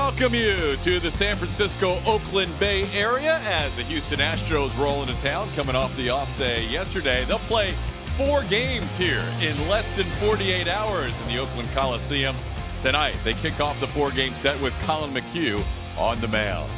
welcome you to the San Francisco, Oakland Bay area as the Houston Astros roll into town coming off the off day yesterday. They'll play 4 games here in less than 48 hours in the Oakland Coliseum. Tonight, they kick off the 4-game set with Collin McHugh on the mound.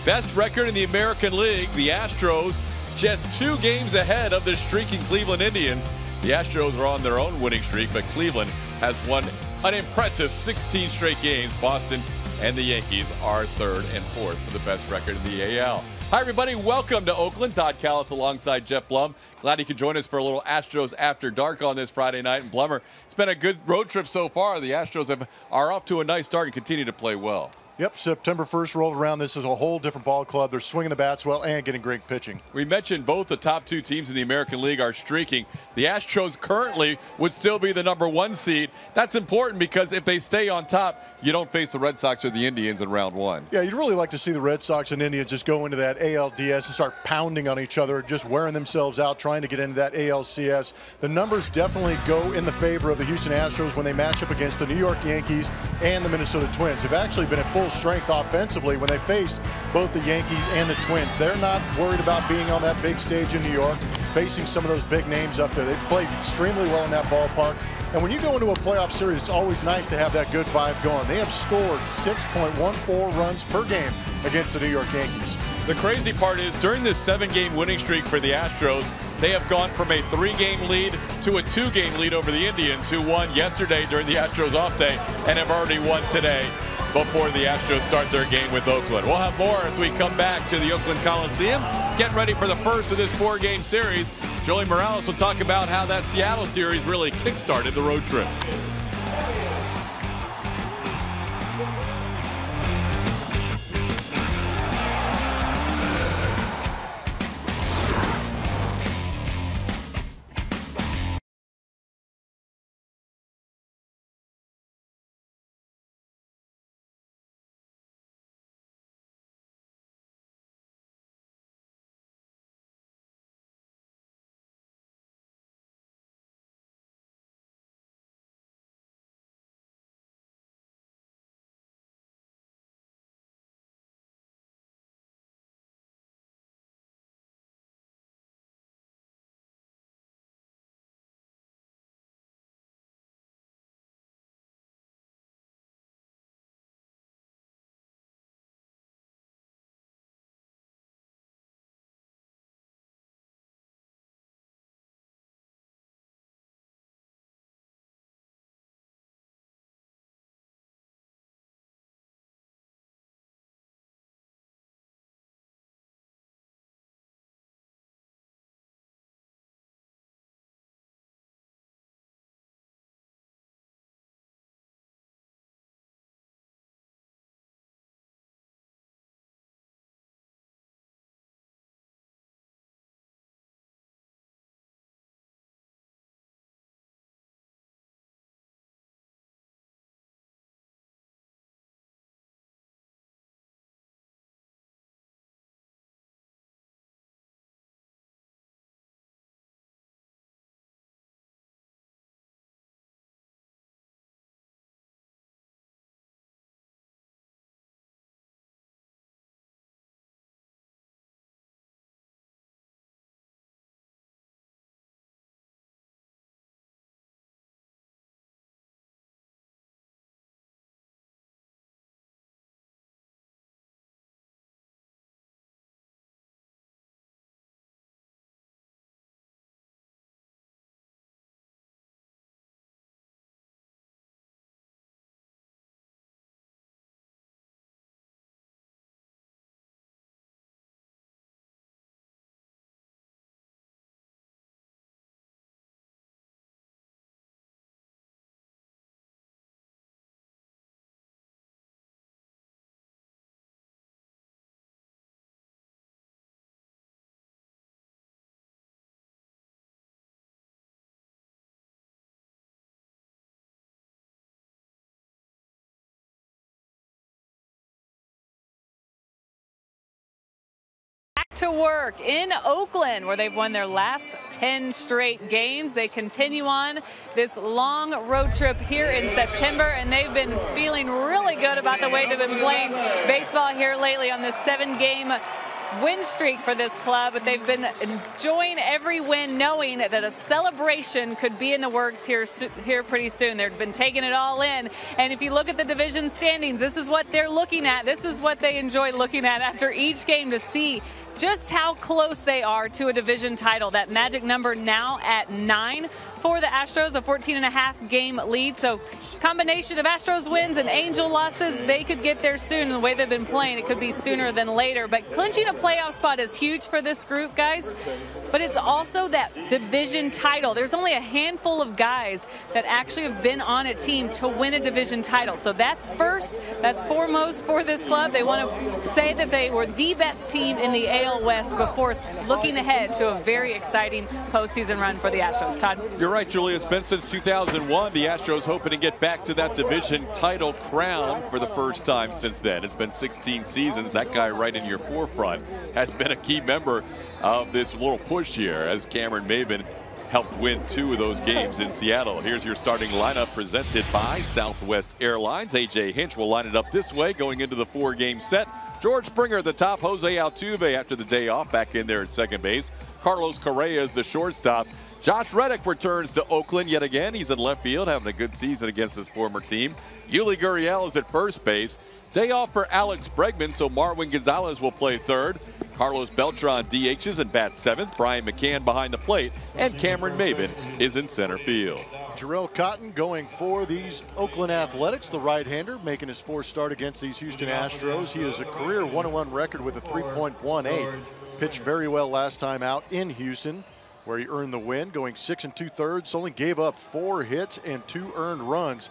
Best record in the American League, the Astros just 2 games ahead of the streaking Cleveland Indians. The Astros are on their own winning streak, but Cleveland has won an impressive 16 straight games. Boston and the Yankees are 3rd and 4th for the best record in the AL. Hi, everybody. Welcome to Oakland. Todd Callis alongside Jeff Blum. Glad you could join us for a little Astros After Dark on this Friday night. And Blummer, it's been a good road trip so far. The Astros are off to a nice start and continue to play well. Yep, September 1st rolled around. This is a whole different ball club. They're swinging the bats well and getting great pitching. We mentioned both the top 2 teams in the American League are streaking. The Astros currently would still be the #1 seed. That's important because if they stay on top, you don't face the Red Sox or the Indians in round 1. Yeah, you'd really like to see the Red Sox and Indians just go into that ALDS and start pounding on each other, just wearing themselves out, trying to get into that ALCS. The numbers definitely go in the favor of the Houston Astros when they match up against the New York Yankees and the Minnesota Twins. They've actually been at full strength offensively when they faced both the Yankees and the Twins. They're not worried about being on that big stage in New York, facing some of those big names up there. They played extremely well in that ballpark. And when you go into a playoff series, it's always nice to have that good vibe going. They have scored 6.14 runs per game against the New York Yankees. The crazy part is during this 7-game winning streak for the Astros, they have gone from a 3-game lead to a 2-game lead over the Indians, who won yesterday during the Astros off day and have already won today before the Astros start their game with Oakland. We'll have more as we come back to the Oakland Coliseum. Get ready for the first of this 4-game series. Joey Morales will talk about how that Seattle series really kick-started the road trip. to work in Oakland, where they've won their last 10 straight games. They continue on this long road trip here in September, and they've been feeling really good about the way they've been playing baseball here lately on this 7-game win streak for this club. But they've been enjoying every win, knowing that a celebration could be in the works here pretty soon. They've been taking it all in, and if you look at the division standings, this is what they're looking at. This is what they enjoy looking at after each game, to see just how close they are to a division title. That magic number now at 9 for the Astros, a 14.5 game lead. So combination of Astros wins and Angel losses, they could get there soon. The way they've been playing, it could be sooner than later. But clinching a playoff spot is huge for this group, guys. But it's also that division title. There's only a handful of guys that actually have been on a team to win a division title. So that's first, that's foremost for this club. They want to say that they were the best team in the AL West before looking ahead to a very exciting postseason run for the Astros. Todd? You're right, Julia. It's been since 2001. The Astros hoping to get back to that division title crown for the first time since then. It's been 16 seasons. That guy right in your forefront has been a key member of this little push here, as Cameron Maybin helped win 2 of those games in Seattle. Here's your starting lineup presented by Southwest Airlines. A.J. Hinch will line it up this way going into the 4-game set. George Springer at the top. Jose Altuve after the day off back in there at second base. Carlos Correa is the shortstop. Josh Reddick returns to Oakland yet again. He's in left field, having a good season against his former team. Yuli Gurriel is at first base. Day off for Alex Bregman, so Marwin Gonzalez will play third. Carlos Beltran DHs and bats 7th. Brian McCann behind the plate, and Cameron Maybin is in center field. Jarrell Cotton going for these Oakland Athletics, the right-hander, making his 4th start against these Houston Astros. He has a career 1-1 record with a 3.18. Pitched very well last time out in Houston, where he earned the win, going 6 2/3. Only gave up 4 hits and 2 earned runs.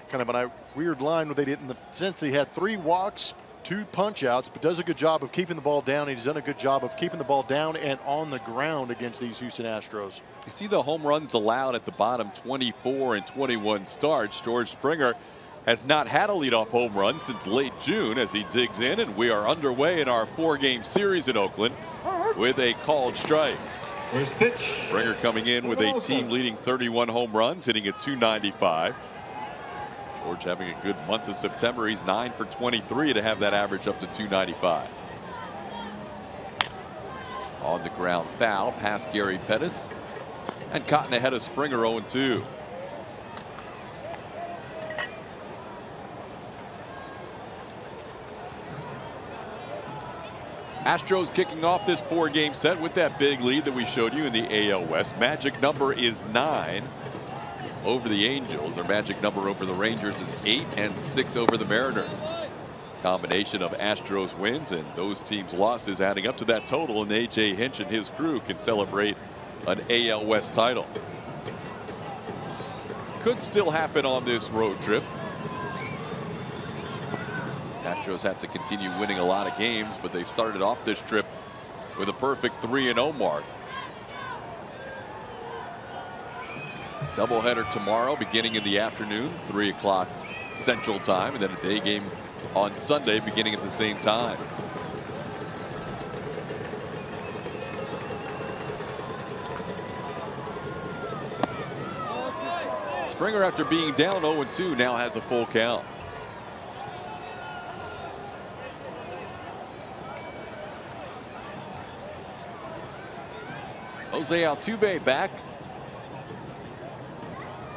Kind of a weird line where they did in the sense he had 3 walks, 2 punch-outs, but does a good job of keeping the ball down. He's done a good job of keeping the ball down and on the ground against these Houston Astros. You see the home runs allowed at the bottom, 24 and 21 starts. George Springer has not had a leadoff home run since late June as he digs in, and we are underway in our 4-game series in Oakland with a called strike. Springer coming in with a team-leading 31 home runs, hitting at .295. George having a good month of September. He's 9 for 23 to have that average up to .295. On the ground foul past Gary Pettis, and Cotton ahead of Springer 0-2. Astros kicking off this 4-game set with that big lead that we showed you in the AL West. Magic number is 9 over the Angels. Their magic number over the Rangers is 8 and 6 over the Mariners. Combination of Astros wins and those teams' losses adding up to that total, and A.J. Hinch and his crew can celebrate an AL West title. Could still happen on this road trip. Astros have to continue winning a lot of games, but they've started off this trip with a perfect 3-0 mark. Doubleheader tomorrow beginning in the afternoon, 3 o'clock Central Time, and then a day game on Sunday beginning at the same time. Springer, after being down 0-2, now has a full count. Jose Altuve back.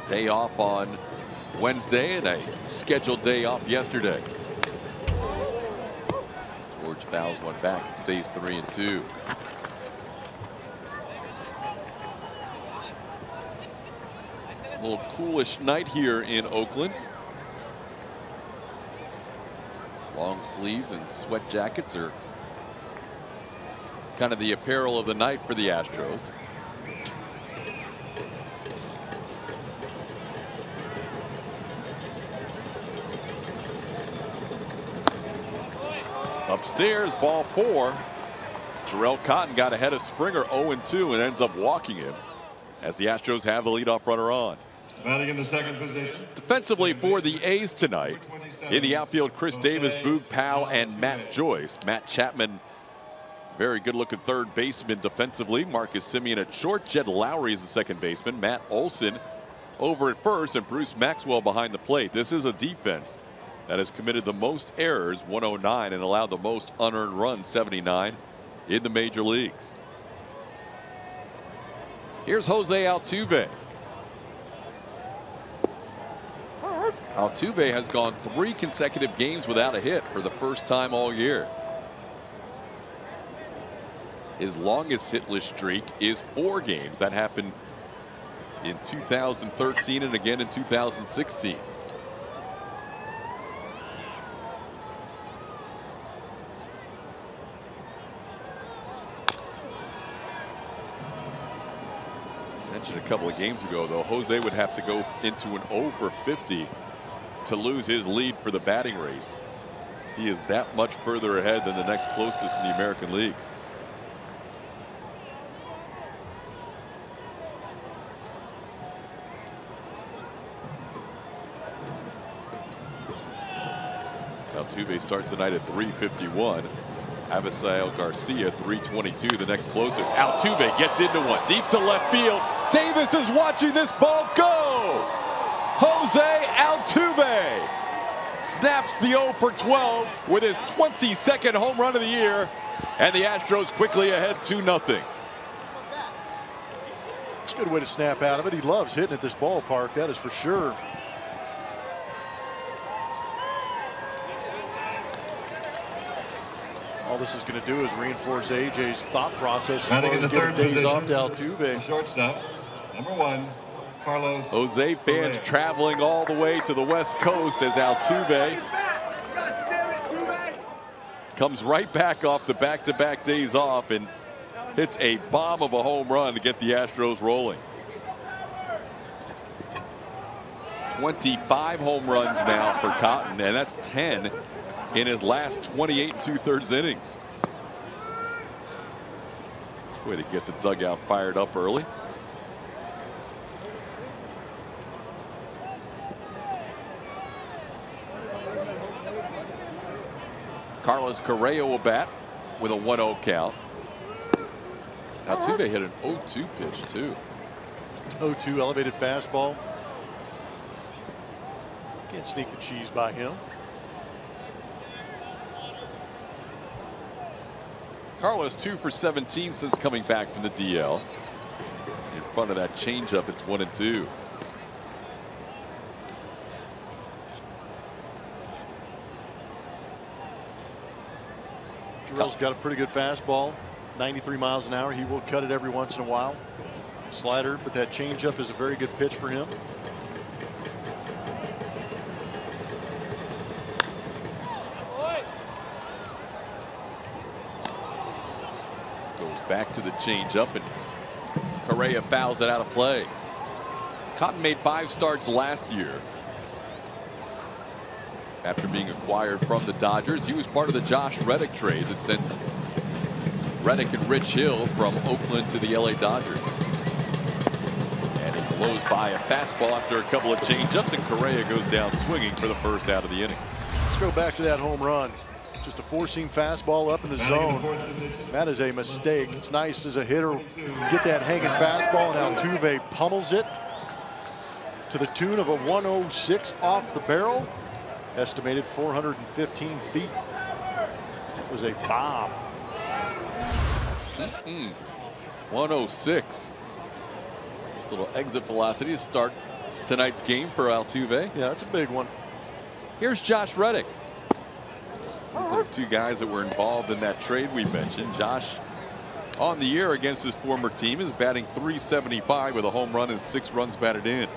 Day off on Wednesday and a scheduled day off yesterday. George fouls one back. It stays 3-2. A little coolish night here in Oakland. Long sleeves and sweat jackets are kind of the apparel of the night for the Astros. Upstairs, ball 4. Jarrell Cotton got ahead of Springer 0-2 and ends up walking him as the Astros have the leadoff runner on. Batting in the second position. Defensively for the A's tonight, in the outfield, Chris Davis, Boog Powell, and Matt Joyce. Matt Chapman Very good looking third baseman defensively. Marcus Semien at short. Jed Lowry is the second baseman. Matt Olson over at first, and Bruce Maxwell behind the plate. This is a defense that has committed the most errors, 109, and allowed the most unearned runs, 79, in the major leagues. Here's Jose Altuve. Altuve has gone 3 consecutive games without a hit for the first time all year. His longest hitless streak is 4 games. That happened in 2013 and again in 2016. Mentioned a couple of games ago, though, Jose would have to go into an 0 for 50 to lose his lead for the batting race. He is that much further ahead than the next closest in the American League. Altuve starts tonight at 351. Avisail Garcia 322, the next closest. Altuve gets into one deep to left field. Davis is watching this ball go. Jose Altuve snaps the 0 for 12 with his 22nd home run of the year, and the Astros quickly ahead 2-0. It's a good way to snap out of it. He loves hitting at this ballpark, that is for sure. All this is going to do is reinforce AJ's thought process as far as giving days off to Altuve. Shortstop, number 1, Carlos. Jose fans traveling all the way to the West Coast as Altuve comes right back off the back-to-back days off and hits a bomb of a home run to get the Astros rolling. 25 home runs now for Cotton, and that's 10 in his last 28 2/3 innings. It's a way to get the dugout fired up early. Carlos Correa will bat with a 1-0 count. Altuve hit an 0-2 pitch too. 0-2 elevated fastball. Can't sneak the cheese by him. Carlos 2 for 17 since coming back from the DL. In front of that changeup, it's 1-2. Jarrell's got a pretty good fastball, 93 miles an hour. He will cut it every once in a while. Slider, but that changeup is a very good pitch for him. Back to the changeup, and Correa fouls it out of play. Cotton made 5 starts last year. After being acquired from the Dodgers, he was part of the Josh Reddick trade that sent Reddick and Rich Hill from Oakland to the LA Dodgers. And he blows by a fastball after a couple of changeups, and Correa goes down swinging for the first out of the inning. Let's go back to that home run. Just a 4-seam fastball up in the zone. That is a mistake. It's nice as a hitter get that hanging fastball, and Altuve pummels it to the tune of a 106 off the barrel. Estimated 415 feet. It was a bomb. 106. This little exit velocity to start tonight's game for Altuve. Yeah, that's a big one. Here's Josh Reddick. These are 2 guys that were involved in that trade we mentioned. Josh, on the year against his former team, is batting .375 with a home run and 6 runs batted in.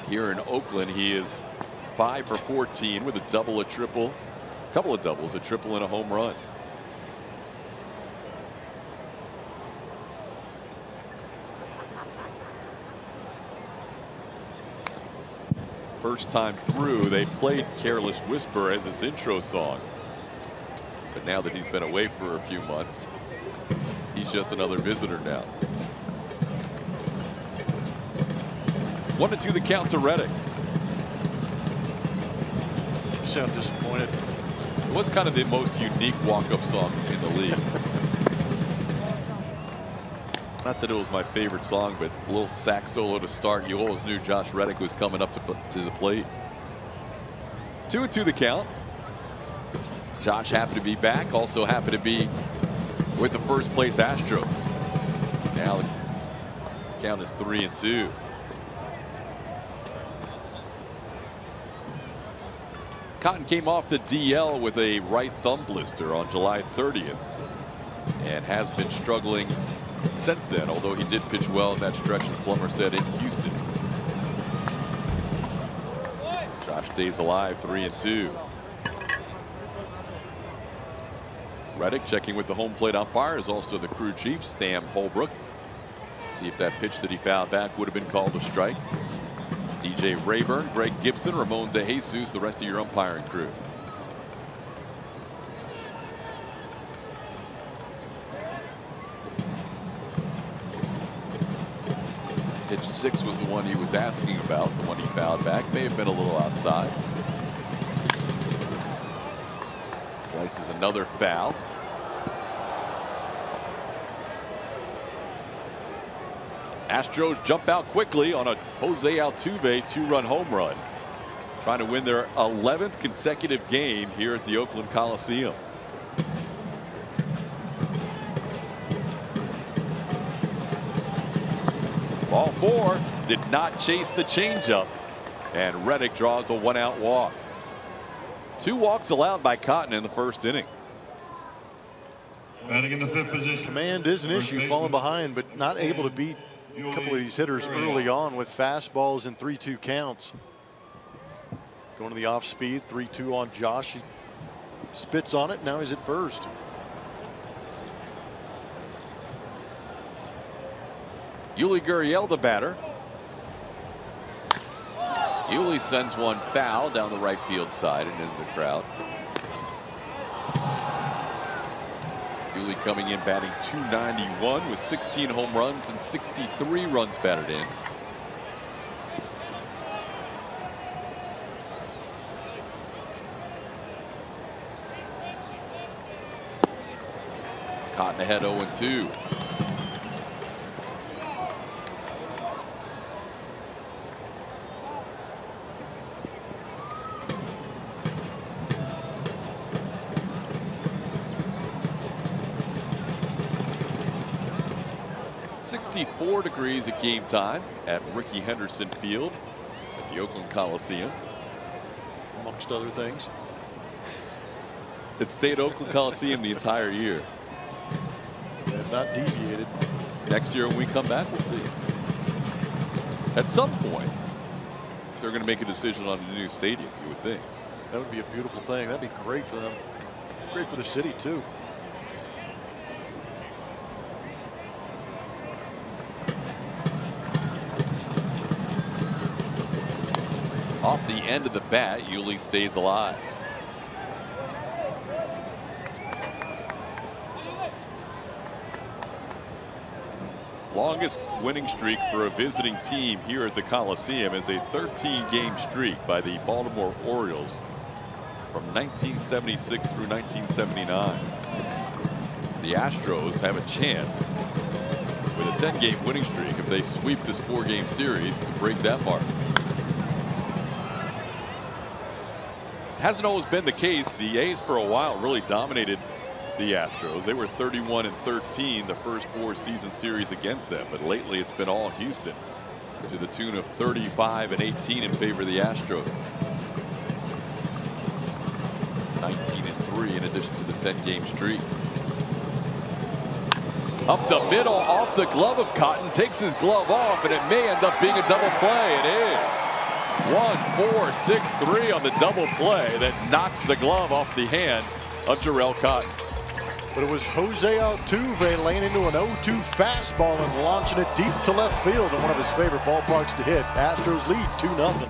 Here in Oakland, he is 5 for 14 with a double, a triple, a couple of doubles, a triple, and a home run. First time through, they played Careless Whisper as his intro song. But now that he's been away for a few months, he's just another visitor now. 1-2 the count to Reddick. You sound disappointed. What's kind of the most unique walk-up song in the league? Not that it was my favorite song, but a little sax solo to start. You always knew Josh Reddick was coming up to the plate. 2-2 the count. Josh happy to be back. Also happy to be with the first place Astros. Now the count is 3-2. Cotton came off the DL with a right thumb blister on July 30th and has been struggling since then, although he did pitch well in that stretch, as Plummer said, in Houston. Josh stays alive, 3-2. Reddick checking with the home plate umpire is also the crew chief, Sam Holbrook. See if that pitch that he fouled back would have been called a strike. DJ Rayburn, Greg Gibson, Ramon DeJesus, the rest of your umpiring crew. Pitch 6 was the one he was asking about, the one he fouled back. May have been a little outside. Slices another foul. Astros jump out quickly on a Jose Altuve 2-run home run, trying to win their 11th consecutive game here at the Oakland Coliseum. Ball 4 did not chase the changeup, and Reddick draws a 1-out walk. 2 walks allowed by Cotton in the first inning. Batting in the 5th position. Command is an issue, falling behind, but not able to beat a couple of these hitters early on with fastballs and 3-2 counts. Going to the off speed, 3-2 on Josh. He spits on it. Now he's at first. Yuli Gurriel, the batter. Yuli sends one foul down the right field side and into the crowd. Yuli coming in batting .291 with 16 home runs and 63 runs batted in. Cotton ahead 0-2. Degrees at game time at Rickey Henderson Field at the Oakland Coliseum. Amongst other things. It stayed Oakland Coliseum the entire year. They have not deviated. Next year when we come back, we'll see. At some point, they're going to make a decision on a new stadium, you would think. That would be a beautiful thing. That'd be great for them. Great for the city, too. Off the end of the bat, Yuli stays alive. Longest winning streak for a visiting team here at the Coliseum is a 13-game streak by the Baltimore Orioles from 1976 through 1979. The Astros have a chance with a 10-game winning streak if they sweep this 4-game series to break that mark. Hasn't always been the case. The A's for a while really dominated the Astros. They were 31-13 the first 4 season series against them, but lately it's been all Houston to the tune of 35-18 in favor of the Astros. 19-3 in addition to the 10-game streak. Up the middle, off the glove of Cotton, takes his glove off, and it may end up being a double play. It is. 1-4-6-3 on the double play that knocks the glove off the hand of Jarrell Cotton. But it was Jose Altuve laying into an 0-2 fastball and launching it deep to left field in one of his favorite ballparks to hit. Astros lead 2-0.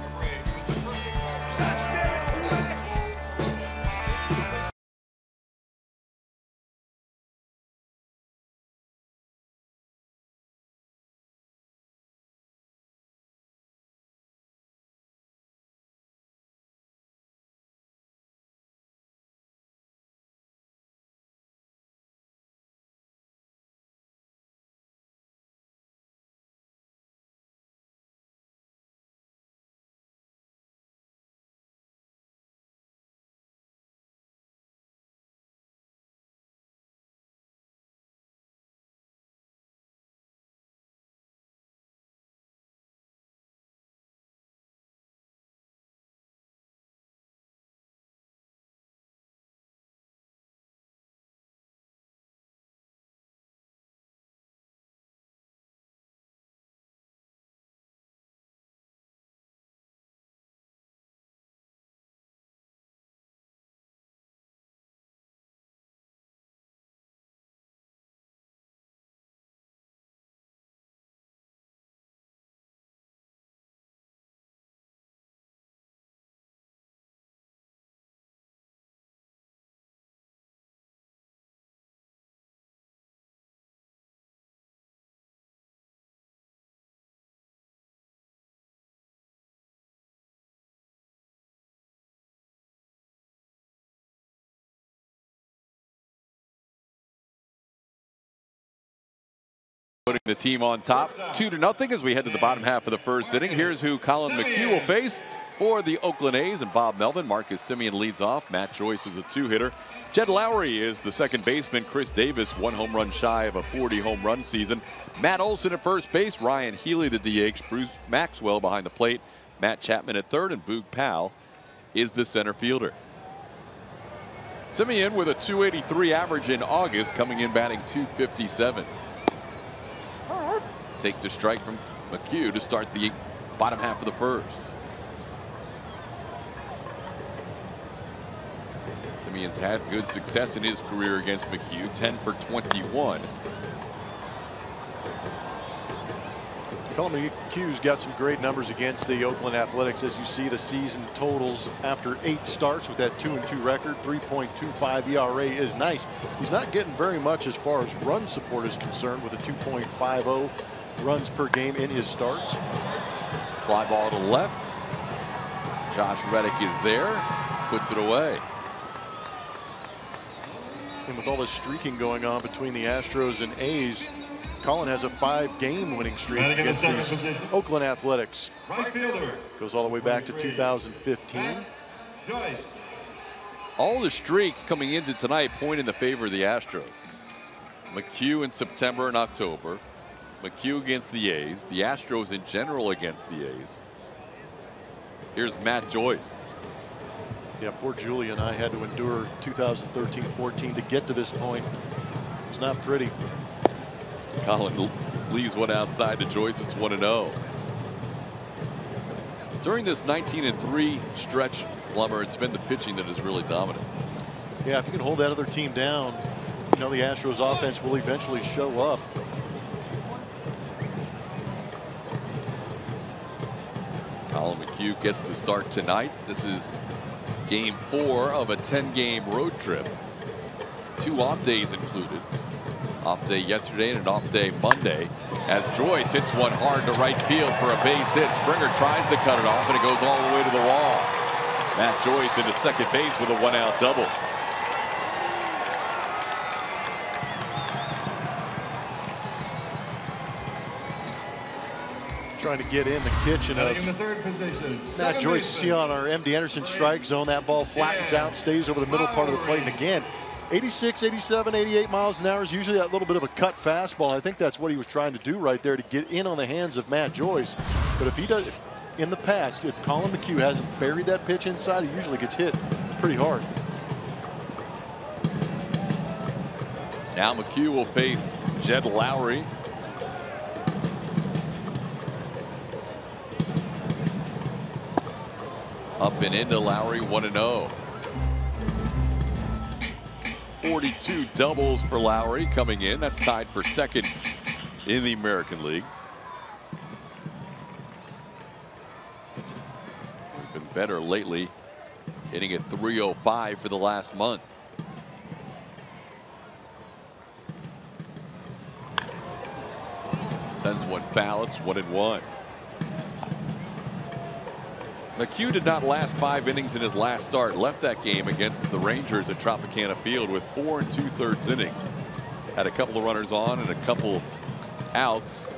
Putting the team on top 2-0 as we head to the bottom half of the first inning. Here's who Colin McHugh will face for the Oakland A's and Bob Melvin. Marcus Semien leads off. Matt Joyce is the 2-hitter. Jed Lowry is the second baseman. Chris Davis, 1 home run shy of a 40 home run season. Matt Olson at first base. Ryan Healy the DH. Bruce Maxwell behind the plate. Matt Chapman at third, and Boog Powell is the center fielder. Semien with a .283 average in August, coming in batting .257. Takes a strike from McHugh to start the bottom half of the first. Semien's had good success in his career against McHugh, 10 for 21. Colin McHugh's got some great numbers against the Oakland Athletics. As you see, the season totals after 8 starts with that 2-2 record. 3.25 ERA is nice. He's not getting very much as far as run support is concerned, with a 2.50 runs per game in his starts. Fly ball to left. Josh Reddick is there, puts it away. And with all this streaking going on between the Astros and A's, Colin has a 5-game winning streak against these Oakland Athletics. Right fielder. Goes all the way back to 2015. All the streaks coming into tonight point in the favor of the Astros. McHugh in September and October. McHugh against the A's. The Astros in general against the A's. Here's Matt Joyce. Yeah, poor Julie and I had to endure 2013-14 to get to this point. It's not pretty. Colin leaves one outside to Joyce. It's 1-0. During this 19-3 stretch, Plummer, it's been the pitching that is really dominant. Yeah, if you can hold that other team down, you know the Astros offense will eventually show up. Colin McHugh gets the start tonight. This is game 4 of a 10-game road trip. 2 off days included. Off day yesterday and an off day Monday, as Joyce hits one hard to right field for a base hit. Springer tries to cut it off, and it goes all the way to the wall. Matt Joyce into second base with a 1-out double. Trying to get in the kitchen of Matt Joyce. You see on our MD Anderson strike zone, that ball flattens out, stays over the middle part of the plate, and again, 86, 87, 88 miles an hour is usually that little bit of a cut fastball. I think that's what he was trying to do right there, to get in on the hands of Matt Joyce. But if he does, in the past, if Colin McHugh hasn't buried that pitch inside, he usually gets hit pretty hard. Now McHugh will face Jed Lowry. Up and into Lowry, 1-0. 42 doubles for Lowry coming in. That's tied for second in the American League. He's been better lately, hitting at .305 for the last month. Sends one foul. It's 1-1. McHugh did not last 5 innings in his last start. Left that game against the Rangers at Tropicana Field with 4 2/3 innings. Had a couple of runners on and a couple outs.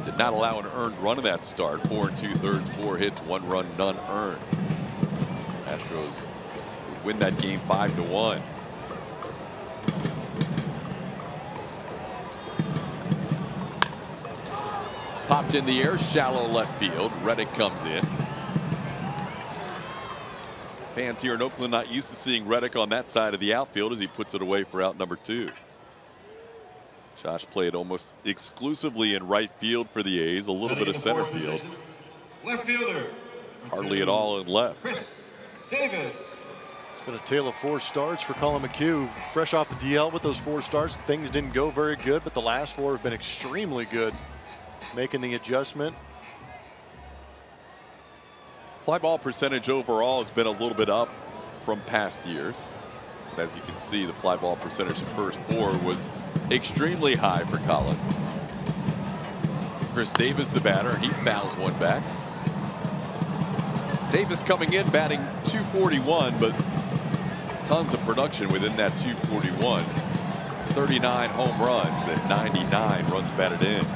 Did not allow an earned run in that start. 4 2/3, 4 hits, 1 run, none earned. Astros would win that game 5-1. Popped in the air, shallow left field. Reddick comes in. Fans here in Oakland not used to seeing Reddick on that side of the outfield as he puts it away for out number 2. Josh played almost exclusively in right field for the A's, a little bit of center field. Left fielder. Hardly at all in left. Chris Davis. It's been a tale of 4 starts for Colin McHugh. Fresh off the DL with those 4 starts, things didn't go very good, but the last 4 have been extremely good. Making the adjustment. Fly ball percentage overall has been a little bit up from past years. But as you can see, the fly ball percentage the first 4 was extremely high for Colin. Chris Davis, the batter, he fouls one back. Davis coming in batting .241, but tons of production within that .241. 39 home runs and 99 runs batted in.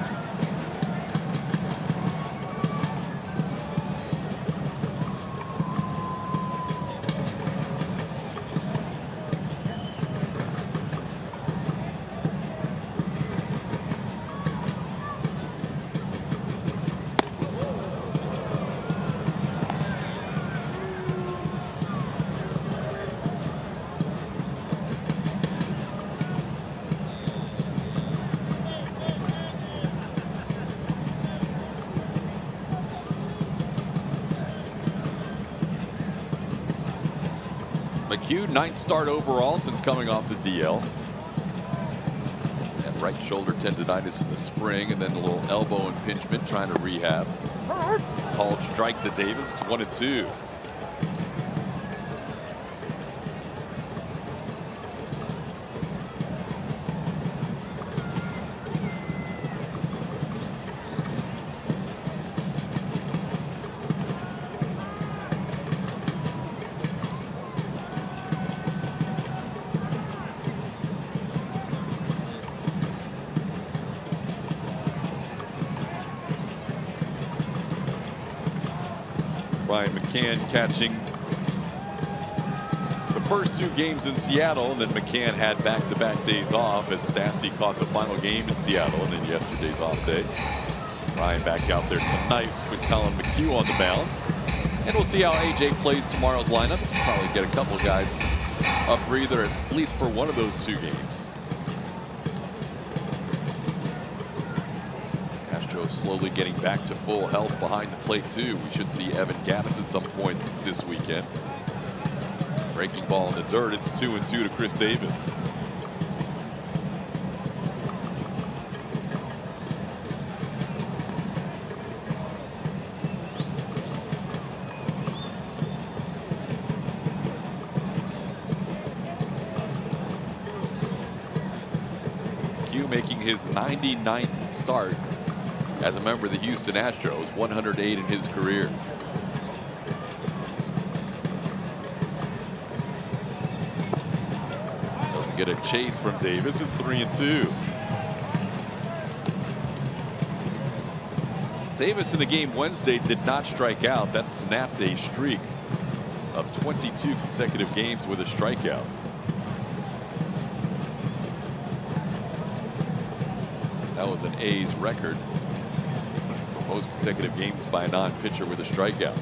McHugh, 9th start overall since coming off the DL. And right shoulder tendonitis in the spring, and then a little elbow impingement trying to rehab. Called strike to Davis. It's 1-2. Ryan McCann catching the first 2 games in Seattle, and then McCann had back-to-back days off as Stassi caught the final game in Seattle, and then yesterday's off day. Ryan back out there tonight with Colin McHugh on the mound, and we'll see how AJ plays tomorrow's lineup. Probably get a couple of guys a breather at least for one of those 2 games. Slowly getting back to full health behind the plate too. We should see Evan Gattis at some point this weekend. Breaking ball in the dirt. It's 2-2 to Chris Davis. Q making his 99th start as a member of the Houston Astros, 108 in his career. Doesn't get a chase from Davis. It's 3-2. Davis in the game Wednesday did not strike out. That snapped a streak of 22 consecutive games with a strikeout. That was an A's record. Most consecutive games by a non-pitcher with a strikeout.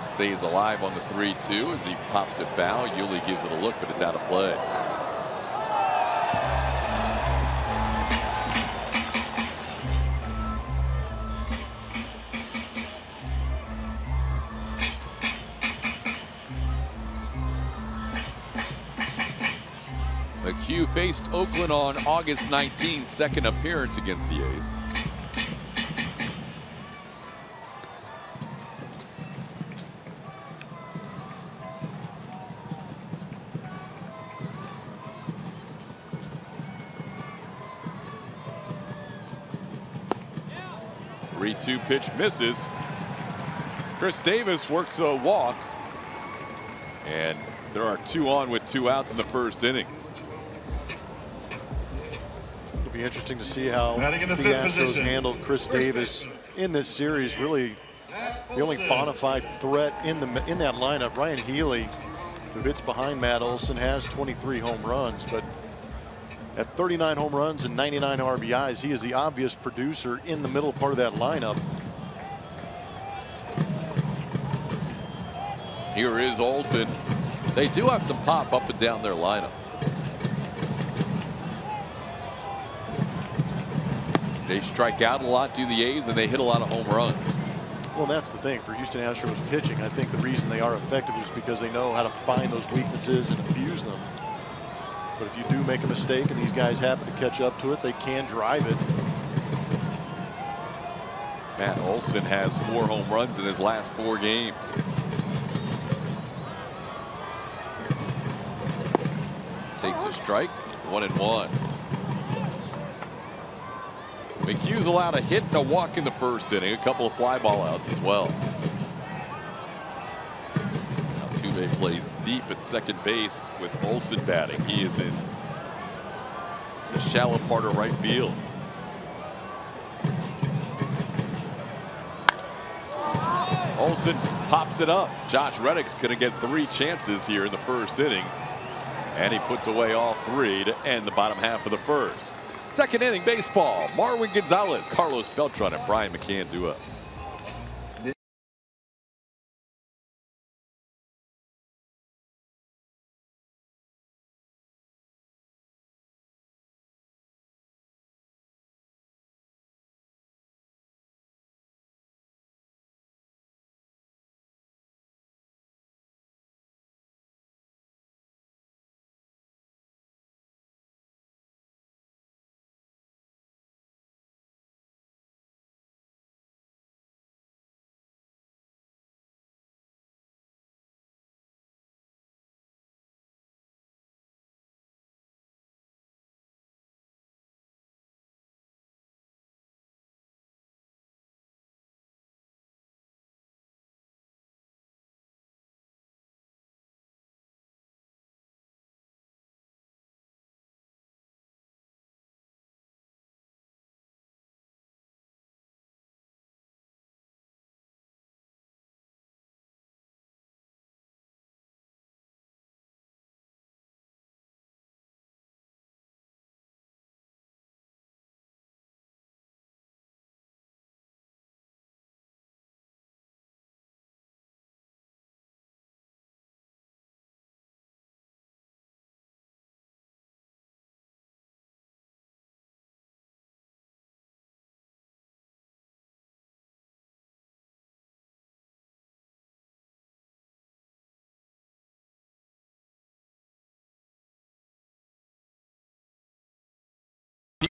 Stays alive on the 3-2 as he pops it foul. Yuli gives it a look, but it's out of play. McHugh faced Oakland on August 19th, second appearance against the A's. Yeah. 3-2 pitch misses. Chris Davis works a walk, and there are 2 on with 2 outs in the first inning. Be interesting to see how the Astros handled Chris Davis in this series. Really the only bona fide threat in that lineup. Ryan Healy, who hits behind Matt Olson, has 23 home runs, but at 39 home runs and 99 RBIs, he is the obvious producer in the middle part of that lineup. Here is Olson. They do have some pop up and down their lineup. They strike out a lot, do the A's, and they hit a lot of home runs. Well, that's the thing for Houston Astros pitching. I think the reason they are effective is because they know how to find those weaknesses and abuse them. But if you do make a mistake and these guys happen to catch up to it, they can drive it. Matt Olson has 4 home runs in his last 4 games. Takes a strike, 1-1. McHugh's allowed a hit and a walk in the first inning, a couple of fly ball outs as well. Now 2 Altuve plays deep at second base with Olsen batting. He is in the shallow part of right field. Olsen pops it up. Josh Reddick's going to get 3 chances here in the first inning. And he puts away all 3 to end the bottom half of the first. Second inning baseball. Marwin Gonzalez, Carlos Beltran, and Brian McCann do up.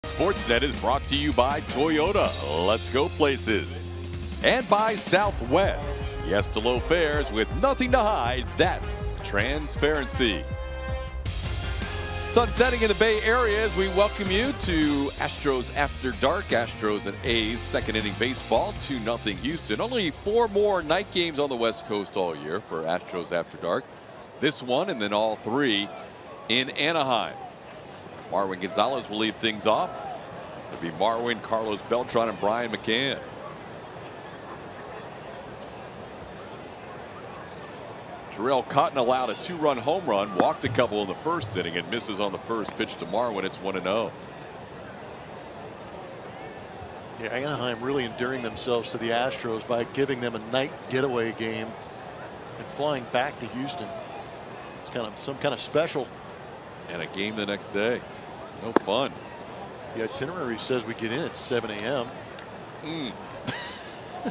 Sportsnet is brought to you by Toyota. Let's go places. And by Southwest. Yes to low fares with nothing to hide. That's transparency. Sun setting in the Bay Area as we welcome you to Astros After Dark. Astros and A's second inning baseball. 2-0 Houston. Only 4 more night games on the West Coast all year for Astros After Dark. This one and then all 3 in Anaheim. Marwin Gonzalez will lead things off. It'll be Marwin, Carlos Beltran, and Brian McCann. Jarrell Cotton allowed a 2-run home run, walked a couple in the first inning, and misses on the first pitch to Marwin. It's 1-0. Yeah, Anaheim really endearing themselves to the Astros by giving them a night getaway game and flying back to Houston. It's kind of some kind of special. And a game the next day. No fun. The itinerary says we get in at 7 a.m. And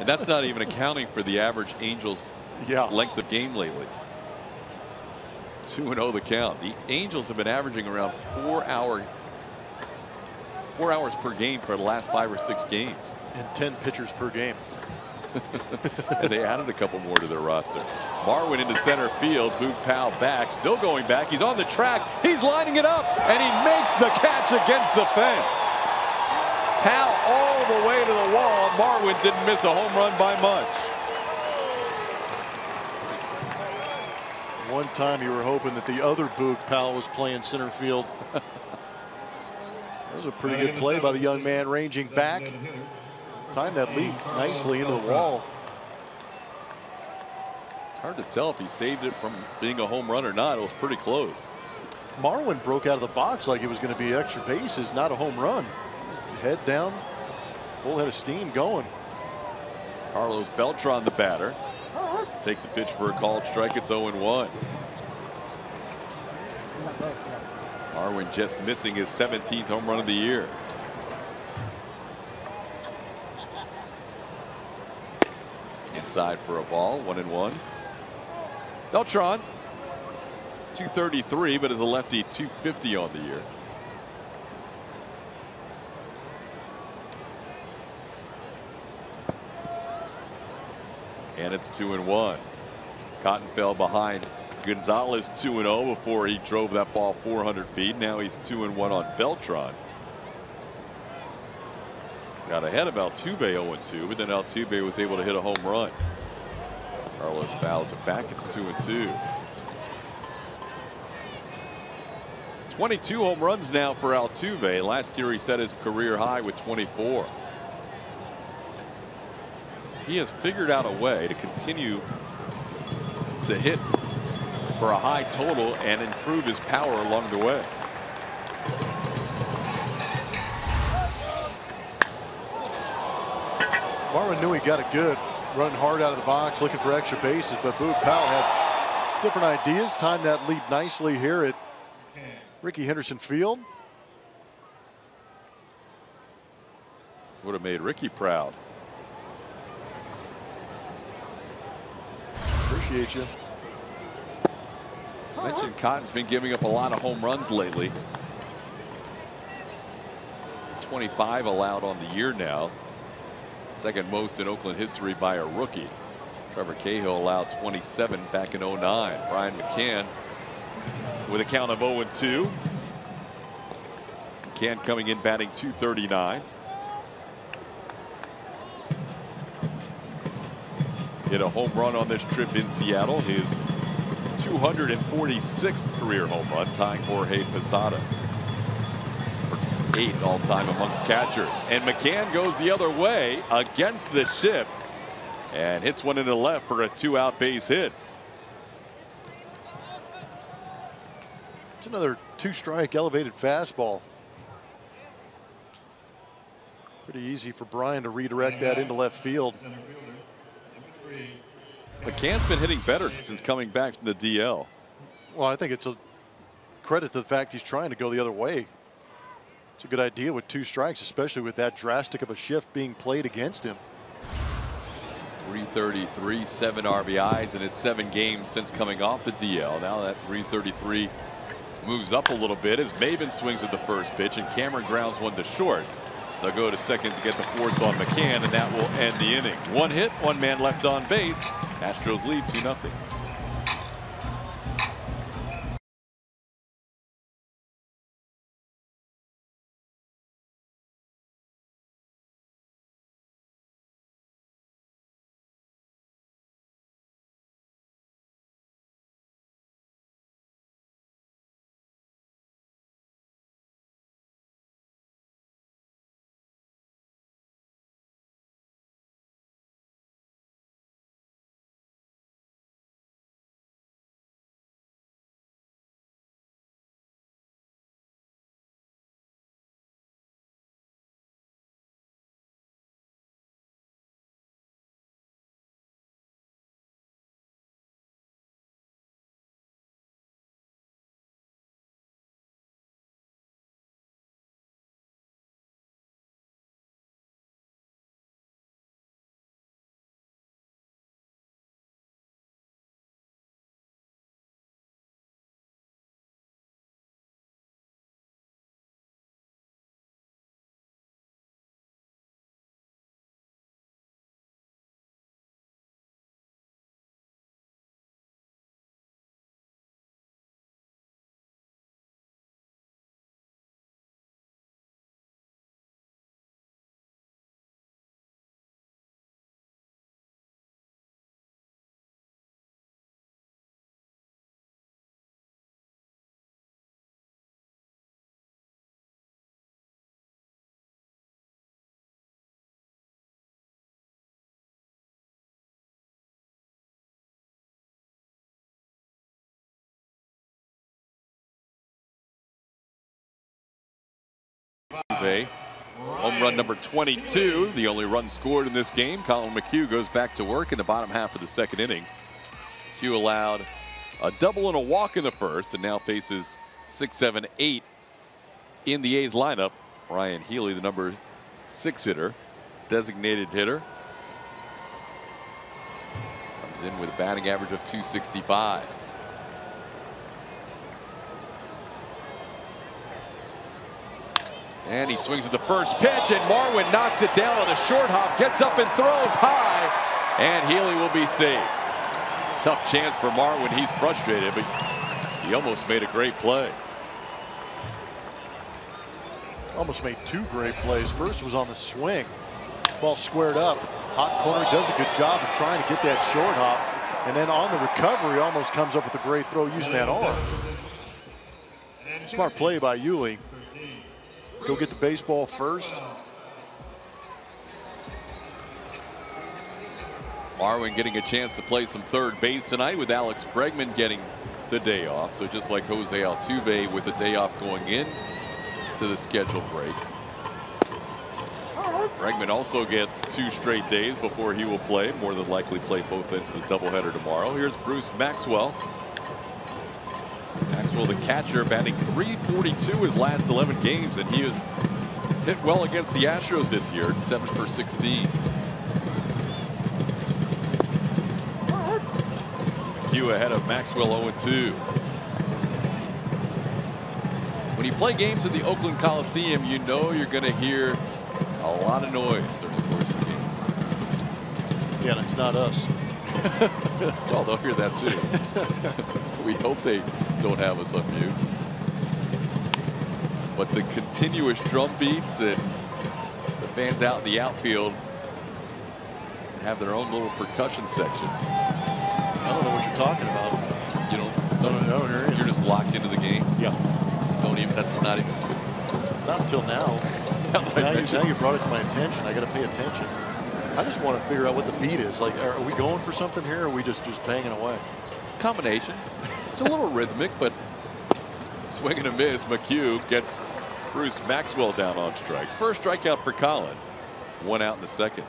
that's not even accounting for the average Angels length of game lately. 2-0 the count. The Angels have been averaging around 4 hours per game for the last 5 or 6 games. And 10 pitchers per game. And they added a couple more to their roster. Marwin into center field. Boog Powell back. Still going back. He's on the track. He's lining it up. And he makes the catch against the fence. Powell all the way to the wall. Marwin didn't miss a home run by much. One time you were hoping that the other Boog Powell was playing center field. That was a pretty good play by the young man ranging back. Timed that leap nicely into the wall. Hard to tell if he saved it from being a home run or not. It was pretty close. Marwin broke out of the box like it was going to be extra bases, not a home run. Head down, full head of steam going. Carlos Beltran, the batter, takes a pitch for a called strike. It's 0-1. Marwin just missing his 17th home run of the year. Inside for a ball, 1-1. Beltran, 233, but as a lefty, 250 on the year. And it's 2-1. Cotton fell behind Gonzalez 2-0 before he drove that ball 400 feet. Now he's 2-1 on Beltran. Got ahead of Altuve 0-2, but then Altuve was able to hit a home run. Carlos fouls it back. It's 2-2. 22 home runs now for Altuve. Last year he set his career high with 24. He has figured out a way to continue to hit for a high total and improve his power along the way. Marwin knew he got it good, running hard out of the box, looking for extra bases, but Boog Powell had different ideas. Timed that lead nicely here at Rickey Henderson Field. Would have made Ricky proud. Appreciate you. I mentioned Cotton's been giving up a lot of home runs lately. 25 allowed on the year now. Second most in Oakland history by a rookie. Trevor Cahill allowed 27 back in 09. Brian McCann with a count of 0-2. McCann coming in batting .239. Hit a home run on this trip in Seattle. His 246th career home run, tying Jorge Posada for 8th all-time amongst catchers. And McCann goes the other way against the shift and hits one in the left for a 2-out base hit. It's another 2-strike elevated fastball. Pretty easy for Brian to redirect that into left field. McCann's been hitting better since coming back from the DL. Well, I think it's a credit to the fact he's trying to go the other way. It's a good idea with 2 strikes, especially with that drastic of a shift being played against him. 333, 7 RBIs in his 7 games since coming off the DL. Now that 333 moves up a little bit as Maven swings at the first pitch and Cameron grounds one to short. They'll go to second to get the force on McCann, and that will end the inning. 1 hit, 1 man left on base. Astros lead 2-0. Home run number 22, the only run scored in this game. Colin McHugh goes back to work in the bottom half of the second inning. McHugh allowed a double and a walk in the first and now faces 6, 7, 8 in the A's lineup. Ryan Healy, the number 6 hitter, designated hitter, comes in with a batting average of .265. And he swings at the first pitch, and Marwin knocks it down on the short hop, gets up and throws high, and Healy will be safe. Tough chance for Marwin. He's frustrated, but he almost made a great play. Almost made 2 great plays. First was on the swing. Ball squared up. Hot corner does a good job of trying to get that short hop. And then on the recovery, almost comes up with a great throw using that arm. Smart play by Yuli. Go get the baseball first. Marwin getting a chance to play some third base tonight with Alex Bregman getting the day off. So just like Jose Altuve with the day off going in to the scheduled break. Bregman also gets 2 straight days before he will play. More than likely play both ends of the doubleheader tomorrow. Here's Bruce Maxwell. Maxwell, the catcher, batting .342 his last 11 games, and he has hit well against the Astros this year, 7 for 16. McHugh ahead of Maxwell 0-2. When you play games at the Oakland Coliseum, you know you're going to hear a lot of noise during the course of the game. Yeah, and it's not us. Well, they'll hear that too. We hope they don't have us on mute. But the continuous drum beats and the fans out in the outfield have their own little percussion section. I don't know what you're talking about. You don't hear it? You're just locked into the game? Yeah. That's not even. Not until now. Now you brought it to my attention. I got to pay attention. I just want to figure out what the beat is. Like, are we going for something here, or are we just banging away? Combination. It's a little rhythmic, but swing and a miss. McHugh gets Bruce Maxwell down on strikes. First strikeout for Colin. 1 out in the second.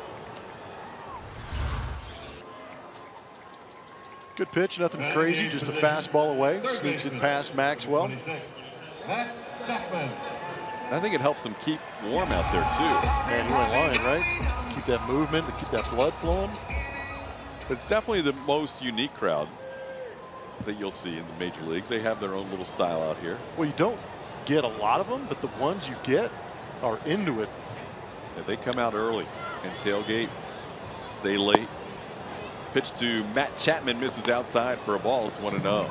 Good pitch, nothing crazy, just a fastball away. Sneaks it past Maxwell. I think it helps them keep warm out there too. And you ain't lying, right? Keep that movement, to keep that blood flowing. It's definitely the most unique crowd that you'll see in the major leagues. They have their own little style out here. Well, you don't get a lot of them, but the ones you get are into it. Yeah, they come out early and tailgate, stay late. Pitch to Matt Chapman, misses outside for a ball. It's 1-0.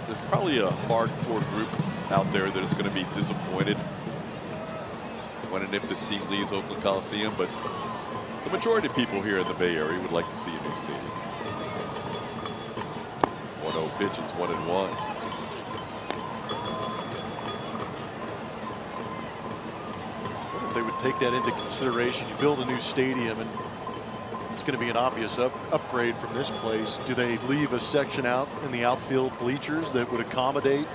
There's probably a hardcore group out there that is going to be disappointed when and if this team leaves Oakland Coliseum, but the majority of people here in the Bay Area would like to see a new stadium. 1-0 pitch, it's 1-1. They would take that into consideration. You build a new stadium and it's going to be an obvious upgrade from this place. Do they leave a section out in the outfield bleachers that would accommodate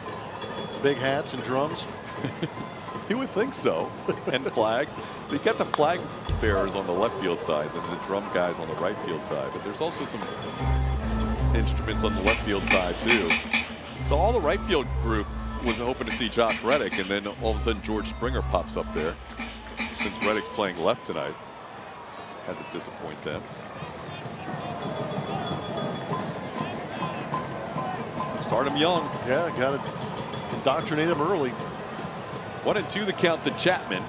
big hats and drums? You would think so. And flags. They got the flag bearers on the left field side and the drum guys on the right field side, but there's also some instruments on the left field side too. So all the right field group was hoping to see Josh Reddick, and then all of a sudden George Springer pops up there. Since Reddick's playing left tonight, had to disappoint them. Start him young. Yeah, got to indoctrinate him early. 1-2 the count to Chapman.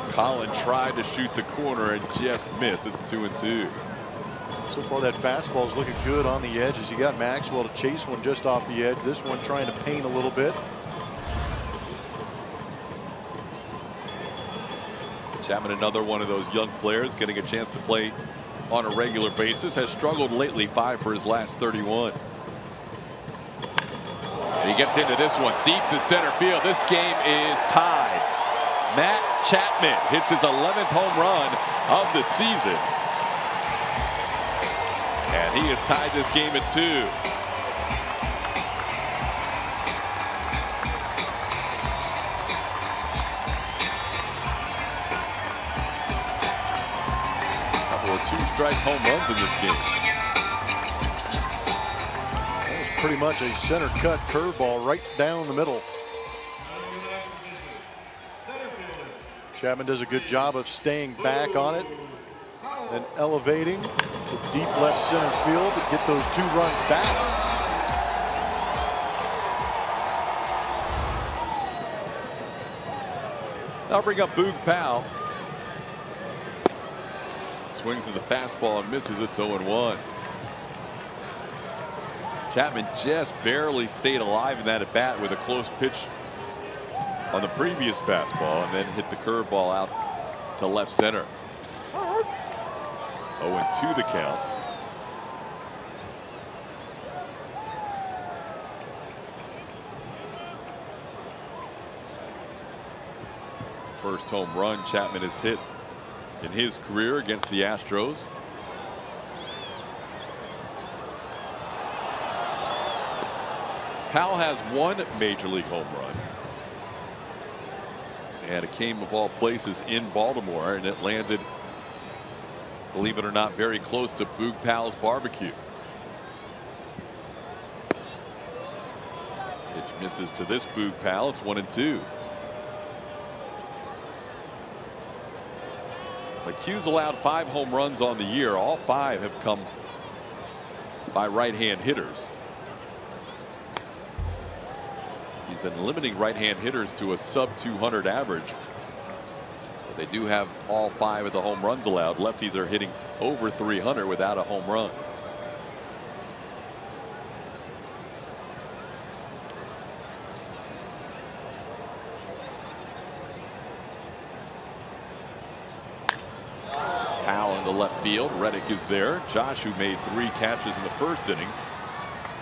Colin tried to shoot the corner and just missed. It's 2-2. So far that fastball is looking good on the edges. You got Maxwell to chase one just off the edge. This one trying to paint a little bit. Chapman, another one of those young players getting a chance to play on a regular basis, has struggled lately, 5 for his last 31. And he gets into this one deep to center field. This game is tied. Matt Chapman hits his 11th home run of the season. And he has tied this game at 2. Two-strike home runs in this game. That was pretty much a center cut curveball right down the middle. Chapman does a good job of staying back on it and elevating to deep left center field to get those 2 runs back. I'll bring up Boog Powell. Swings to the fastball and misses. It's 0-1. Chapman just barely stayed alive in that at bat with a close pitch on the previous fastball and then hit the curveball out to left center. 0-2 to count. First home run Chapman has hit in his career against the Astros. Powell has one major league home run. And it came of all places in Baltimore, and it landed, believe it or not, very close to Boog Powell's barbecue. Pitch misses to this Boog Powell. It's 1-2. Hughes allowed 5 home runs on the year. All 5 have come by right-hand hitters. He's been limiting right-hand hitters to a sub-200 average. But they do have all 5 of the home runs allowed. Lefties are hitting over 300 without a home run. Left field. Reddick is there. Josh, who made 3 catches in the first inning,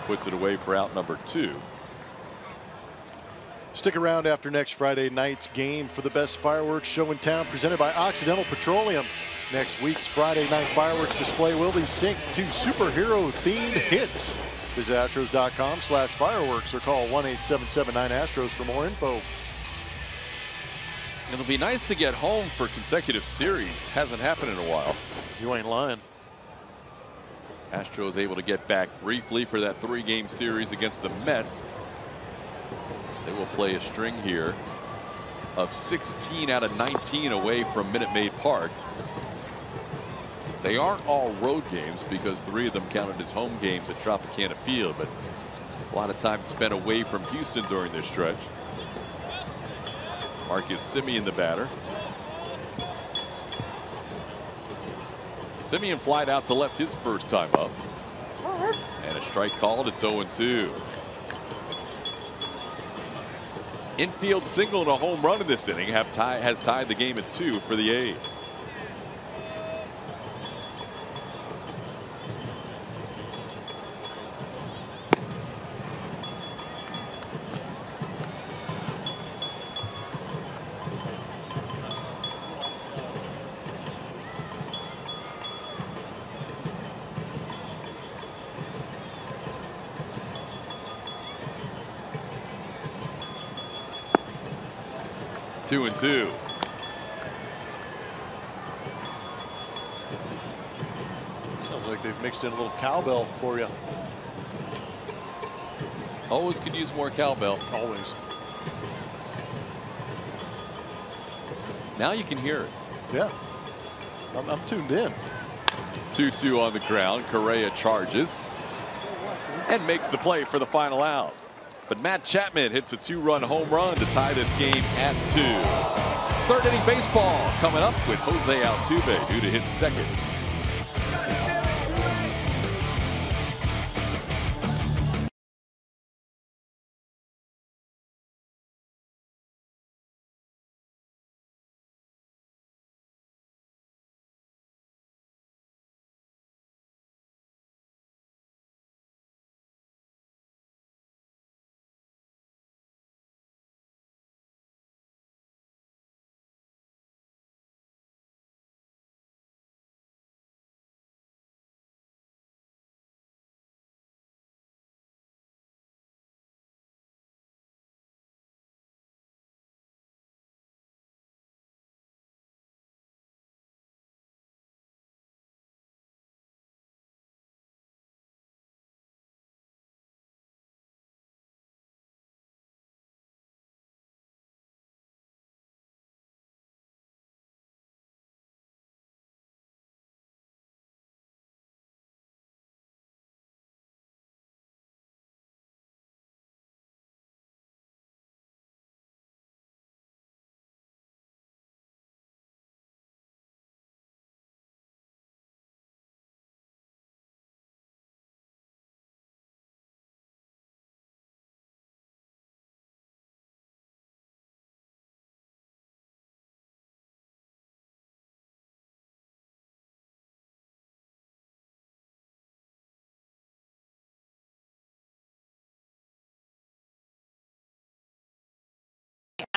puts it away for out number 2. Stick around after next Friday night's game for the best fireworks show in town, presented by Occidental Petroleum. Next week's Friday night fireworks display will be synced to superhero-themed hits. Visit Astros.com/fireworks or call 1-877-9-ASTROS for more info. It'll be nice to get home for consecutive series. Hasn't happened in a while. You ain't lying. Astros able to get back briefly for that 3-game series against the Mets. They will play a string here of 16 out of 19 away from Minute Maid Park. They aren't all road games because 3 of them counted as home games at Tropicana Field, but a lot of time spent away from Houston during this stretch. Marcus Semien, the batter. Semien flied out to left his first time up. And a strike called. It's 0-2. Infield single and a home run in this inning has tied the game at 2 for the A's. Two and two. Sounds like they've mixed in a little cowbell for you. Always could use more cowbell. Always. Now you can hear it. Yeah. I'm tuned in. 2-2 on the ground. Correa charges and makes the play for the final out. But Matt Chapman hits a 2-run home run to tie this game at 2. Third inning baseball coming up with Jose Altuve due to hit second.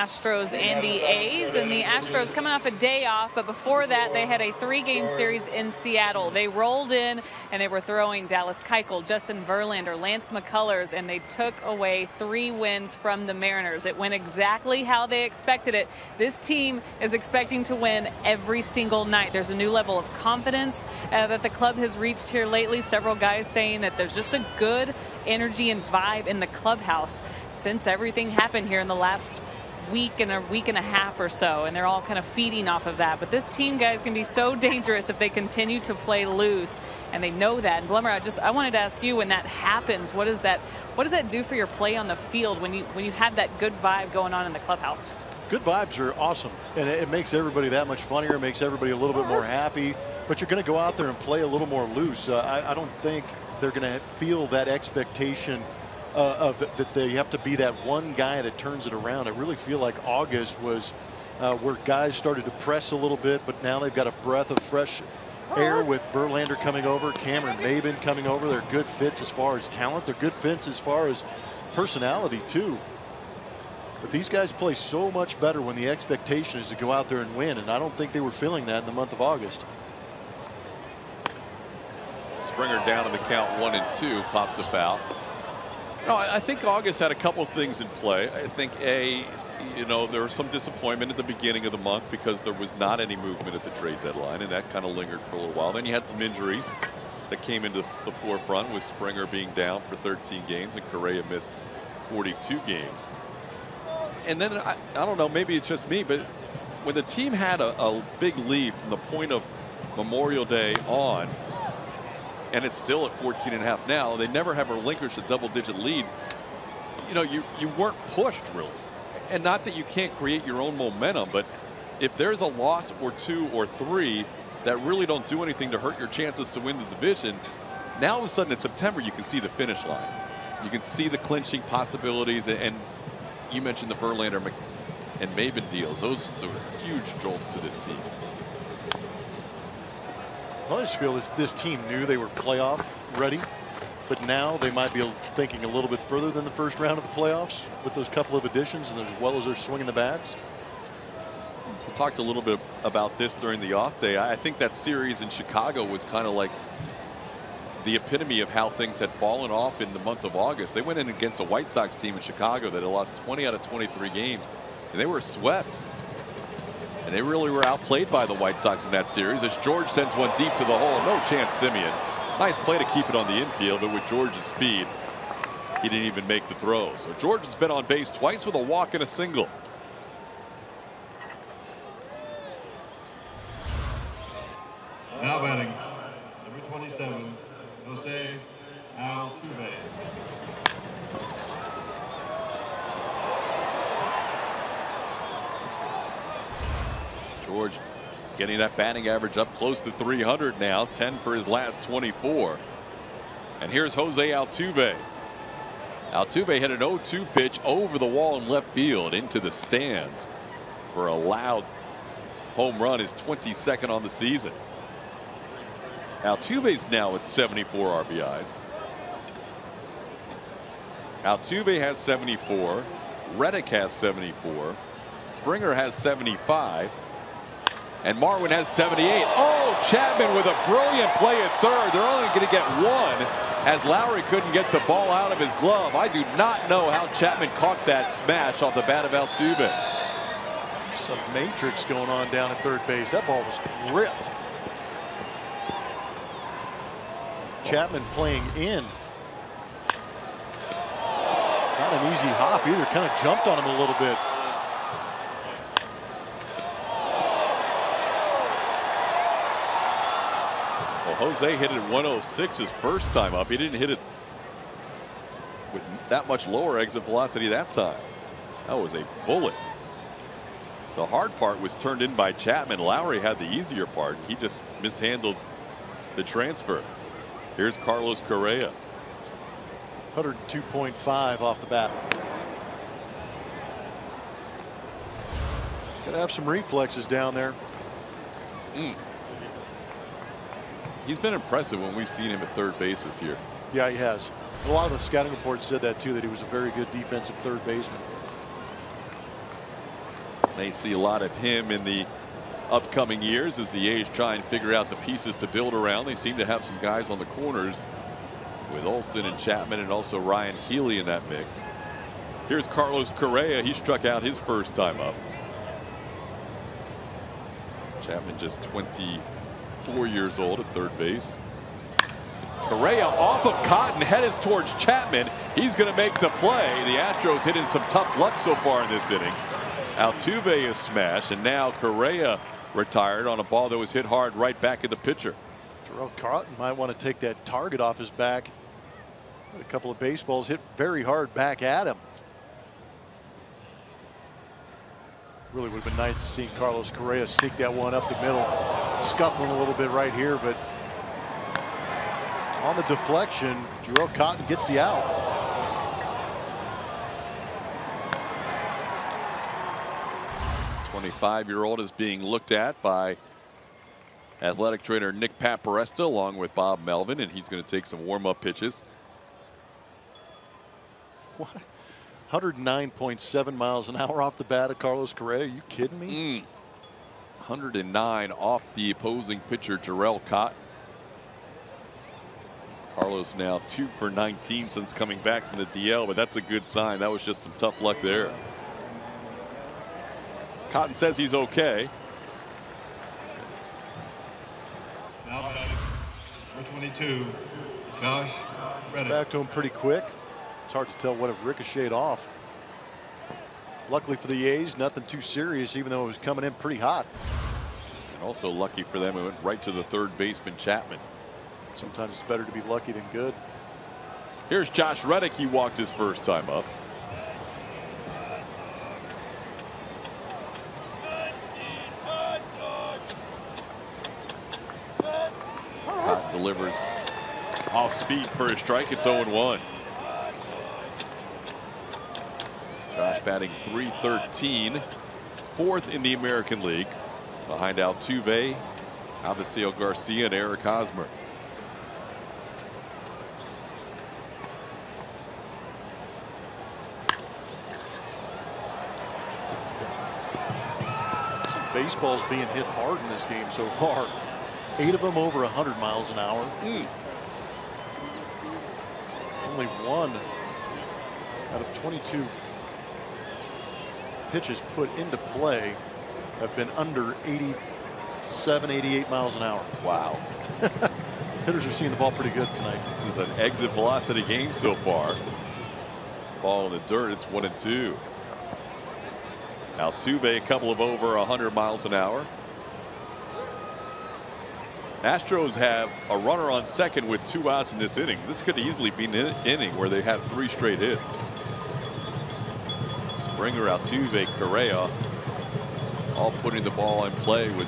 Astros and the A's. And the Astros coming off a day off, but before that they had a 3-game series in Seattle. They rolled in and they were throwing Dallas Keuchel, Justin Verlander, Lance McCullers, and they took away 3 wins from the Mariners. It went exactly how they expected it. This team is expecting to win every single night. There's a new level of confidence that the club has reached here lately. Several guys saying that there's just a good energy and vibe in the clubhouse since everything happened here in the last week and a half or so, and they're all kind of feeding off of that. But this team, guys, can be so dangerous if they continue to play loose, and they know that. And Blummer, I wanted to ask you, when that happens, what does that do for your play on the field when you have that good vibe going on in the clubhouse? Good vibes are awesome, and it makes everybody that much funnier. It makes everybody a little bit more happy. But you're going to go out there and play a little more loose. I don't think they're going to feel that expectation that they have to be that one guy that turns it around. I really feel like August was where guys started to press a little bit, but now they've got a breath of fresh air with Verlander coming over, Cameron Maybin coming over. They're good fits as far as talent. They're good fits as far as personality too. But these guys play so much better when the expectation is to go out there and win, and I don't think they were feeling that in the month of August. Springer down in the count 1-2, pops a foul. No, I think August had a couple of things in play. I think, there was some disappointment at the beginning of the month because there was not any movement at the trade deadline, and that kind of lingered for a little while. Then you had some injuries that came into the forefront, with Springer being down for 13 games and Correa missed 42 games. And then, I don't know, maybe it's just me, but when the team had a big lead from the point of Memorial Day on, and it's still at 14.5 now, they never have relinquished a double-digit lead. You weren't pushed, really. And not that you can't create your own momentum, but if there's a loss or 2 or 3 that really don't do anything to hurt your chances to win the division, now all of a sudden in September you can see the finish line. You can see the clinching possibilities, and you mentioned the Verlander and Maybin deals. Those are huge jolts to this team. Well, I just feel this team knew they were playoff ready, but now they might be thinking a little bit further than the first round of the playoffs with those couple of additions, and as well as they're swinging the bats. We talked a little bit about this during the off day. I think that series in Chicago was kind of like the epitome of how things had fallen off in the month of August. They went in against a White Sox team in Chicago that had lost 20 out of 23 games, and they were swept. And they really were outplayed by the White Sox in that series, as George sends one deep to the hole. No chance, Simeon. Nice play to keep it on the infield, but with George's speed, he didn't even make the throw. So George has been on base twice with a walk and a single. Now batting, number 27, HOU AT OAK. George getting that batting average up close to 300 now, 10 for his last 24. And here's Jose Altuve. Altuve hit an 0-2 pitch over the wall in left field into the stands for a loud home run, his 22nd on the season. Altuve's now at 74 RBIs. Altuve has 74. Reddick has 74. Springer has 75. And Marwin has 78. Oh, Chapman with a brilliant play at third. They're only going to get one, as Lowry couldn't get the ball out of his glove. I do not know how Chapman caught that smash off the bat of Altuve. Some matrix going on down at third base. That ball was ripped. Chapman playing in. Not an easy hop either. Kind of jumped on him a little bit. Well, Jose hit it at 106 his first time up. He didn't hit it with that much lower exit velocity that time. That was a bullet. The hard part was turned in by Chapman. Lowry had the easier part. He just mishandled the transfer. Here's Carlos Correa. 102.5 off the bat. Gotta have some reflexes down there. He's been impressive when we've seen him at third base this year. Yeah, he has. A lot of the scouting reports said that too, that he was a very good defensive third baseman. They see a lot of him in the upcoming years as the A's try and figure out the pieces to build around. They seem to have some guys on the corners with Olsen and Chapman and also Ryan Healy in that mix. Here's Carlos Correa. He struck out his first time up. Chapman just 24 years old at third base. Correa off of Cotton, headed towards Chapman. He's going to make the play. The Astros hitting some tough luck so far in this inning. Altuve is smashed, and now Correa retired on a ball that was hit hard right back at the pitcher. Terrell Cotton might want to take that target off his back. A couple of baseballs hit very hard back at him. Really would have been nice to see Carlos Correa sneak that one up the middle. Scuffling a little bit right here, but on the deflection, Terrell Cotton gets the out. The 25-year-old is being looked at by athletic trainer Nick Paparesta along with Bob Melvin, and he's going to take some warm-up pitches. What? 109.7 miles an hour off the bat of Carlos Correa. Are you kidding me? 109 off the opposing pitcher Terrell Cotton. Carlos now 2 for 19 since coming back from the DL, but that's a good sign. That was just some tough luck there. Cotton says he's okay. Now batting, number 22, Josh Reddick. Back to him pretty quick. It's hard to tell what it ricocheted off. Luckily for the A's, nothing too serious, even though it was coming in pretty hot. And also lucky for them, it went right to the third baseman Chapman. Sometimes it's better to be lucky than good. Here's Josh Reddick. He walked his first time up. Cotton delivers off speed for a strike. It's 0-1. Josh batting .313, fourth in the American League, behind Altuve, Avisail Garcia, and Eric Hosmer. Some baseballs being hit hard in this game so far. 8 of them over 100 miles an hour. Only one out of 22 pitches put into play have been under 87, 88 miles an hour. Wow. Hitters are seeing the ball pretty good tonight. This is an exit velocity game so far. Ball in the dirt. It's 1-2. Altuve a couple of over 100 miles an hour. Astros have a runner on second with 2 outs in this inning. This could easily be an inning where they have 3 straight hits. Springer, Altuve, Correa, all putting the ball in play with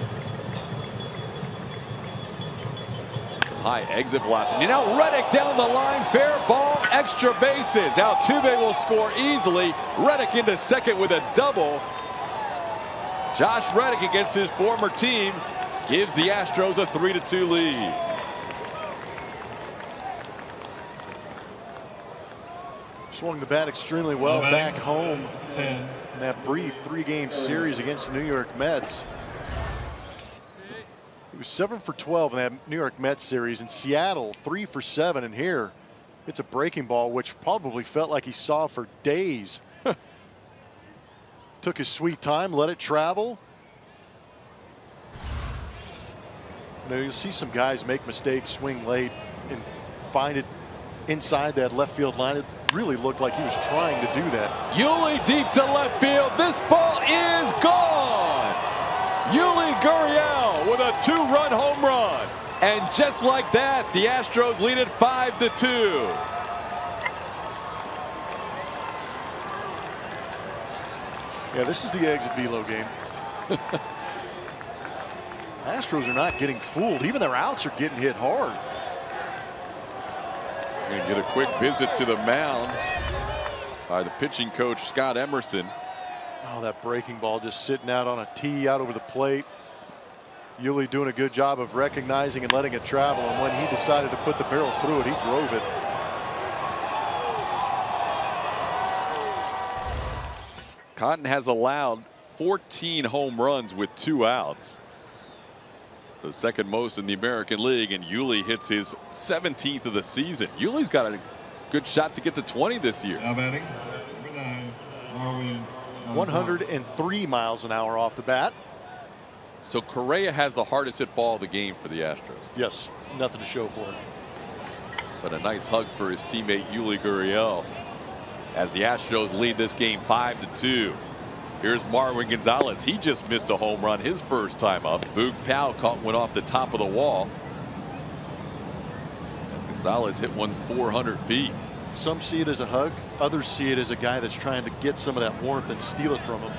some high exit velocity. Now Reddick down the line, fair ball, extra bases. Altuve will score easily. Reddick into second with a double. Josh Reddick against his former team gives the Astros a 3-2 lead. Swung the bat extremely well back home 10. in that brief 3-game series against the New York Mets. He was 7 for 12 in that New York Mets series. In Seattle, 3 for 7, and here it's a breaking ball, which probably felt like he saw for days. Took his sweet time, let it travel. You know, you'll see some guys make mistakes, swing late, and find it inside that left field line. It really looked like he was trying to do that. Yuli deep to left field. This ball is gone. Yuli Gurriel with a 2-run home run. And just like that, the Astros lead it 5-2. Yeah, this is the exit velo game. Astros are not getting fooled. Even their outs are getting hit hard. We're going to get a quick visit to the mound by the pitching coach, Scott Emerson. Oh, that breaking ball just sitting out on a tee out over the plate. Yuli doing a good job of recognizing and letting it travel. And when he decided to put the barrel through it, he drove it. Cotton has allowed 14 home runs with 2 outs. The second most in the American League, and Yuli hits his 17th of the season. Yuli's got a good shot to get to 20 this year. Now batting, number 9, Marlins. 103 miles an hour off the bat. So Correa has the hardest hit ball of the game for the Astros. Yes, nothing to show for it. But a nice hug for his teammate Yuli Gurriel as the Astros lead this game 5-2. Here's Marwin Gonzalez. He just missed a home run his first time up. Boog Powell caught one off the top of the wall as Gonzalez hit one 400 feet. Some see it as a hug. Others see it as a guy that's trying to get some of that warmth and steal it from him.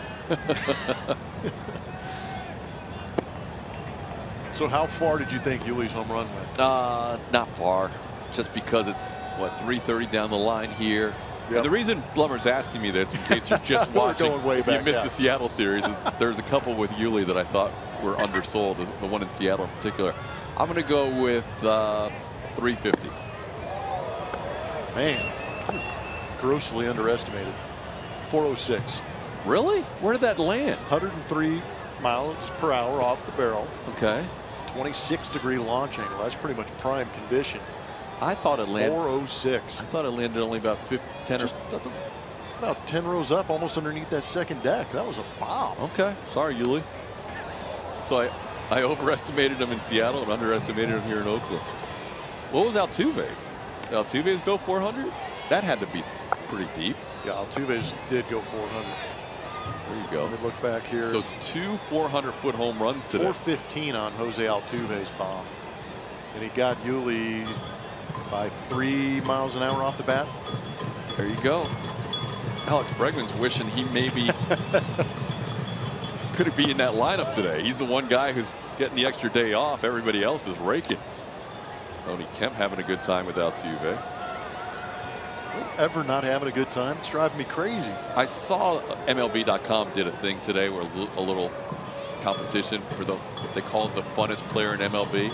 So how far did you think Yuli's home run went? Not far. Just because it's, what, 3:30 down the line here. Yep. And the reason Blummer's asking me this, in case you're just watching, if you missed the Seattle series, is there's a couple with Yuli that I thought were undersold, the one in Seattle in particular. I'm going to go with 350. Man, grossly underestimated. 406. Really? Where did that land? 103 miles per hour off the barrel. Okay. 26-degree launch angle. That's pretty much prime condition. I thought it landed 406. I thought it landed only about 10 or about 10 rows up, almost underneath that second deck. That was a bomb. Okay, sorry, Yuli. So I overestimated him in Seattle and underestimated him here in Oakland. What was Altuve's? Did Altuve's go 400? That had to be pretty deep. Yeah, Altuve's did go 400. There you go. Let me look back here. So 2 400-foot home runs today. 415 on Jose Altuve's bomb, and he got Yuli by 3 miles an hour off the bat. There you go. Alex Bregman's wishing he maybe could be in that lineup today. He's the one guy who's getting the extra day off. Everybody else is raking. Tony Kemp having a good time with Altuve. Ever not having a good time? It's driving me crazy. I saw MLB.com did a thing today where a little competition for they call it the funnest player in MLB.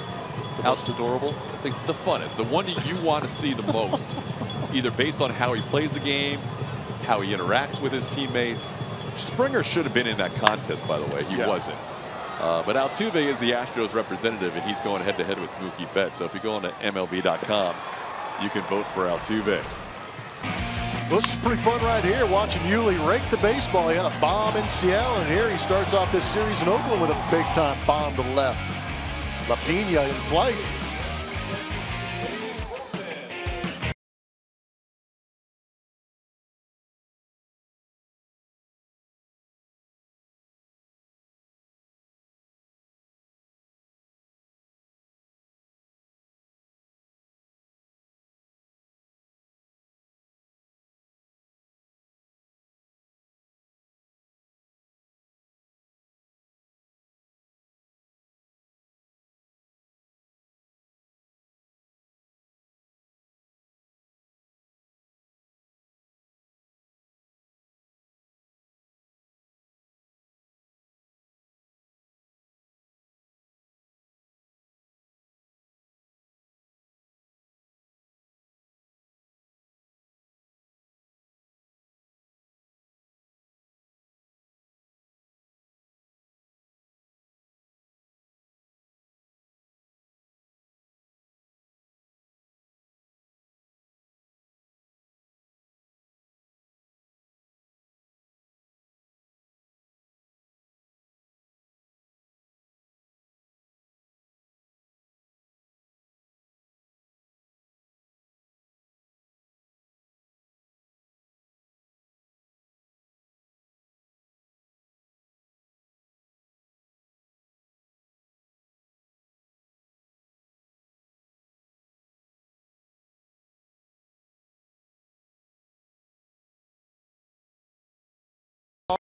The most adorable? The funnest. The one that you want to see the most. Either based on how he plays the game, how he interacts with his teammates. Springer should have been in that contest, by the way. He wasn't. But Altuve is the Astros representative, and he's going head-to-head with Mookie Betts. So if you go on to MLB.com, you can vote for Altuve. Well, this is pretty fun right here, watching Yuli rake the baseball. He had a bomb in Seattle, and here he starts off this series in Oakland with a big-time bomb to left. La Pina in flight.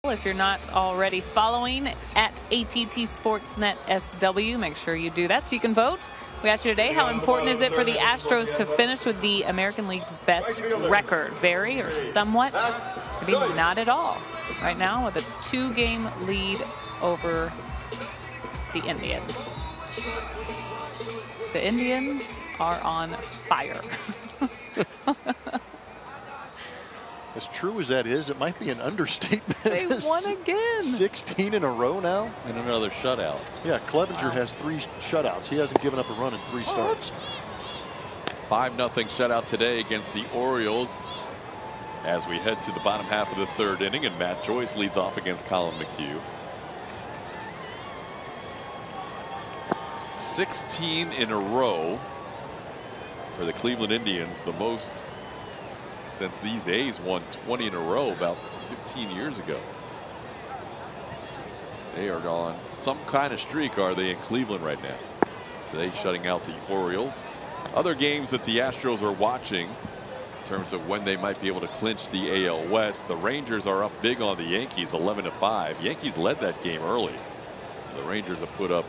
If you're not already following at ATT Sportsnet SW, make sure you do that so you can vote. We asked you today, how important is it for the Astros to finish with the American League's best record? Very or somewhat? Maybe not at all. Right now with a 2-game lead over the Indians. The Indians are on fire. It's true as that is, it might be an understatement. They won again. 16 in a row now. And another shutout. Yeah, Clevenger has 3 shutouts. He hasn't given up a run in 3 starts. 5-0 shutout today against the Orioles as we head to the bottom half of the 3rd inning, and Matt Joyce leads off against Colin McHugh. 16 in a row for the Cleveland Indians, the most since these A's won 20 in a row about 15 years ago. They are on some kind of streak, are they, in Cleveland right now? Today shutting out the Orioles. Other games that the Astros are watching in terms of when they might be able to clinch the AL West. The Rangers are up big on the Yankees, 11-5. Yankees led that game early. The Rangers have put up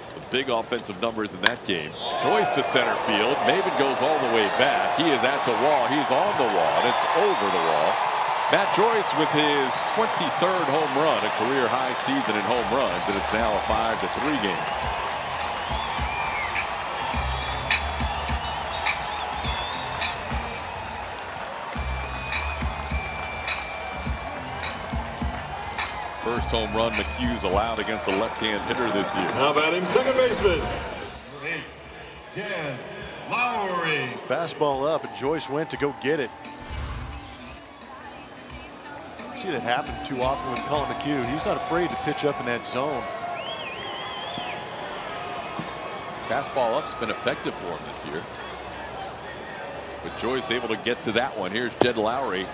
some big offensive numbers in that game. Joyce to center field. Maven goes all the way back. He is at the wall. He's on the wall. And it's over the wall. Matt Joyce with his 23rd home run, a career high season in home runs, and it's now a 5-3 game. First home run McHugh's allowed against a left-hand hitter this year. Now batting second baseman, Jed Lowry. Fastball up, and Joyce went to go get it. See that happen too often with Colin McHugh. He's not afraid to pitch up in that zone. Fastball up's been effective for him this year. But Joyce able to get to that one. Here's Jed Lowry.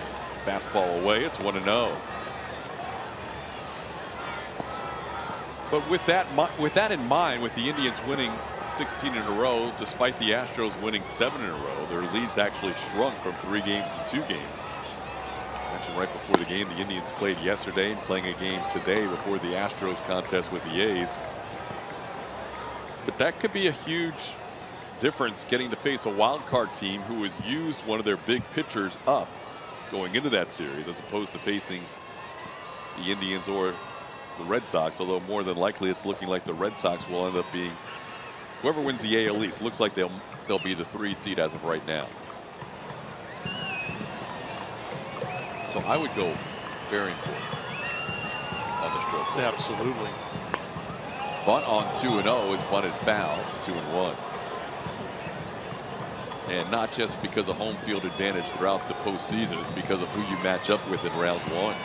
Fastball away. It's 1-0. But with that in mind, with the Indians winning 16 in a row, despite the Astros winning 7 in a row, their leads actually shrunk from 3 games to 2 games. I mentioned right before the game, the Indians played yesterday and playing a game today before the Astros contest with the A's. But that could be a huge difference, getting to face a wild card team who has used one of their big pitchers up going into that series, as opposed to facing the Indians or the Red Sox, although more than likely it's looking like the Red Sox will end up being, whoever wins the AL East looks like they'll be the 3 seed as of right now. So I would go very important on the stroke. Absolutely. Bunt on 2-0 is bunted foul. It's 2-1. And not just because of home field advantage throughout the postseason, it's because of who you match up with in round 1.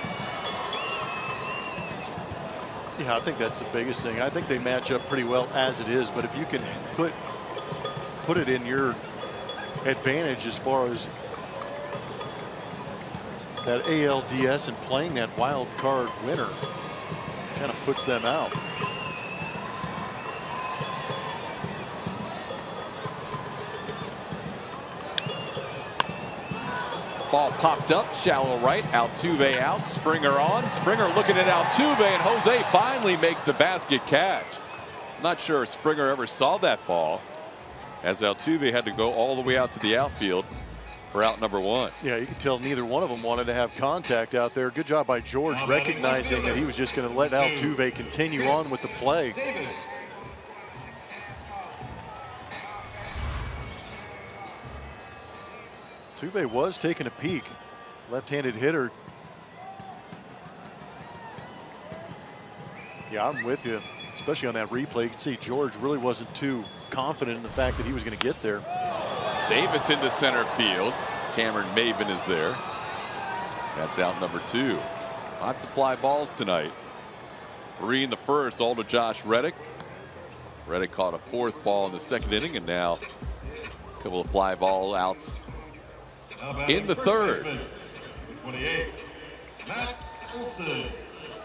Yeah, I think that's the biggest thing. I think they match up pretty well as it is, but if you can put it in your advantage as far as that ALDS and playing that wild card winner, kind of puts them out. Ball popped up, shallow right, Altuve out, Springer on. Springer looking at Altuve, and Jose finally makes the basket catch. Not sure if Springer ever saw that ball, as Altuve had to go all the way out to the outfield for out number 1. Yeah, you can tell neither one of them wanted to have contact out there. Good job by George recognizing that he was just going to let Altuve continue on with the play. Altuve was taking a peek. Left-handed hitter. Yeah, I'm with you. Especially on that replay, you can see George really wasn't too confident in the fact that he was going to get there. Davis into center field. Cameron Maven is there. That's out number 2. Lots of fly balls tonight. 3 in the first, all to Josh Reddick. Reddick caught a 4th ball in the 2nd inning, and now a couple of fly ball outs in the 3rd.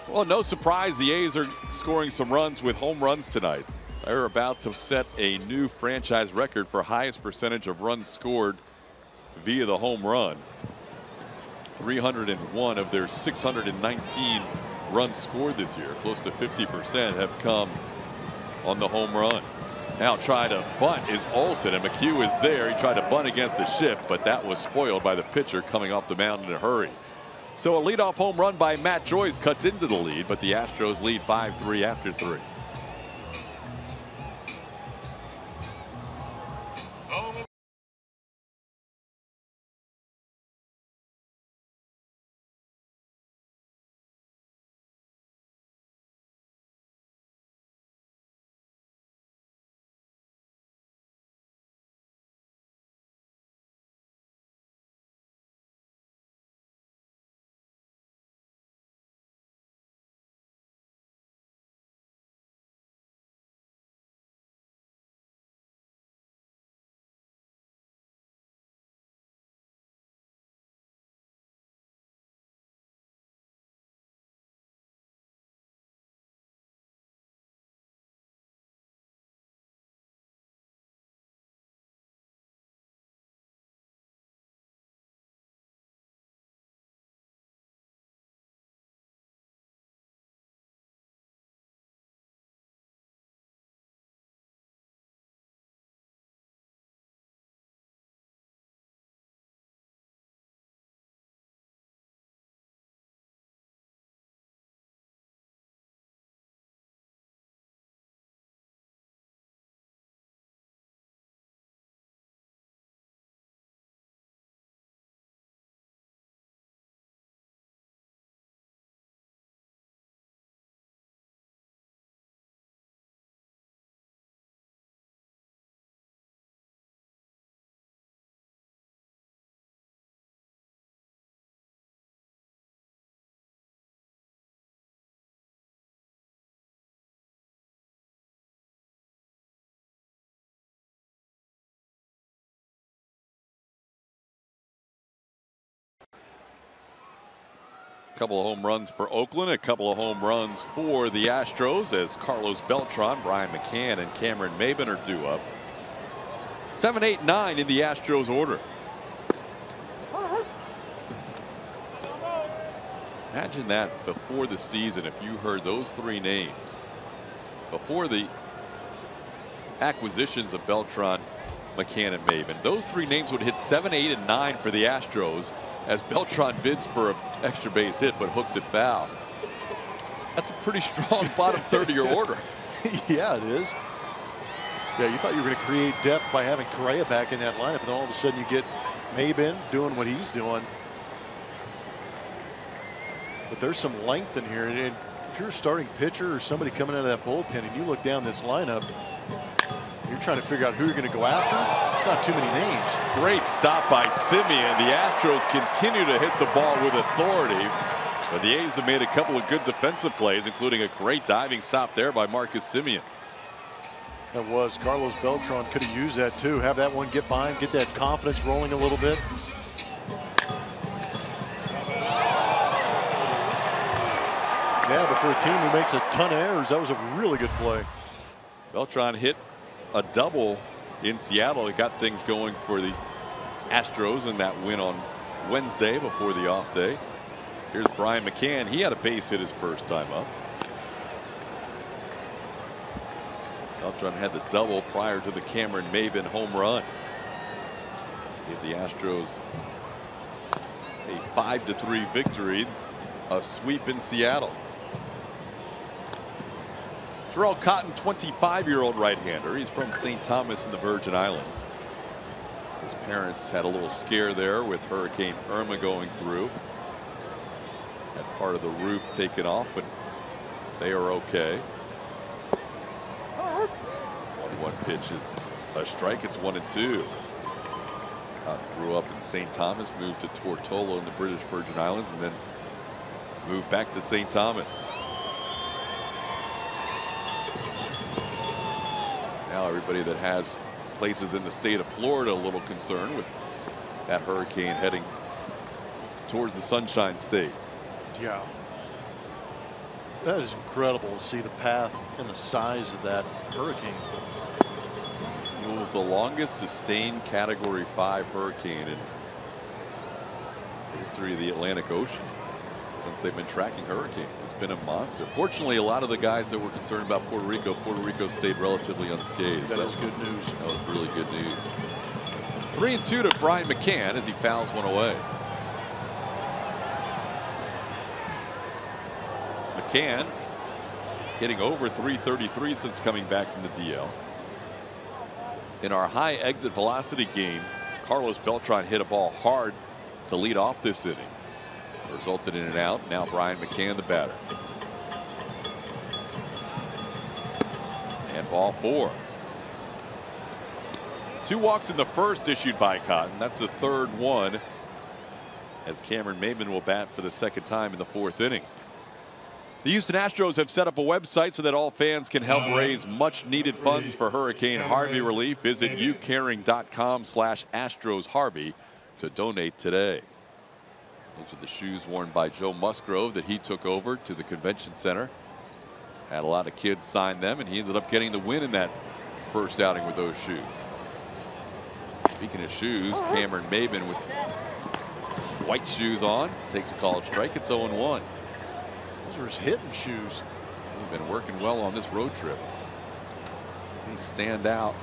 Well, no surprise, the A's are scoring some runs with home runs tonight. They're about to set a new franchise record for highest percentage of runs scored via the home run. 301 of their 619 runs scored this year, close to 50%, have come on the home run. Now try to bunt is Olsen, and McHugh is there. He tried to bunt against the shift, but that was spoiled by the pitcher coming off the mound in a hurry. So a leadoff home run by Matt Joyce cuts into the lead, but the Astros lead 5-3 after 3. couple of home runs for Oakland, a couple of home runs for the Astros as Carlos Beltran, Brian McCann, and Cameron Maybin are due up. 7, 8, 9 in the Astros order. Imagine that before the season, if you heard those three names before the acquisitions of Beltran, McCann, and Maybin. Those three names would hit 7, 8, and 9 for the Astros as Beltran bids for an extra base hit but hooks it foul. That's a pretty strong bottom third of your order. Yeah, it is. Yeah, you thought you were going to create depth by having Correa back in that lineup, and all of a sudden you get Maybin doing what he's doing. But there's some length in here, and if you're a starting pitcher or somebody coming out of that bullpen and you look down this lineup, you're trying to figure out who you're going to go after. It's not too many names. Great stop by Simeon. The Astros continue to hit the ball with authority, but the A's have made a couple of good defensive plays, including a great diving stop there by Marcus Simeon. That was Carlos Beltran could have used that too. Have that one get by him, get that confidence rolling a little bit. Yeah, but for a team who makes a ton of errors, that was a really good play. Beltran hit a double in Seattle. It got things going for the Astros in that win on Wednesday before the off day. Here's Brian McCann. He had a base hit his first time up. Beltran had the double prior to the Cameron Maybin home run. Gave the Astros a 5-3 victory, a sweep in Seattle. Terrell Cotton, 25-year-old right-hander. He's from St. Thomas in the Virgin Islands. His parents had a little scare there with Hurricane Irma going through. Had part of the roof taken off, but they are okay. 1-1 pitch is a strike. It's 1-2. Cotton grew up in St. Thomas, moved to Tortola in the British Virgin Islands, and then moved back to St. Thomas. Now everybody that has places in the state of Florida a little concerned with that hurricane heading towards the Sunshine State. Yeah. That is incredible to see the path and the size of that hurricane. It was the longest sustained Category 5 hurricane in the history of the Atlantic Ocean since they've been tracking hurricanes. It's been a monster. Fortunately, a lot of the guys that were concerned about Puerto Rico stayed relatively unscathed. That is good news. That was really good news. 3-2 to Brian McCann as he fouls one away. McCann hitting over .333 since coming back from the DL. In our high exit velocity game, Carlos Beltran hit a ball hard to lead off this inning. Resulted in an out. Now Brian McCann, the batter. And ball 4. 2 walks in the first issued by Cotton. That's the third one as Cameron Maybin will bat for the second time in the 4th inning. The Houston Astros have set up a website so that all fans can help raise much needed funds for Hurricane Harvey relief. Visit youcaring.com/AstrosHarvey to donate today. Those are the shoes worn by Joe Musgrove that he took over to the convention center. Had a lot of kids sign them, and he ended up getting the win in that first outing with those shoes. Speaking of shoes, Cameron Maybin with white shoes on takes a called strike. It's 0-1. Those are his hitting shoes. He's been working well on this road trip. They stand out.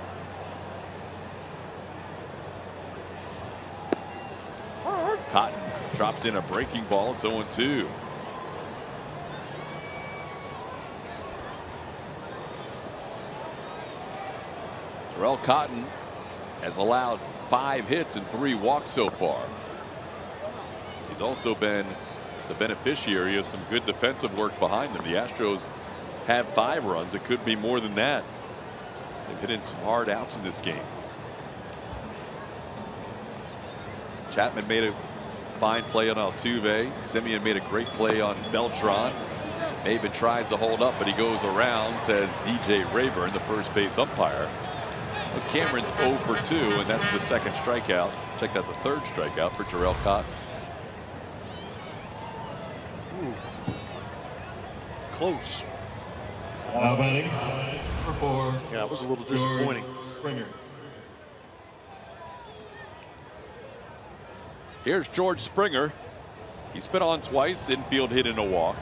Cotton drops in a breaking ball. It's 0-2. Terrell Cotton has allowed 5 hits and 3 walks so far. He's also been the beneficiary of some good defensive work behind them. The Astros have 5 runs. It could be more than that. They've hit in some hard outs in this game. Chapman made a fine play on Altuve. Simeon made a great play on Beltran. Maybin tries to hold up, but he goes around, says DJ Rayburn, the first base umpire. But Cameron's 0 for 2, and that's the second strikeout. Check out the third strikeout for Terrell Cotton. close. Now batting, number 4. Yeah, it was a little disappointing. Springer. Here's George Springer. He's been on twice, infield hit in a walk.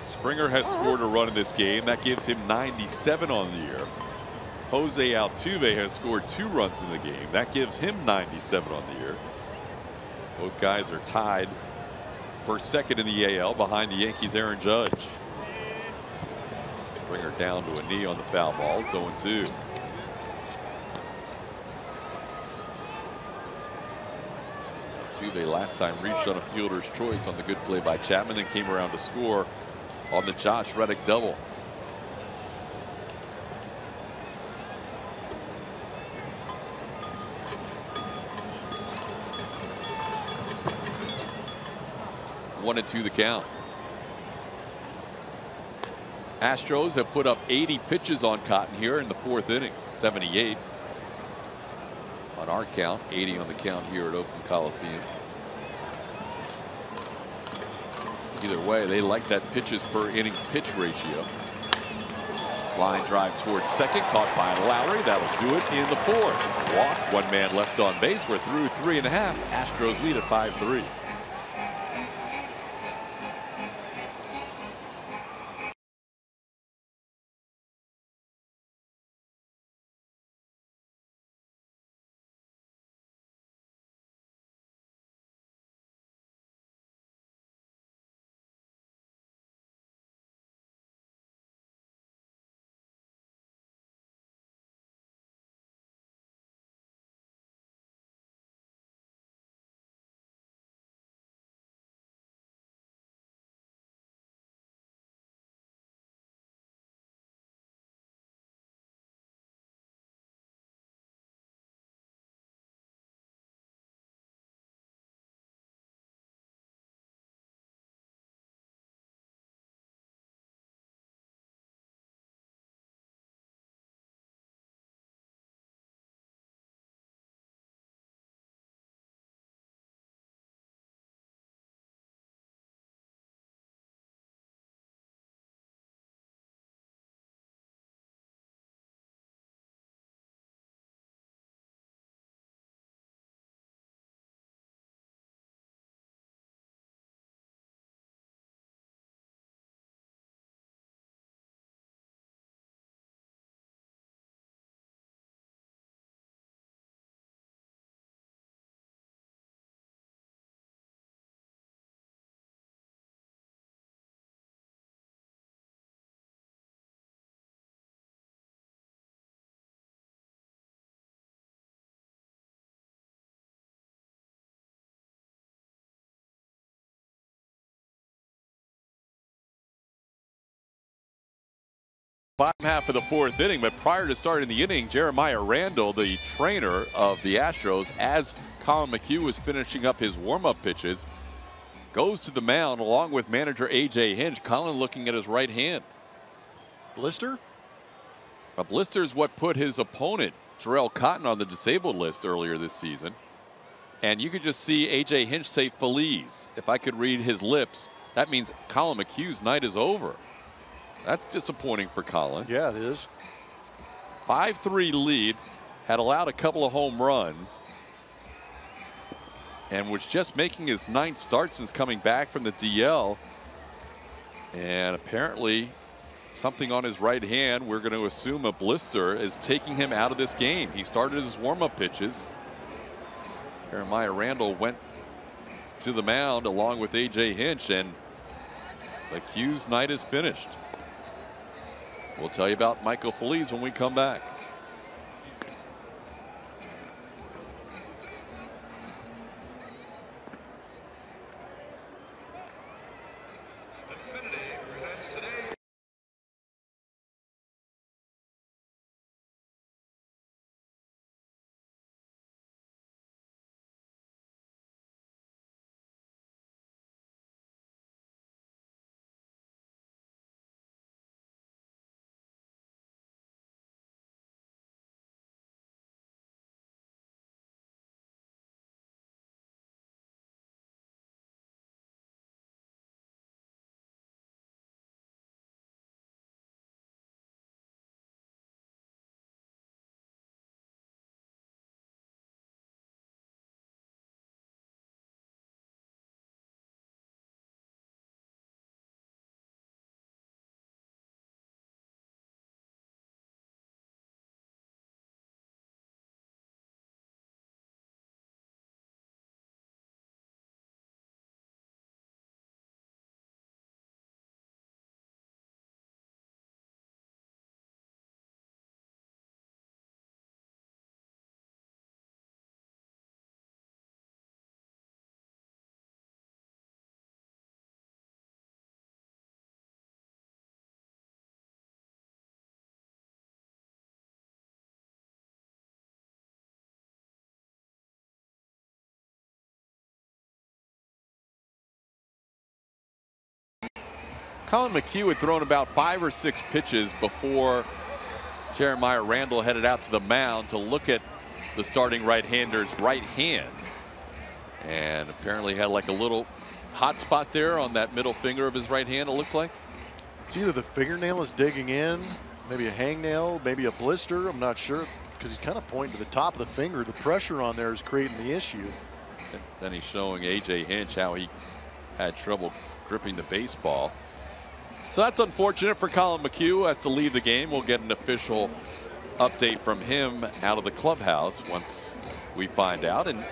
Springer has scored a run in this game. That gives him 97 on the year. Jose Altuve has scored 2 runs in the game. That gives him 97 on the year. Both guys are tied for second in the AL behind the Yankees' Aaron Judge. Springer down to a knee on the foul ball. It's 0-2. Altuve last time reached on a fielder's choice on the good play by Chapman and came around to score on the Josh Reddick double. One and 2 the count. Astros have put up 80 pitches on Cotton here in the 4th inning. 78 on our count, 80 on the count here at Oakland Coliseum. Either way, they like that pitches per inning pitch ratio. Line drive towards second, caught by Lowry. That'll do it in the 4th. Walk, 1 man left on base. We're through 3.5. Astros lead at 5-3. Bottom half of the 4th inning, but prior to starting the inning, Jeremiah Randall, the trainer of the Astros, as Colin McHugh was finishing up his warm-up pitches, goes to the mound along with manager A.J. Hinch. Colin looking at his right hand. Blister? A blister is what put his opponent, Terrell Cotton, on the disabled list earlier this season. And you could just see A.J. Hinch say Phillies. If I could read his lips, that means Colin McHugh's night is over. That's disappointing for Colin. Yeah, it is. 5-3 lead, had allowed a couple of home runs, and was just making his 9th start since coming back from the DL. And apparently something on his right hand, we're going to assume a blister, is taking him out of this game. He started his warm-up pitches. Jeremiah Randall went to the mound along with A.J. Hinch, and McHugh's night is finished. We'll tell you about Michael Phillies when we come back. Colin McHugh had thrown about 5 or 6 pitches before Jeremiah Randall headed out to the mound to look at the starting right-hander's right hand, and apparently had like a little hot spot there on that middle finger of his right hand. It looks like it's either the fingernail is digging in, maybe a hangnail, maybe a blister. I'm not sure, because he's kind of pointing to the top of the finger. The pressure on there is creating the issue. And then he's showing AJ Hinch how he had trouble gripping the baseball. So that's unfortunate for Colin McHugh, who has to leave the game. We'll get an official update from him out of the clubhouse once we find out. And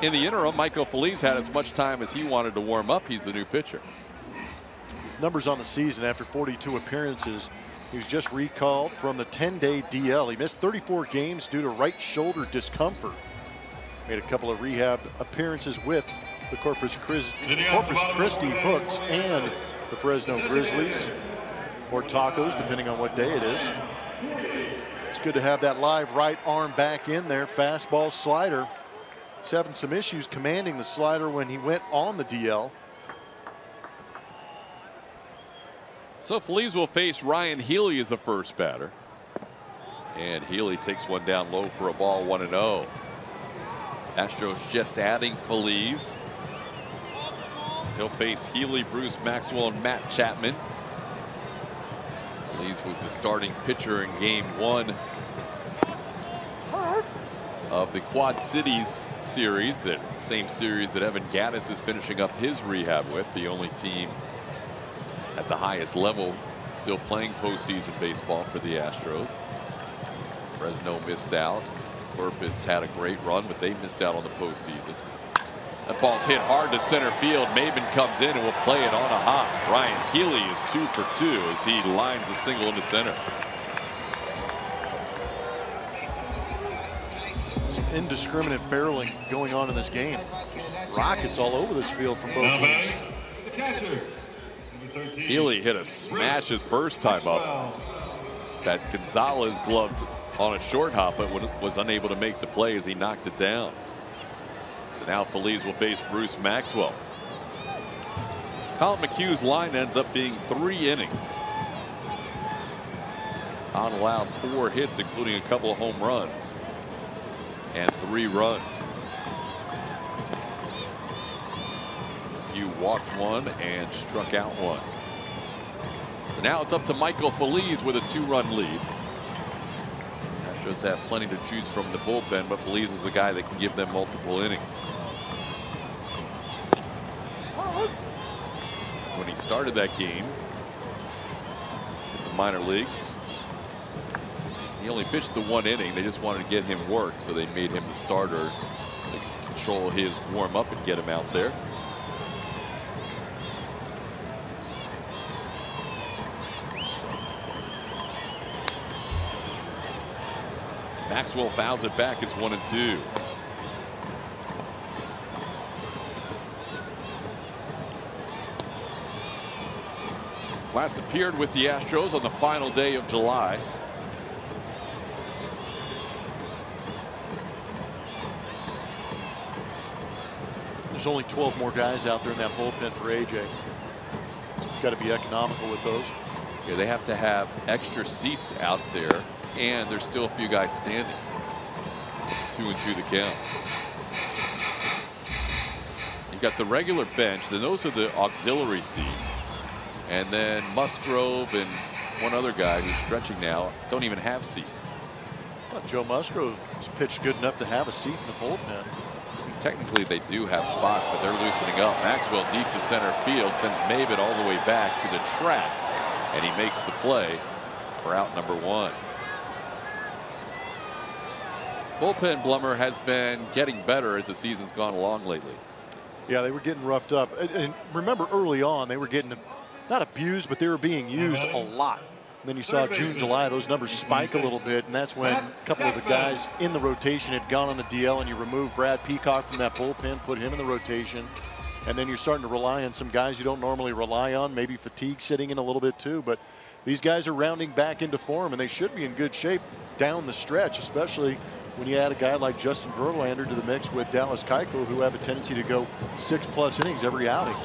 in the interim, Michael Feliz had as much time as he wanted to warm up. He's the new pitcher. His numbers on the season after 42 appearances. He was just recalled from the 10-day DL. He missed 34 games due to right shoulder discomfort. Made a couple of rehab appearances with the Corpus Christi Hooks and the Fresno Grizzlies, or Tacos, depending on what day it is. It's good to have that live right arm back in there. Fastball, slider. He's having some issues commanding the slider when he went on the DL. So Feliz will face Ryan Healy as the first batter. And Healy takes one down low for a ball, 1-0. Astros just adding Feliz. He'll face Healy, Bruce Maxwell, and Matt Chapman. Feliz was the starting pitcher in Game 1 of the Quad Cities series, that same series that Evan Gattis is finishing up his rehab with, the only team at the highest level still playing postseason baseball for the Astros. Fresno missed out. Corpus had a great run, but they missed out on the postseason. That ball's hit hard to center field. Maben comes in and will play it on a hop. Ryan Healy is 2 for 2 as he lines a single into center. Some indiscriminate barreling going on in this game. Rockets all over this field from both teams. Healy hit a smash his first time up that Gonzalez gloved on a short hop, but was unable to make the play as he knocked it down. So now Feliz will face Bruce Maxwell. Colin McHugh's line ends up being 3 innings. Colin allowed 4 hits, including a couple of home runs, and 3 runs. McHugh walked 1 and struck out 1. So now it's up to Michael Feliz with a 2-run lead. Astros have plenty to choose from in the bullpen, but Feliz is a guy that can give them multiple innings. When he started that game in the minor leagues, he only pitched the 1 inning. They just wanted to get him work, so they made him the starter to control his warm-up and get him out there. Maxwell fouls it back. It's 1-2. Last appeared with the Astros on the final day of July. There's only 12 more guys out there in that bullpen for AJ. It's got to be economical with those. Yeah, they have to have extra seats out there, and there's still a few guys standing. 2-2 the count. You got the regular bench, then those are the auxiliary seats. And then Musgrove and one other guy who's stretching now don't even have seats. I thought Joe Musgrove was pitched good enough to have a seat in the bullpen. Technically they do have spots, but they're loosening up. Maxwell deep to center field sends Maben all the way back to the track, and he makes the play for out number 1. Bullpen, Blummer, has been getting better as the season's gone along lately. Yeah, they were getting roughed up. And remember, early on, they were getting not abused, but they were being used a lot. And then you saw June, July, those numbers spike a little bit, and that's when a couple of the guys in the rotation had gone on the DL, and you remove Brad Peacock from that bullpen, put him in the rotation, and then you're starting to rely on some guys you don't normally rely on, maybe fatigue sitting in a little bit too. But these guys are rounding back into form, and they should be in good shape down the stretch, especially when you add a guy like Justin Verlander to the mix with Dallas Keuchel, who have a tendency to go 6+ innings every outing.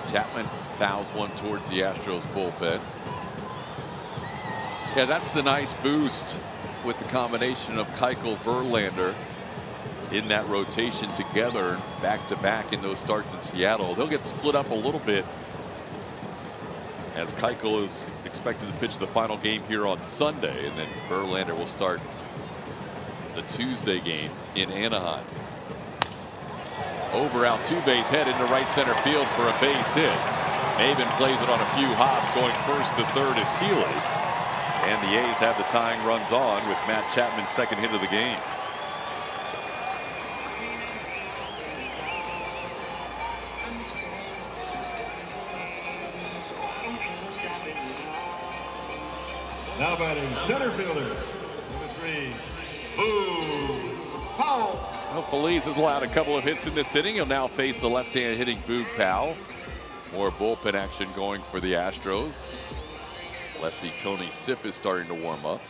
Chapman Fouls one towards the Astros bullpen. Yeah, that's the nice boost with the combination of Keuchel, Verlander in that rotation together, back-to-back in those starts in Seattle. They'll get split up a little bit as Keuchel is expected to pitch the final game here on Sunday, and then Verlander will start the Tuesday game in Anaheim. Over Altuve's head into right center field for a base hit. Maben plays it on a few hops. Going first to third is Healy. And the A's have the tying runs on with Matt Chapman's second hit of the game. Now batting center fielder, number 3, Boog Powell. Well, Feliz has allowed a couple of hits in this inning. He'll now face the left-hand hitting Boog Powell. More bullpen action going for the Astros. Lefty Tony Sipp is starting to warm up.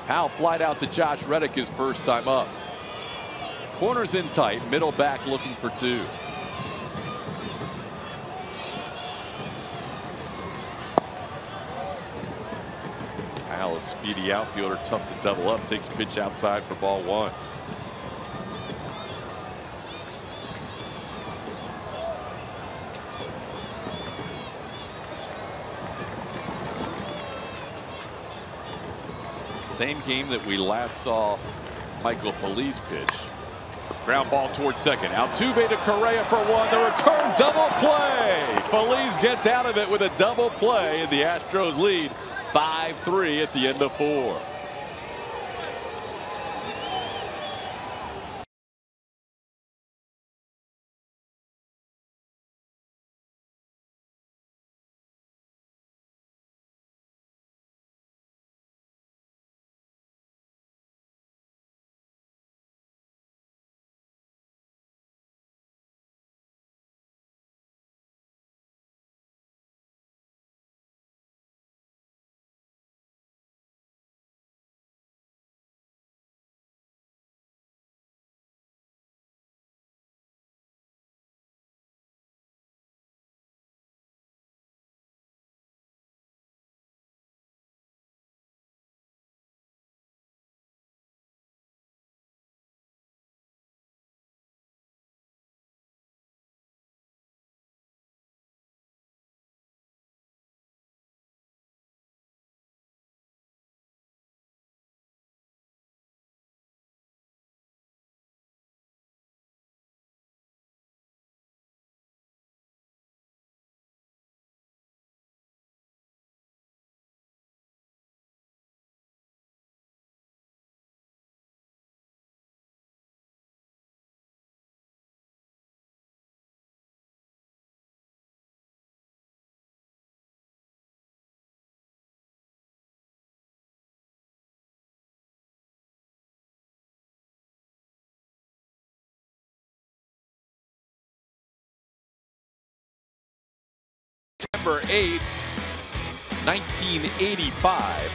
Powell flied out to Josh Reddick his first time up. Corners in tight, middle back looking for 2. Powell, a speedy outfielder, tough to double up, takes a pitch outside for ball 1. Same game that we last saw Michael Feliz pitch. Ground ball towards second. Altuve to Correa for 1. The return double play. Feliz gets out of it with a double play, and the Astros lead 5-3 at the end of 4. September 8th, 1985,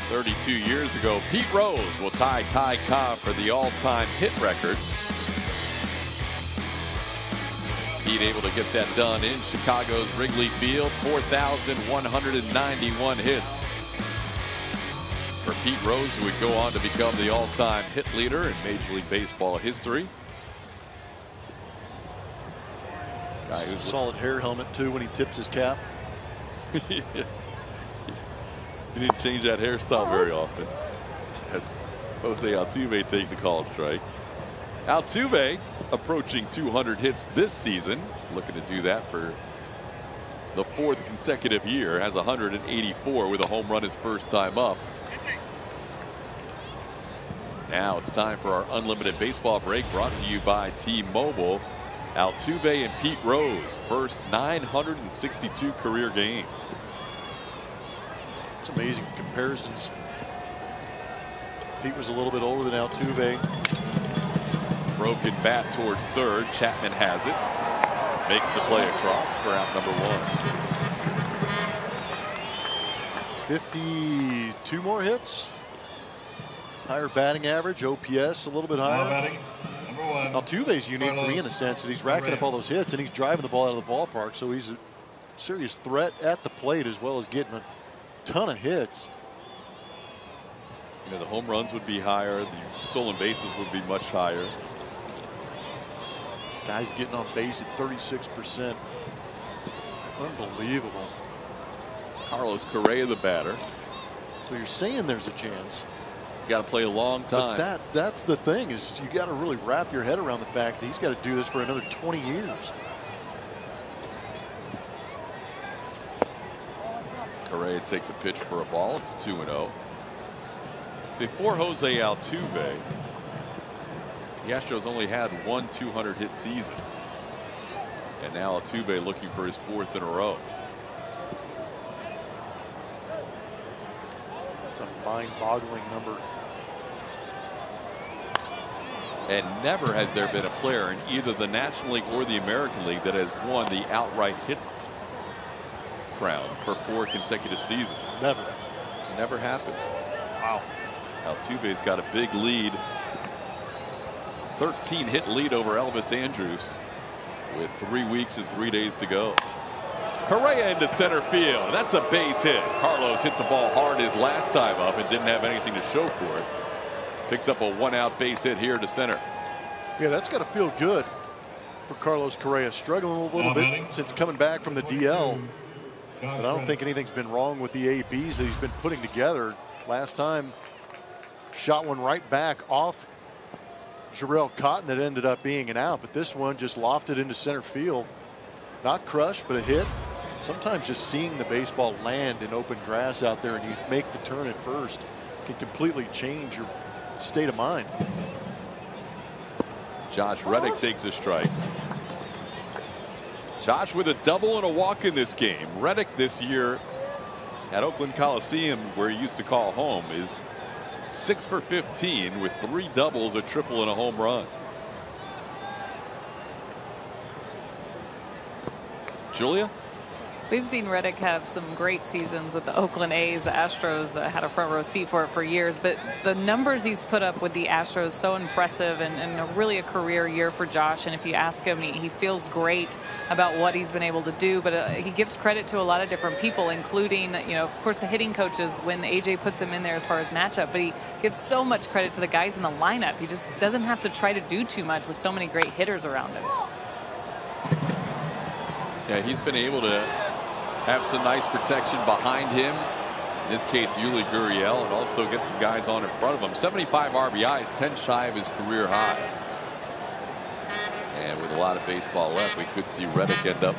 32 years ago, Pete Rose will tie Ty Cobb for the all-time hit record. Pete able to get that done in Chicago's Wrigley Field, 4,191 hits. For Pete Rose, who would go on to become the all-time hit leader in Major League Baseball history. Guy who's solid hair helmet too when he tips his cap. He didn't change that hairstyle very often, as Jose Altuve takes a called strike. Altuve approaching 200 hits this season, looking to do that for the 4th consecutive year. Has 184 with a home run his first time up. Now it's time for our unlimited baseball break, brought to you by T-Mobile. Altuve and Pete Rose, first 962 career games. It's amazing comparisons. Pete was a little bit older than Altuve. Broken bat towards third. Chapman has it. Makes the play across for out number 1. 52 more hits. Higher batting average, OPS a little bit Now higher. batting, number 1. Altuve's unique for me in the sense that he's racking up all those hits and he's driving the ball out of the ballpark, so he's a serious threat at the plate as well as getting a ton of hits. Yeah, the home runs would be higher. The stolen bases would be much higher. Guy's getting on base at 36%. Unbelievable. Carlos Correa, the batter. So you're saying there's a chance. Got to play a long time. But that's the thing, is you got to really wrap your head around the fact that he's got to do this for another 20 years. Correa takes a pitch for a ball. It's 2-0. Before Jose Altuve, the Astros only had one 200-hit season. And now Altuve looking for his 4th in a row. It's a mind-boggling number. And never has there been a player in either the National League or the American League that has won the outright hits crown for 4 consecutive seasons. Never happened. Wow. Altuve's got a big lead. 13-hit lead over Elvis Andrus with 3 weeks and 3 days to go. Correa into center field. That's a base hit. Carlos hit the ball hard his last time up and didn't have anything to show for it. Picks up a 1-out base hit here to center. Yeah, that's got to feel good for Carlos Correa. Struggling a little bit since coming back from the DL. But I don't think anything's been wrong with the ABs that he's been putting together. Last time, shot one right back off Jarrell Cotton that ended up being an out. But this one just lofted into center field. Not crushed, but a hit. Sometimes just seeing the baseball land in open grass out there and you make the turn at first can completely change your state of mind. Josh Reddick takes a strike. Josh with a double and a walk in this game. Reddick this year at Oakland Coliseum, where he used to call home, is 6 for 15 with 3 doubles, a triple, and a home run. Julia? We've seen Reddick have some great seasons with the Oakland A's. The Astros had a front row seat for it for years, but the numbers he's put up with the Astros, so impressive, and really a career year for Josh. And if you ask him, he feels great about what he's been able to do, but he gives credit to a lot of different people, including, of course, the hitting coaches when AJ puts him in there as far as matchup, but he gives so much credit to the guys in the lineup. He just doesn't have to try to do too much with so many great hitters around him. Yeah, he's been able to have some nice protection behind him. In this case, Yuli Gurriel, and also get some guys on in front of him. 75 RBIs, 10 shy of his career high. And with a lot of baseball left, we could see Reddick end up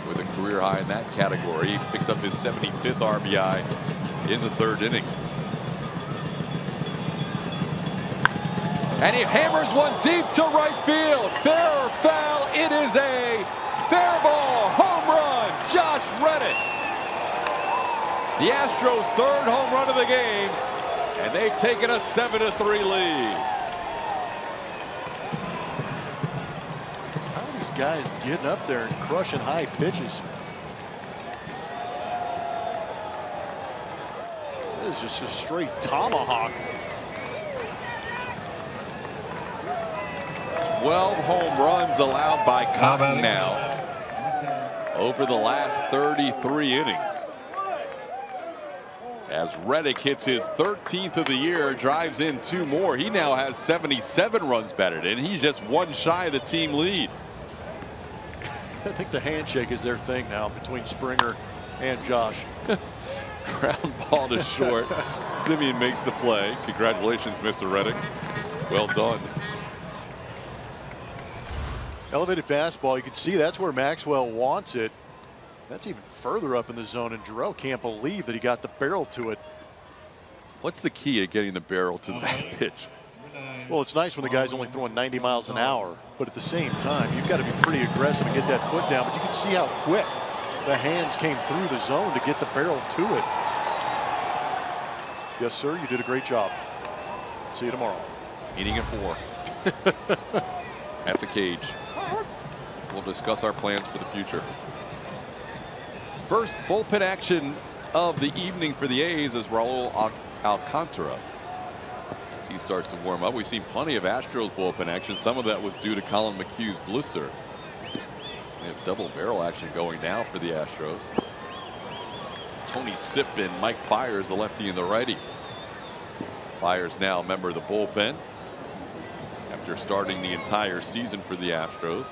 with a career high in that category. He picked up his 75th RBI in the 3rd inning. And he hammers one deep to right field. Fair or foul, it is a fair ball, home run, Josh Reddick. The Astros' 3rd home run of the game, and they've taken a 7-3 lead. How are these guys getting up there and crushing high pitches? This is just a straight tomahawk. 12 home runs allowed by Cotton now over the last 33 innings. As Reddick hits his 13th of the year, drives in 2 more. He now has 77 runs batted in. He's just 1 shy of the team lead. I think the handshake is their thing now between Springer and Josh. Ground ball to short. Simeon makes the play. Congratulations, Mr. Reddick. Well done. Elevated fastball. You can see that's where Maxwell wants it. That's even further up in the zone, and Jarrell can't believe that he got the barrel to it. What's the key at getting the barrel to that pitch? Well, it's nice when the guy's only throwing 90 miles an hour, but at the same time, you've got to be pretty aggressive and get that foot down. But you can see how quick the hands came through the zone to get the barrel to it. Yes, sir, you did a great job. See you tomorrow. Eating at 4 at the cage. We'll discuss our plans for the future. First bullpen action of the evening for the A's is Raul Alcantara. as he starts to warm up. We've seen plenty of Astros bullpen action. Some of that was due to Colin McHugh's blister. We have double barrel action going now for the Astros. Tony Sipp and Mike Fiers, the lefty and the righty. Fiers now a member of the bullpen after starting the entire season for the Astros.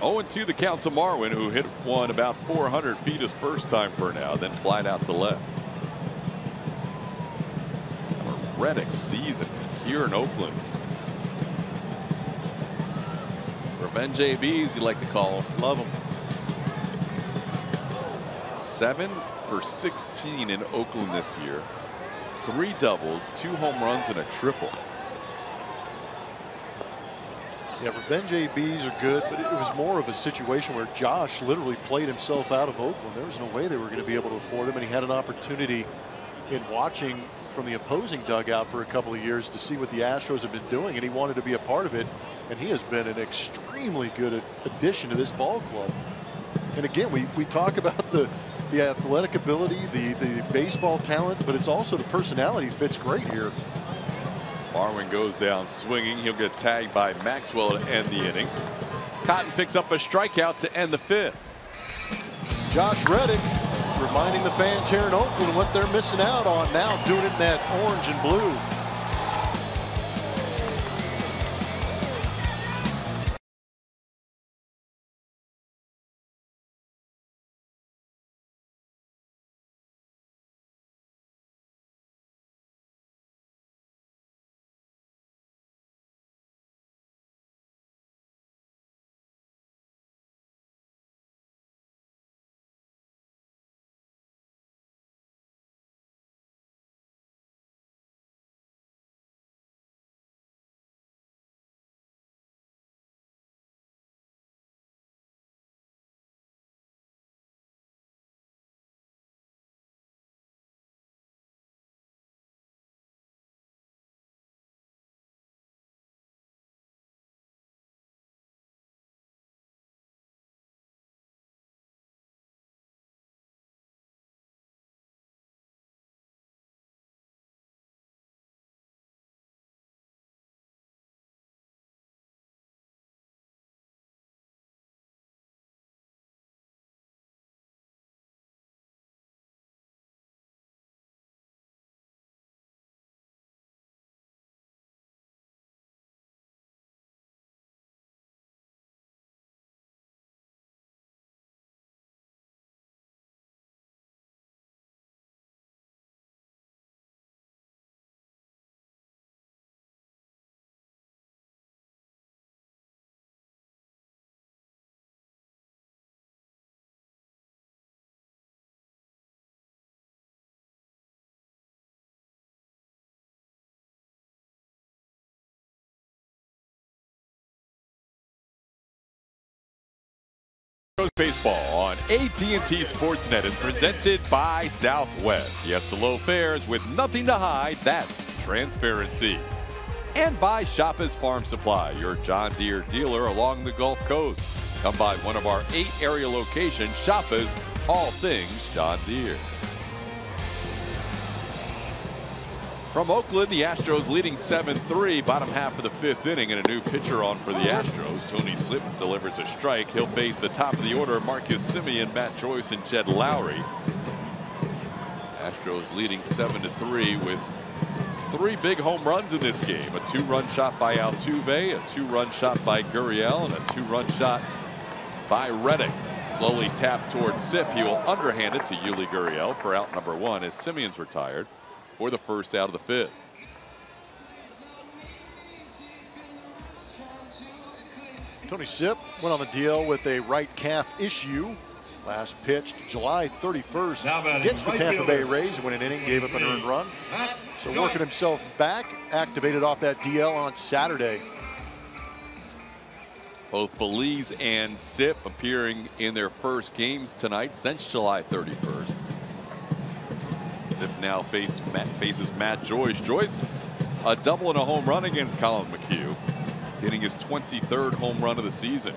Oh, and 2 the count to Marwin, who hit one about 400 feet his first time for now, then flied out to left. A Reddick season here in Oakland. Revenge ABs, you like to call them. Love them. 7 for 16 in Oakland this year. 3 doubles, 2 home runs, and a triple. Yeah, revenge ABs are good, but it was more of a situation where Josh literally played himself out of Oakland. There was no way they were going to be able to afford him, and he had an opportunity in watching from the opposing dugout for a couple of years to see what the Astros have been doing, and he wanted to be a part of it, and he has been an extremely good addition to this ball club. And again, we talk about the athletic ability, the baseball talent, but it's also the personality fits great here. Marwin goes down swinging. He'll get tagged by Maxwell to end the inning. Cotton picks up a strikeout to end the 5th. Josh Reddick reminding the fans here in Oakland what they're missing out on now, doing it in that orange and blue. Baseball on AT&T Sportsnet is presented by Southwest. Yes to low fares with nothing to hide. That's transparency. And by Shoppa's Farm Supply, your John Deere dealer along the Gulf Coast. Come by one of our 8 area locations. Shoppa's, all things John Deere. From Oakland, the Astros leading 7-3, bottom half of the 5th inning, and a new pitcher on for the Astros. Tony Sipp delivers a strike. He'll face the top of the order, Marcus Semien, Matt Joyce, and Jed Lowry. Astros leading 7-3 with 3 big home runs in this game. A 2-run shot by Altuve, a 2-run shot by Gurriel, and a 2-run shot by Reddick. Slowly tapped toward Sipp. He will underhand it to Yuli Gurriel for out number 1 as Semien's retired for the first out of the 5th. Tony Sipp went on the DL with a right calf issue. Last pitched July 31st against the Tampa Bay Rays when an inning gave up an earned run. So working himself back, activated off that DL on Saturday. Both Phillies and Sipp appearing in their first games tonight since July 31st. Sipp now faces Matt Joyce. Joyce, a double and a home run against Colin McHugh, hitting his 23rd home run of the season.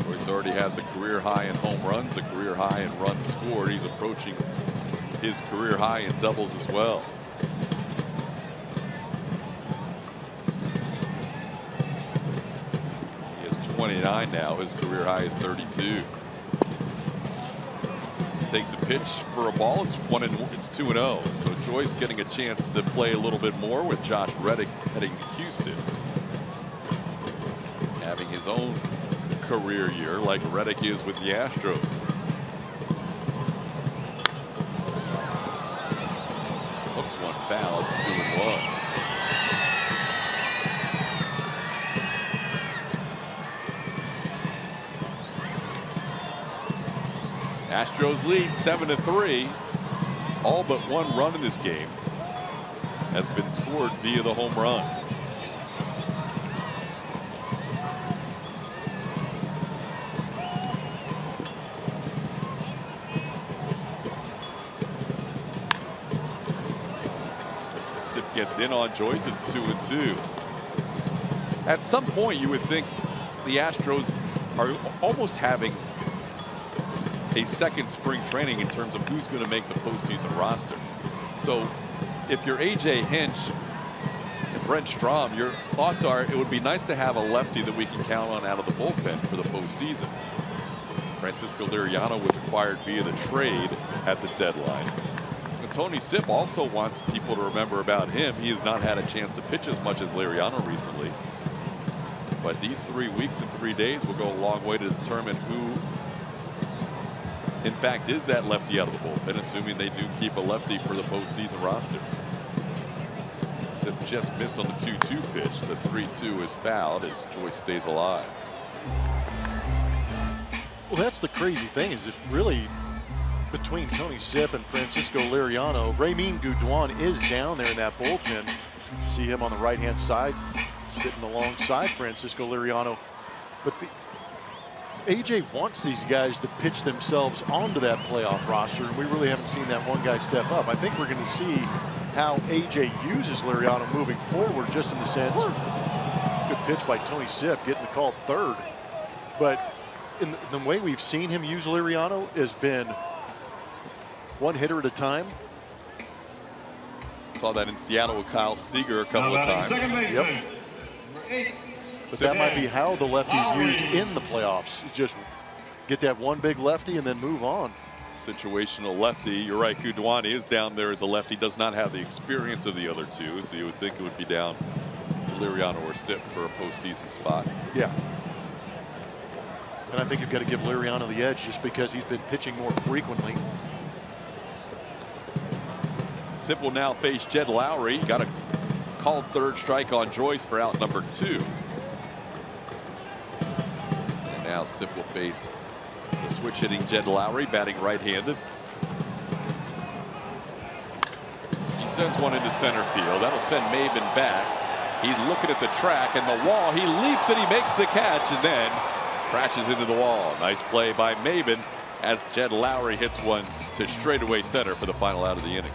Joyce He already has a career high in home runs, a career high in runs scored. He's approaching his career high in doubles as well. He is 29 now. His career high is 32. Takes a pitch for a ball. It's 2-0. So Joyce getting a chance to play a little bit more with Josh Reddick heading to Houston. Having his own career year like Reddick is with the Astros. Hooks one foul. It's 2-1. Astros lead 7-3. All but one run in this game has been scored via the home run. Sip gets in on Joyce. It's 2-2. At some point, you would think the Astros are almost having a second spring training in terms of who's going to make the postseason roster. So if you're AJ Hinch and Brent Strom, your thoughts are it would be nice to have a lefty that we can count on out of the bullpen for the postseason. Francisco Liriano was acquired via the trade at the deadline. And Tony Sipp also wants people to remember about him. He has not had a chance to pitch as much as Liriano recently. But these 3 weeks and 3 days will go a long way to determine who in fact is that lefty out of the bullpen, assuming they do keep a lefty for the postseason roster. Sip just missed on the 2-2 pitch. The 3-2 is fouled as Joyce stays alive. Well, that's the crazy thing, is it really between Tony Sipp and Francisco Liriano. Raymond Gudwan is down there in that bullpen. See him on the right-hand side, sitting alongside Francisco Liriano. But the AJ wants these guys to pitch themselves onto that playoff roster, and we really haven't seen that one guy step up. I think we're going to see how AJ uses Liriano moving forward, just in the sense, good pitch by Tony Sipp, getting the call third. But in the way we've seen him use Liriano has been one hitter at a time. Saw that in Seattle with Kyle Seager a couple of times. Yep. But that might be how the lefty's used in the playoffs. Just get that one big lefty and then move on. Situational lefty. You're right. Gudwan is down there as a lefty. Does not have the experience of the other two. So you would think it would be down to Liriano or Sipp for a postseason spot. Yeah. And I think you've got to give Liriano the edge just because he's been pitching more frequently. Sipp will now face Jed Lowry. Got a called third strike on Joyce for out number 2. Now Sipp will face the switch hitting Jed Lowry, batting right-handed. He sends one into center field. That'll send Maben back. He's looking at the track and the wall. He leaps and he makes the catch and then crashes into the wall. Nice play by Maben as Jed Lowry hits one to straightaway center for the final out of the inning.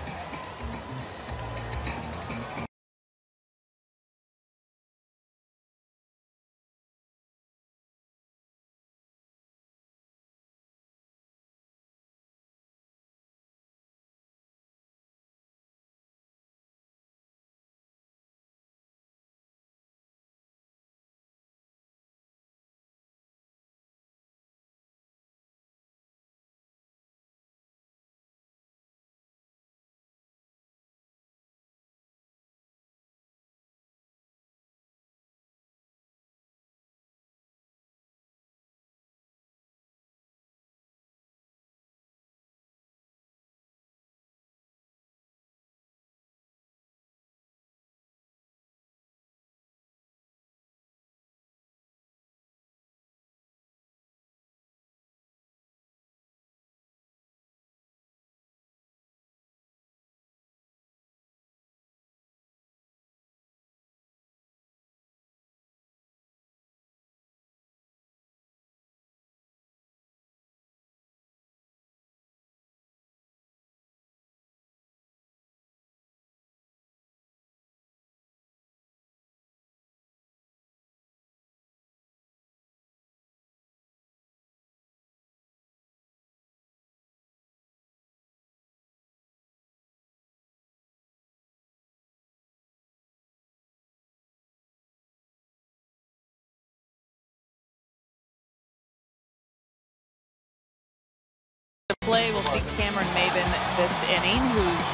play. We'll see Cameron Maybin this inning, who's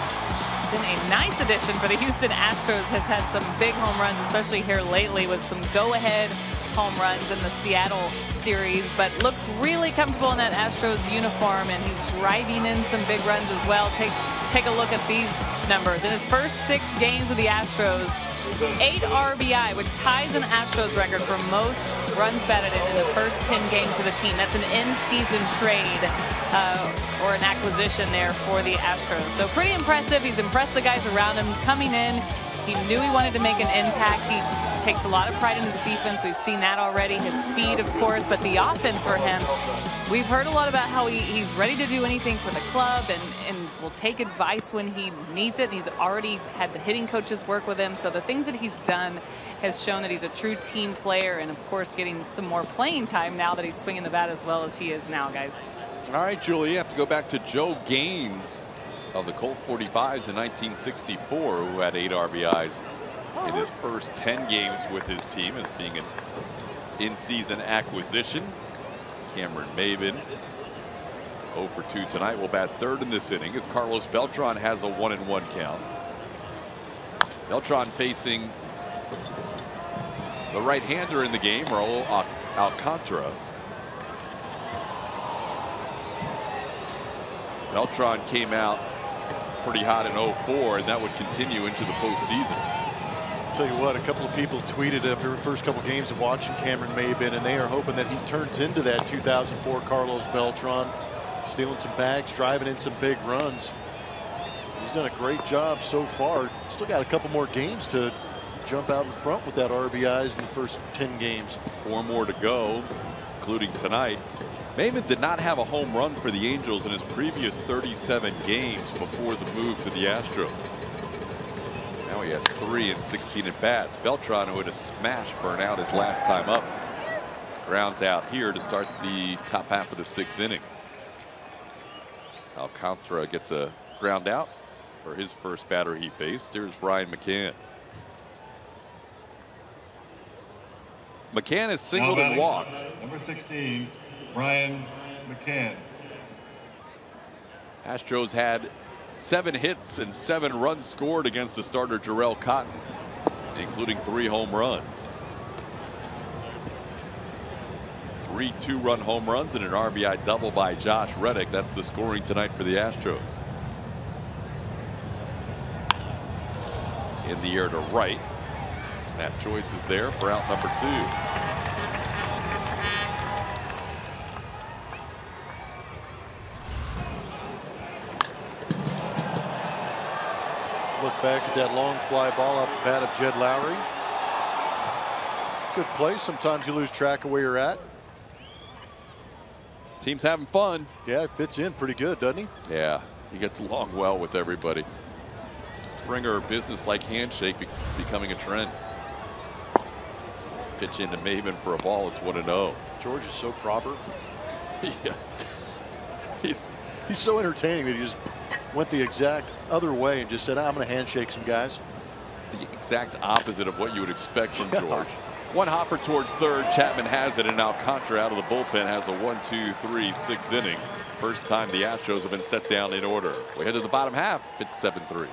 been a nice addition for the Houston Astros, has had some big home runs, especially here lately with some go-ahead home runs in the Seattle series, but looks really comfortable in that Astros uniform, and he's driving in some big runs as well. Take a look at these numbers. In his first 6 games with the Astros, 8 RBI, which ties an Astros record for most runs batted in the first 10 games of the team. That's an in-season trade or an acquisition there for the Astros. So pretty impressive. He's impressed the guys around him coming in. He knew he wanted to make an impact. He takes a lot of pride in his defense. We've seen that already. His speed, of course, but the offense for him, we've heard a lot about how he's ready to do anything for the club and will take advice when he needs it. And he's already had the hitting coaches work with him. So the things that he's done has shown that he's a true team player, and, of course, getting some more playing time now that he's swinging the bat as well as he is now, guys. All right, Julie, you have to go back to Joe Gaines of the Colt 45s in 1964, who had 8 RBIs in his first 10 games with his team as being an in-season acquisition. Cameron Maybin 0 for 2 tonight. Will bat third in this inning as Carlos Beltran has a 1-1 count. Beltran facing the right-hander in the game, Raul Alcantara. Beltran came out pretty hot in 0-4, and that would continue into the postseason. Tell you what, a couple of people tweeted after the first couple of games of watching Cameron Maybin, and they are hoping that he turns into that 2004 Carlos Beltran, stealing some bags, driving in some big runs. He's done a great job so far. Still got a couple more games to jump out in front with that RBIs in the first 10 games. 4 more to go, including tonight. Maybin did not have a home run for the Angels in his previous 37 games before the move to the Astros. Now he has 3 in 16 at bats. Beltran, who had a smash for an out his last time up, grounds out here to start the top half of the 6th inning. Alcantara gets a ground out for his first batter he faced. Here's Brian McCann. McCann is singled and walked. Number 16, Brian McCann. Astros had 7 hits and 7 runs scored against the starter Jarrell Cotton, including 3 home runs. 3 2-run home runs and an RBI double by Josh Reddick. That's the scoring tonight for the Astros. In the air to right. Matt Joyce is there for out number 2. Look back at that long fly ball off the bat of Jed Lowry. Good play. Sometimes you lose track of where you're at. Team's having fun. Yeah, it fits in pretty good, doesn't he? Yeah, he gets along well with everybody. Springer business-like handshake is becoming a trend. Pitch into Maybin for a ball. It's 1-0. George is so proper. Yeah. He's so entertaining that he just went the exact other way and just said, I'm going to handshake some guys. The exact opposite of what you would expect from George. One hopper towards third. Chapman has it, and Alcantara out of the bullpen has a 1-2-3 6th inning. First time the Astros have been set down in order. We head to the bottom half. It's 7-3.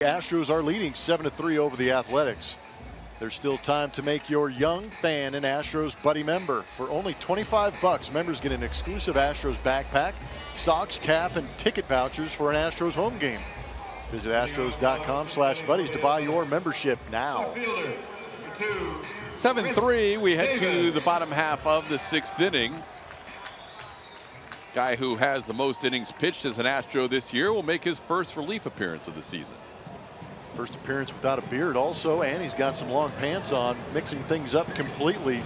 The Astros are leading 7-3 over the Athletics. There's still time to make your young fan an Astros Buddy member. For only $25, members get an exclusive Astros backpack, socks, cap, and ticket vouchers for an Astros home game. Visit astros.com/buddies to buy your membership now. 7-3, we head to the bottom half of the 6th inning. Guy who has the most innings pitched as an Astro this year will make his first relief appearance of the season. First appearance without a beard also, and he's got some long pants on, mixing things up completely.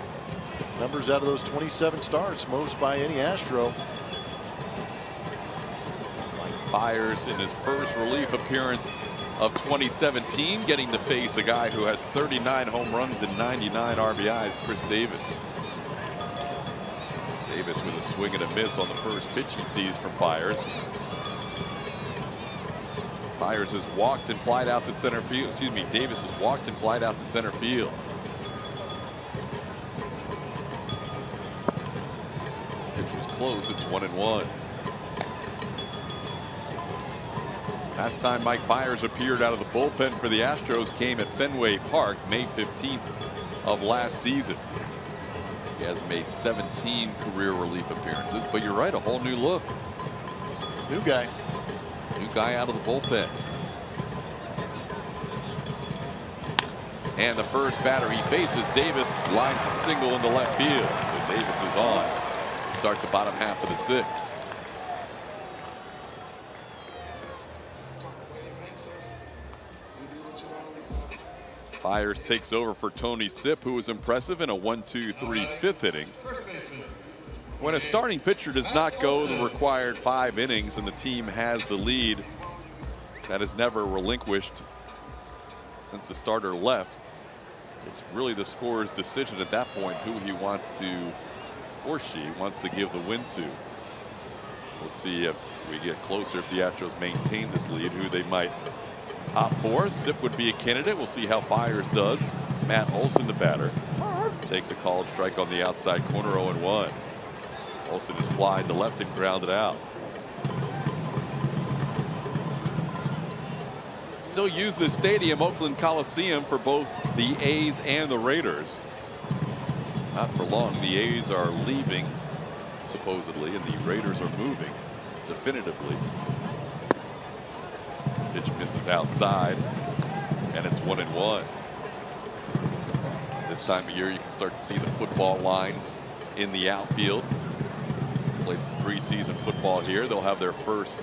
Numbers out of those 27 starts, most by any Astro. Mike Fiers in his first relief appearance of 2017, getting to face a guy who has 39 home runs and 99 RBIs, Chris Davis. Davis with a swing and a miss on the first pitch he sees from Fiers. Fiers has walked and flied out to center field. Excuse me, Davis has walked and flied out to center field. Pitch was close. It's 1-1. Last time Mike Fiers appeared out of the bullpen for the Astros came at Fenway Park May 15th of last season. He has made 17 career relief appearances, but you're right, a whole new look. New guy. New guy out of the bullpen. And the first batter he faces, Davis, lines a single into left field. So Davis is on to start the bottom half of the 6th. Fiers takes over for Tony Sipp, who was impressive in a 1-2-3 5th inning. When a starting pitcher does not go the required 5 innings and the team has the lead, that is never relinquished since the starter left. It's really the scorer's decision at that point who he wants to, or she wants to, give the win to. We'll see if we get closer, if the Astros maintain this lead, who they might opt for. Sipp would be a candidate. We'll see how Fiers does. Matt Olson, the batter, takes a called strike on the outside corner, 0-1. Olson is flying to left and grounded out. Still use this stadium, Oakland Coliseum, for both the A's and the Raiders. Not for long. The A's are leaving, supposedly, and the Raiders are moving definitively. Pitch misses outside, and it's 1-1. This time of year, you can start to see the football lines in the outfield. Played some preseason football here. They'll have their first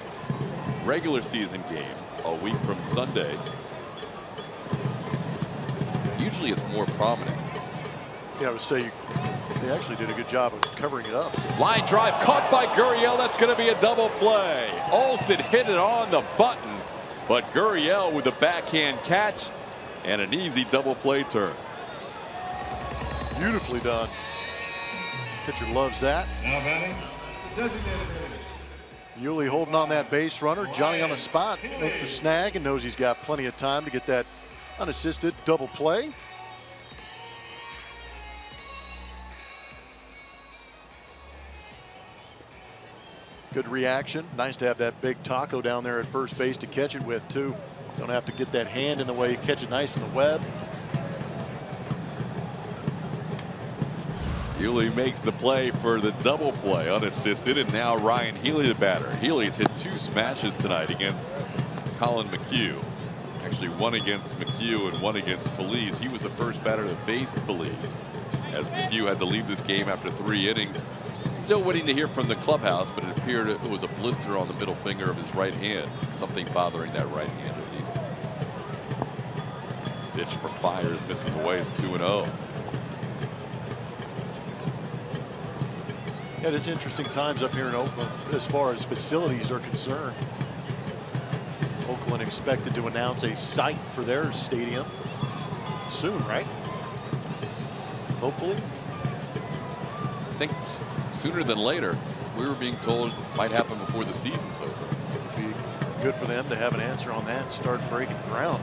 regular season game a week from Sunday. Usually it's more prominent. Yeah, I would say they actually did a good job of covering it up. Line drive caught by Gurriel. That's going to be a double play. Olson hit it on the button, but Gurriel with a backhand catch and an easy double play turn. Beautifully done. Pitcher loves that. Now batting, designated hitter. Yuli holding on that base runner. Johnny on the spot makes the snag and knows he's got plenty of time to get that unassisted double play. Good reaction. Nice to have that big taco down there at first base to catch it with, too. Don't have to get that hand in the way. Catch it nice in the web. Healy makes the play for the double play unassisted, and now Ryan Healy, the batter. Healy's hit 2 smashes tonight against Colin McHugh. Actually, one against McHugh and one against Phillies. He was the first batter that faced Phillies, as McHugh had to leave this game after 3 innings. Still waiting to hear from the clubhouse, but it appeared it was a blister on the middle finger of his right hand. Something bothering that right hand at least. Pitch from Fiers misses away. It's 2-0. Yeah, it's interesting times up here in Oakland as far as facilities are concerned. Oakland expected to announce a site for their stadium soon, right? Hopefully. I think sooner than later. We were being told it might happen before the season's over. It would be good for them to have an answer on that and start breaking ground.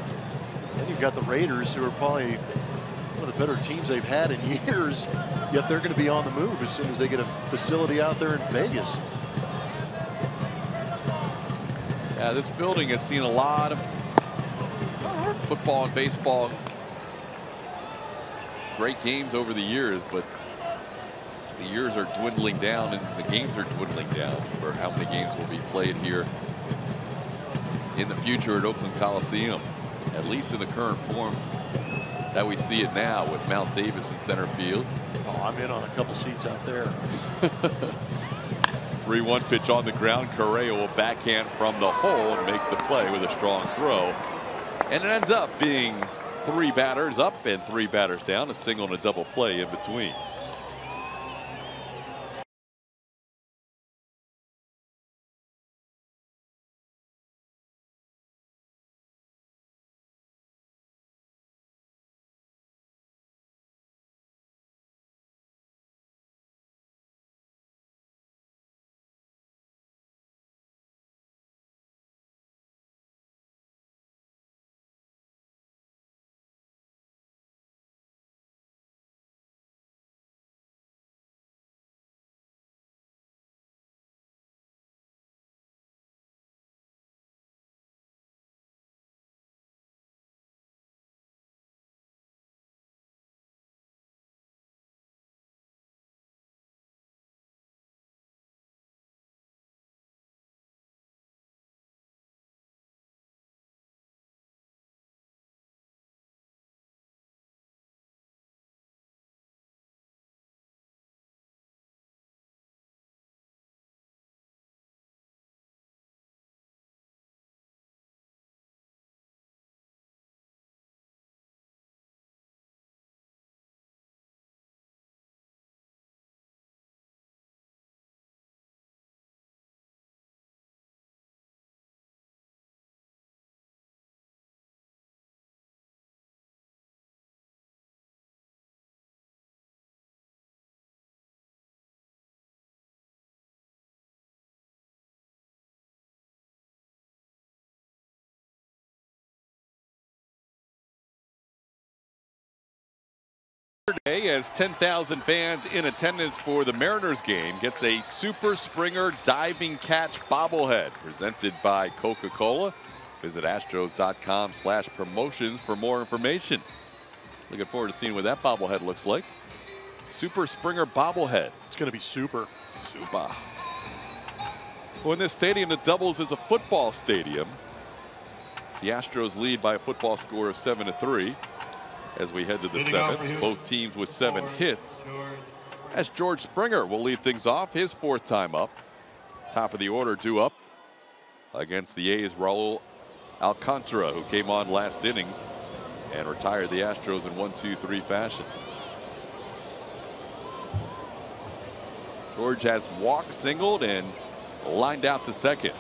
Then you've got the Raiders, who are probably one of the better teams they've had in years, yet they're going to be on the move as soon as they get a facility out there in Vegas. Yeah, this building has seen a lot of Football and baseball, great games over the years, but the years are dwindling down and the games are dwindling down for how many games will be played here in the future at Oakland Coliseum, at least in the current form that we see it now with Mount Davis in center field. Oh, I'm in on a couple seats out there. 3-1 pitch on the ground. Correa will backhand from the hole and make the play with a strong throw. And it ends up being 3 batters up and 3 batters down, a single and a double play in between. As 10,000 fans in attendance for the Mariners game gets a Super Springer diving catch bobblehead presented by Coca-Cola. Visit astros.com/promotions for more information. Looking forward to seeing what that bobblehead looks like. Super Springer bobblehead. It's going to be super. Super. Well, in this stadium that doubles as a football stadium, the Astros lead by a football score of 7-3. As we head to the 7th, both teams with 7 hits. As George Springer will lead things off, his 4th time up. Top of the order due up against the A's, Raul Alcantara, who came on last inning and retired the Astros in 1-2-3 fashion. George has walked, singled, and lined out to second.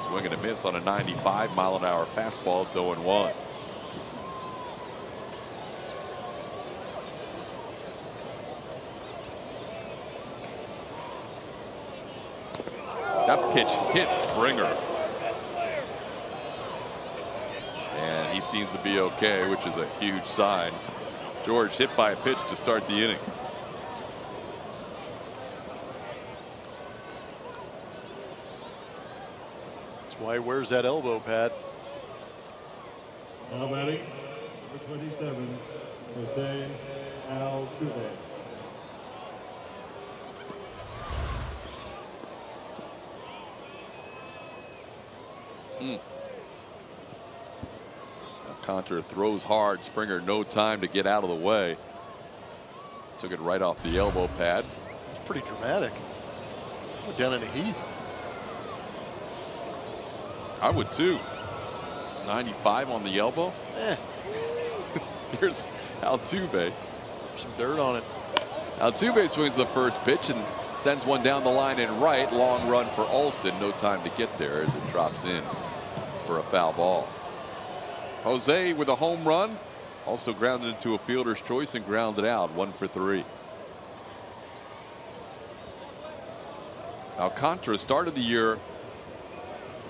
Swing and a miss on a 95-mile-an-hour fastball. It's 0-1. That pitch hit Springer. And he seems to be okay, which is a huge sign. George hit by a pitch to start the inning. That's why he wears that elbow pad. Now batting, number 27, HOU AT OAK. Alcantara throws hard. Springer no time to get out of the way. Took it right off the elbow pad. It's pretty dramatic. We're down in the heat. I would too. 95 on the elbow. Here's Altuve. Some dirt on it. Altuve swings the first pitch and sends one down the line and right. Long run for Olsen. No time to get there as it drops in for a foul ball. Jose with a home run. Also grounded into a fielder's choice and grounded out. 1 for 3. Alcantara started the year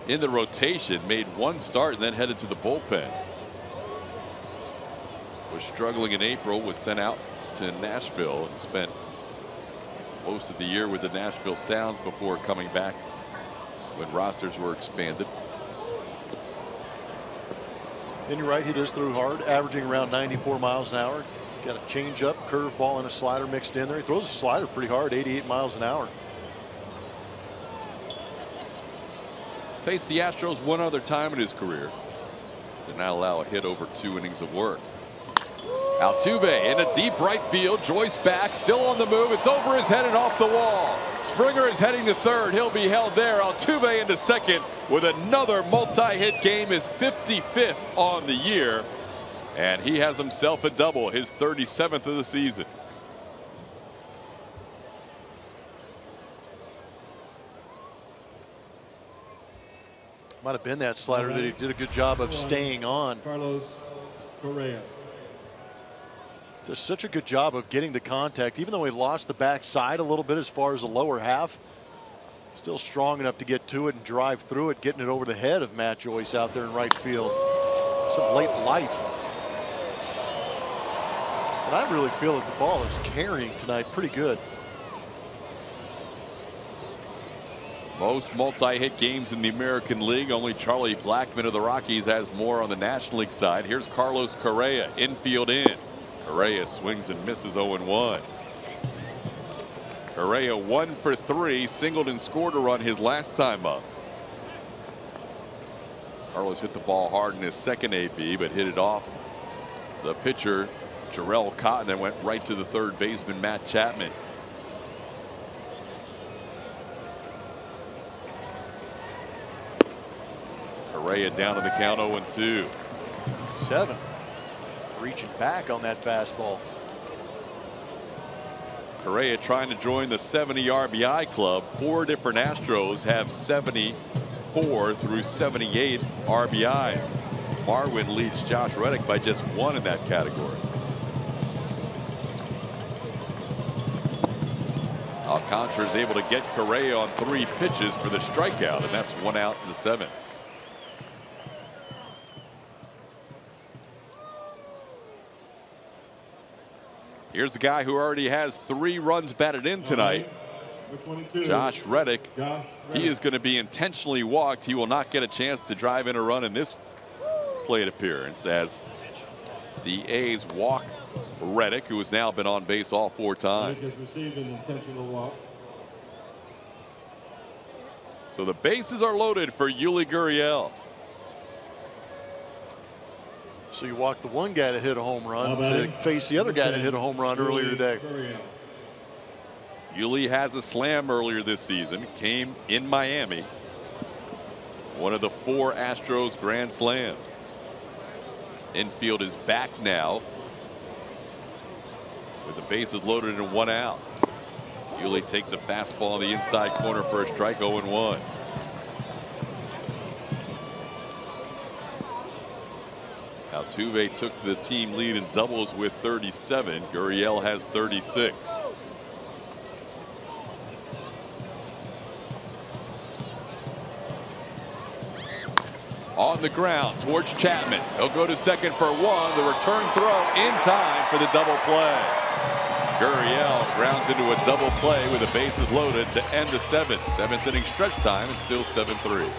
in the rotation, made 1 start and then headed to the bullpen. Was struggling in April, was sent out to Nashville and spent most of the year with the Nashville Sounds before coming back when rosters were expanded. And you're right, he does throw hard, averaging around 94 miles an hour. Got a changeup, curveball, and a slider mixed in there. He throws a slider pretty hard, 88 miles an hour. Faced the Astros one other time in his career. Did not allow a hit over 2 innings of work. Altuve in a deep right field. Joyce back, still on the move. It's over his head and off the wall. Springer is heading to third. He'll be held there. Altuve into second with another multi-hit game, his 55th on the year. And he has himself a double, his 37th of the season. Might have been that slider that he did a good job of staying on. Carlos Correa. Does such a good job of getting to contact, even though he lost the backside a little bit as far as the lower half. Still strong enough to get to it and drive through it, getting it over the head of Matt Joyce out there in right field. Some late life. And I really feel that the ball is carrying tonight pretty good. Most multi-hit games in the American League. Only Charlie Blackmon of the Rockies has more on the National League side. Here's Carlos Correa, infield in. Correa swings and misses 0-1. Correa 1 for 3, singled and scored a run his last time up. Carlos hit the ball hard in his second AB, but hit it off the pitcher Jarrell Cotton and went right to the third baseman Matt Chapman. Correa down to the count 0-2. 7. Reaching back on that fastball. Correa trying to join the 70 RBI club. 4 different Astros have 74 through 78 RBIs. Marwin leads Josh Reddick by just 1 in that category. Alcantara is able to get Correa on 3 pitches for the strikeout, and that's 1 out in the 7th. Here's the guy who already has 3 runs batted in tonight. Josh Reddick. He is going to be intentionally walked. He will not get a chance to drive in a run in this plate appearance as the A's walk Reddick, who has now been on base all 4 times. So the bases are loaded for Yuli Gurriel. So you walk the one guy that hit a home run to face the other guy that hit a home run earlier today. Yuli has a slam earlier this season. Came in Miami. One of the 4 Astros grand slams. Infield is back now, with the bases loaded and 1 out. Yuli takes a fastball on the inside corner for a strike. 0-1. Altuve took the team lead in doubles with 37. Gurriel has 36. On the ground towards Chapman. He'll go to second for 1. The return throw in time for the double play. Gurriel grounds into a double play with the bases loaded to end the 7th. 7th inning stretch time and still 7-3.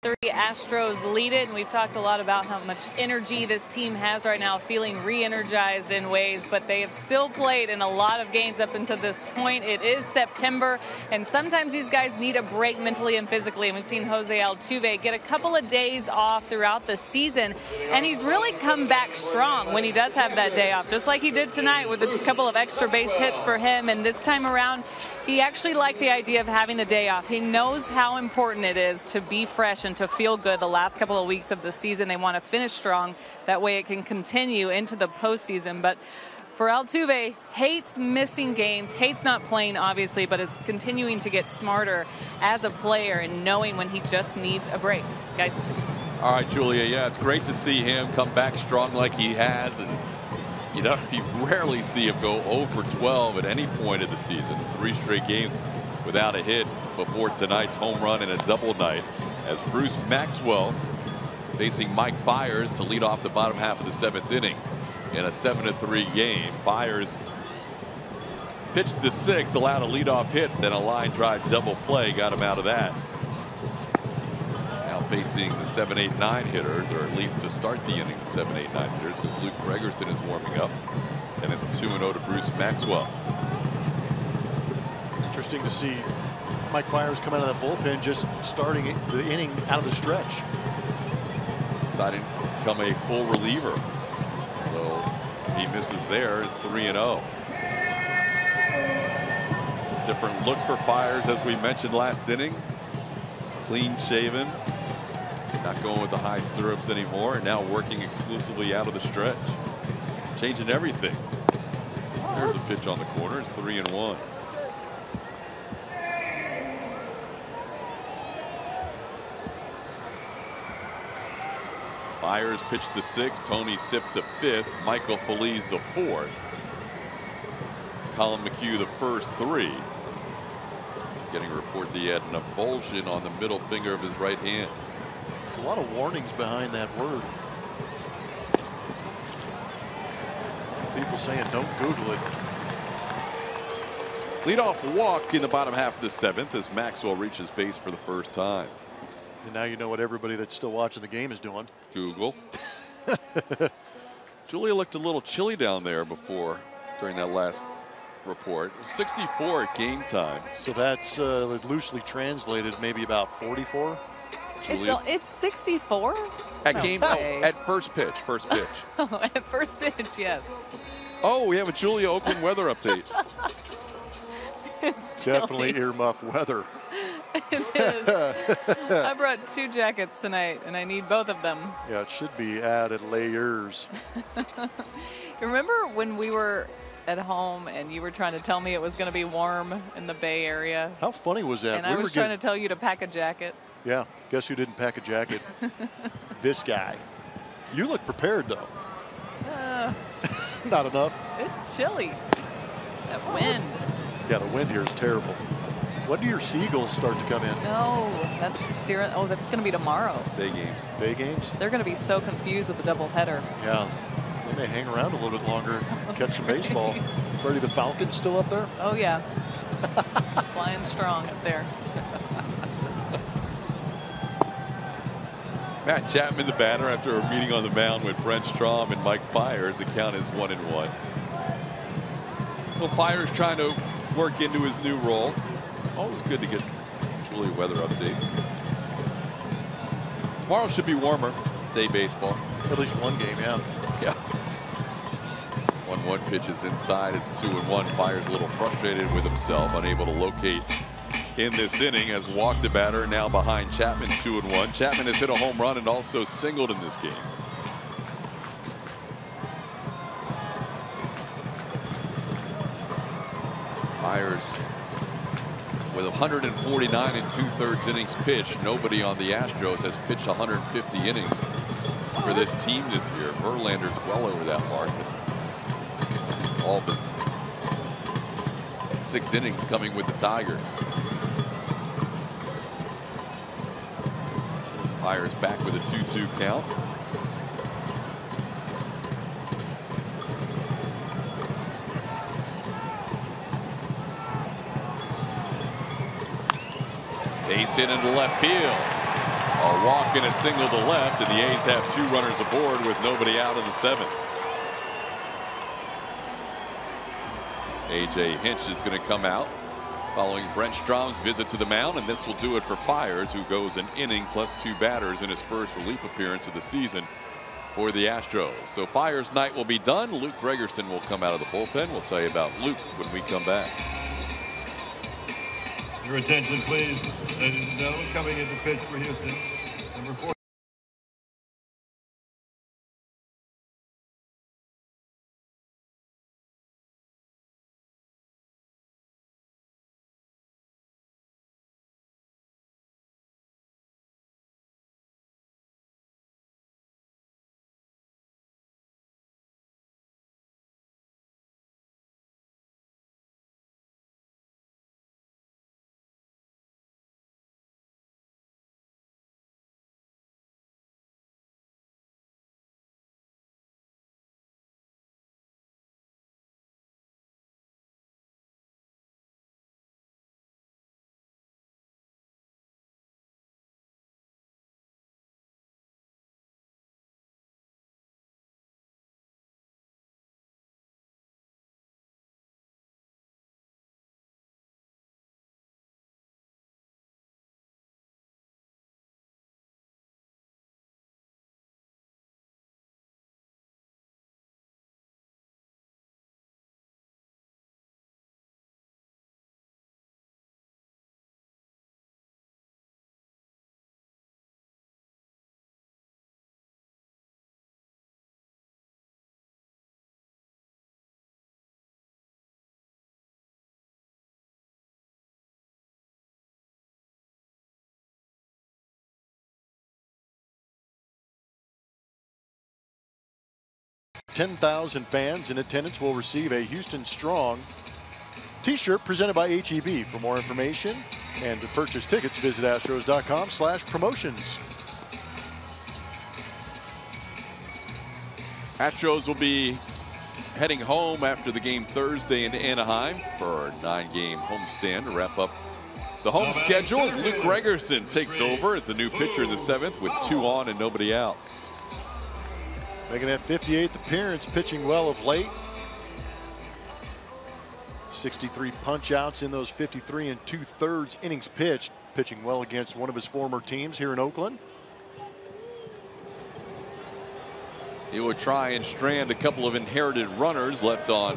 3. Astros lead it, and we've talked a lot about how much energy this team has right now, feeling re-energized in ways, but they have still played in a lot of games up until this point. It is September, and sometimes these guys need a break mentally and physically, and we've seen Jose Altuve get a couple of days off throughout the season, and he's really come back strong when he does have that day off, just like he did tonight with a couple of extra base hits for him. And this time around, he actually liked the idea of having the day off. He knows how important it is to be fresh and to feel good the last couple of weeks of the season. They want to finish strong. That way it can continue into the postseason. But for Altuve, hates missing games, hates not playing, obviously, but is continuing to get smarter as a player and knowing when he just needs a break. Guys. All right, Julia. Yeah, it's great to see him come back strong like he has. And you rarely see him go 0 for 12 at any point of the season. 3 straight games without a hit before tonight's home run and a double night, as Bruce Maxwell facing Mike Fiers to lead off the bottom half of the 7th inning in a 7-3 game. Fiers pitched the 6th, allowed a leadoff hit, then a line drive double play got him out of that. Now facing the 7, 8, 9 hitters, or at least to start the inning, the 7, 8, 9 hitters, because Luke Gregerson is warming up, and it's 2-0 to Bruce Maxwell. Interesting to see Mike Fiers come out of the bullpen, just starting the inning out of the stretch. Deciding to become a full reliever. So he misses there. It's 3-0. Different look for Fiers, as we mentioned last inning. Clean shaven. Not going with the high stirrups anymore. Now working exclusively out of the stretch. Changing everything. There's a pitch on the corner. It's 3-1. Fiers pitched the 6th, Tony Sipp the 5th, Michael Feliz the 4th, Colin McHugh the first 3. Getting a report that he had an avulsion on the middle finger of his right hand. There's a lot of warnings behind that word. People saying don't Google it. Leadoff walk in the bottom half of the 7th as Maxwell reaches base for the first time. And now you know what everybody that's still watching the game is doing. Google. Julia looked a little chilly down there before, during that last report. 64 at game time. So that's loosely translated, maybe about 44. It's 64 at game. At first pitch. First pitch. Oh, at first pitch, yes. Oh, we have a Julia Oakland weather update. It's definitely earmuff weather. It is. I brought 2 jackets tonight, and I need both of them. Yeah, it should be added layers. Remember when we were at home and you were trying to tell me it was going to be warm in the Bay Area? How funny was that? And I was trying to tell you to pack a jacket. Yeah, guess who didn't pack a jacket? This guy. You look prepared, though. Not enough. It's chilly. That wind. Yeah, the wind here is terrible. When do your seagulls start to come in? No, that's that's going to be tomorrow. Day games. Day games? They're going to be so confused with the doubleheader. Yeah, they may hang around a little bit longer, catch some baseball. Freddie the Falcon's still up there? Oh, yeah. Flying strong up there. Matt Chapman, the batter, after a meeting on the mound with Brent Strom and Mike Fiers. The count is 1-1. Well, Fiers trying to work into his new role. Always good to get Julia weather updates. Tomorrow should be warmer. Day baseball. At least one game, yeah. Yeah. 1-1 pitch is inside. It's 2-1. Fiers a little frustrated with himself, unable to locate in this inning, has walked the batter, now behind Chapman. 2-1. Chapman has hit a home run and also singled in this game. Fiers with 149 and 2/3 innings pitched. Nobody on the Astros has pitched 150 innings for this team this year. Verlander's well over that mark. All but 6 innings coming with the Tigers. Fiers back with a 2-2 count. Base hit into left field. A walk and a single to left, and the A's have 2 runners aboard with nobody out in the 7th. A.J. Hinch is going to come out following Brent Strom's visit to the mound, and this will do it for Fiers, who goes an inning plus 2 batters in his first relief appearance of the season for the Astros. So Fiers' night will be done. Luke Gregerson will come out of the bullpen. We'll tell you about Luke when we come back. Your attention, please, ladies and gentlemen. Coming into pitch for Houston, number 4. $10,000 fans in attendance will receive a Houston Strong t-shirt presented by HEB. For more information and to purchase tickets, visit astros.com/promotions. Astros will be heading home after the game Thursday in Anaheim for a 9-game homestand to wrap up the home schedule as Luke Gregerson takes over as the new pitcher in the 7th with 2 on and nobody out. Making that 58th appearance, pitching well of late. 63 punch outs in those 53 2/3 innings pitched. Pitching well against one of his former teams here in Oakland. He will try and strand a couple of inherited runners left on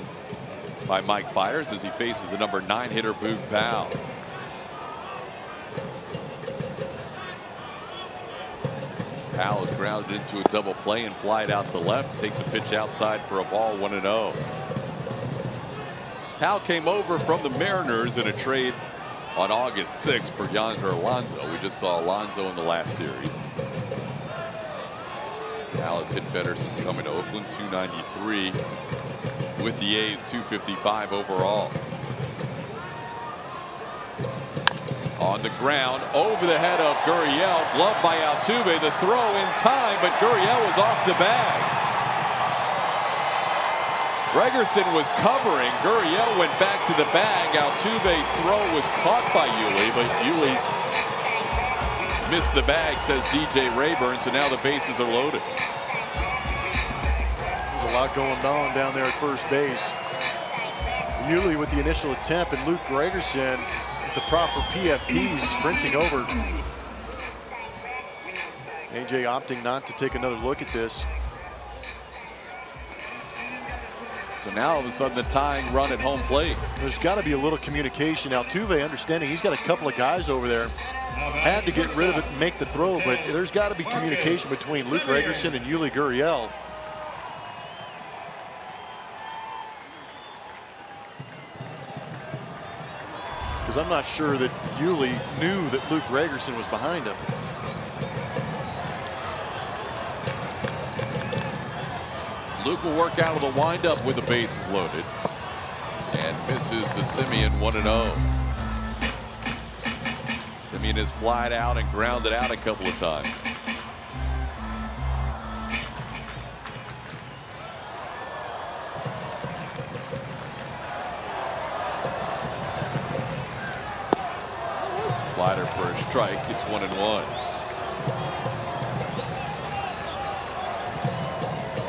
by Mike Fiers as he faces the number 9 hitter Boog Powell. Powell is grounded into a double play and flied out to left. Takes a pitch outside for a ball, 1-0. Powell came over from the Mariners in a trade on August 6th for Yonder Alonso. We just saw Alonso in the last series. Powell has hit better since coming to Oakland, .293 with the A's, .255 overall. On the ground, over the head of Gurriel, gloved by Altuve. The throw in time, but Gurriel was off the bag. Gregerson was covering. Gurriel went back to the bag. Altuve's throw was caught by Yuli, but Yuli missed the bag, says DJ Rayburn, so now the bases are loaded. There's a lot going on down there at first base. Yuli with the initial attempt, and Luke Gregerson with the proper PFPs sprinting over. AJ opting not to take another look at this. So now all of a sudden the tying run at home plate. There's got to be a little communication. Altuve, understanding he's got a couple of guys over there, had to get rid of it and make the throw, but there's got to be communication between Luke Gregerson and Yuli Gurriel. Because I'm not sure that Yuli knew that Luke Gregerson was behind him. Luke will work out of the windup with the bases loaded and misses to Simeon, 1-0. Simeon has flied out and grounded out a couple of times. Slider for a strike. It's 1-1.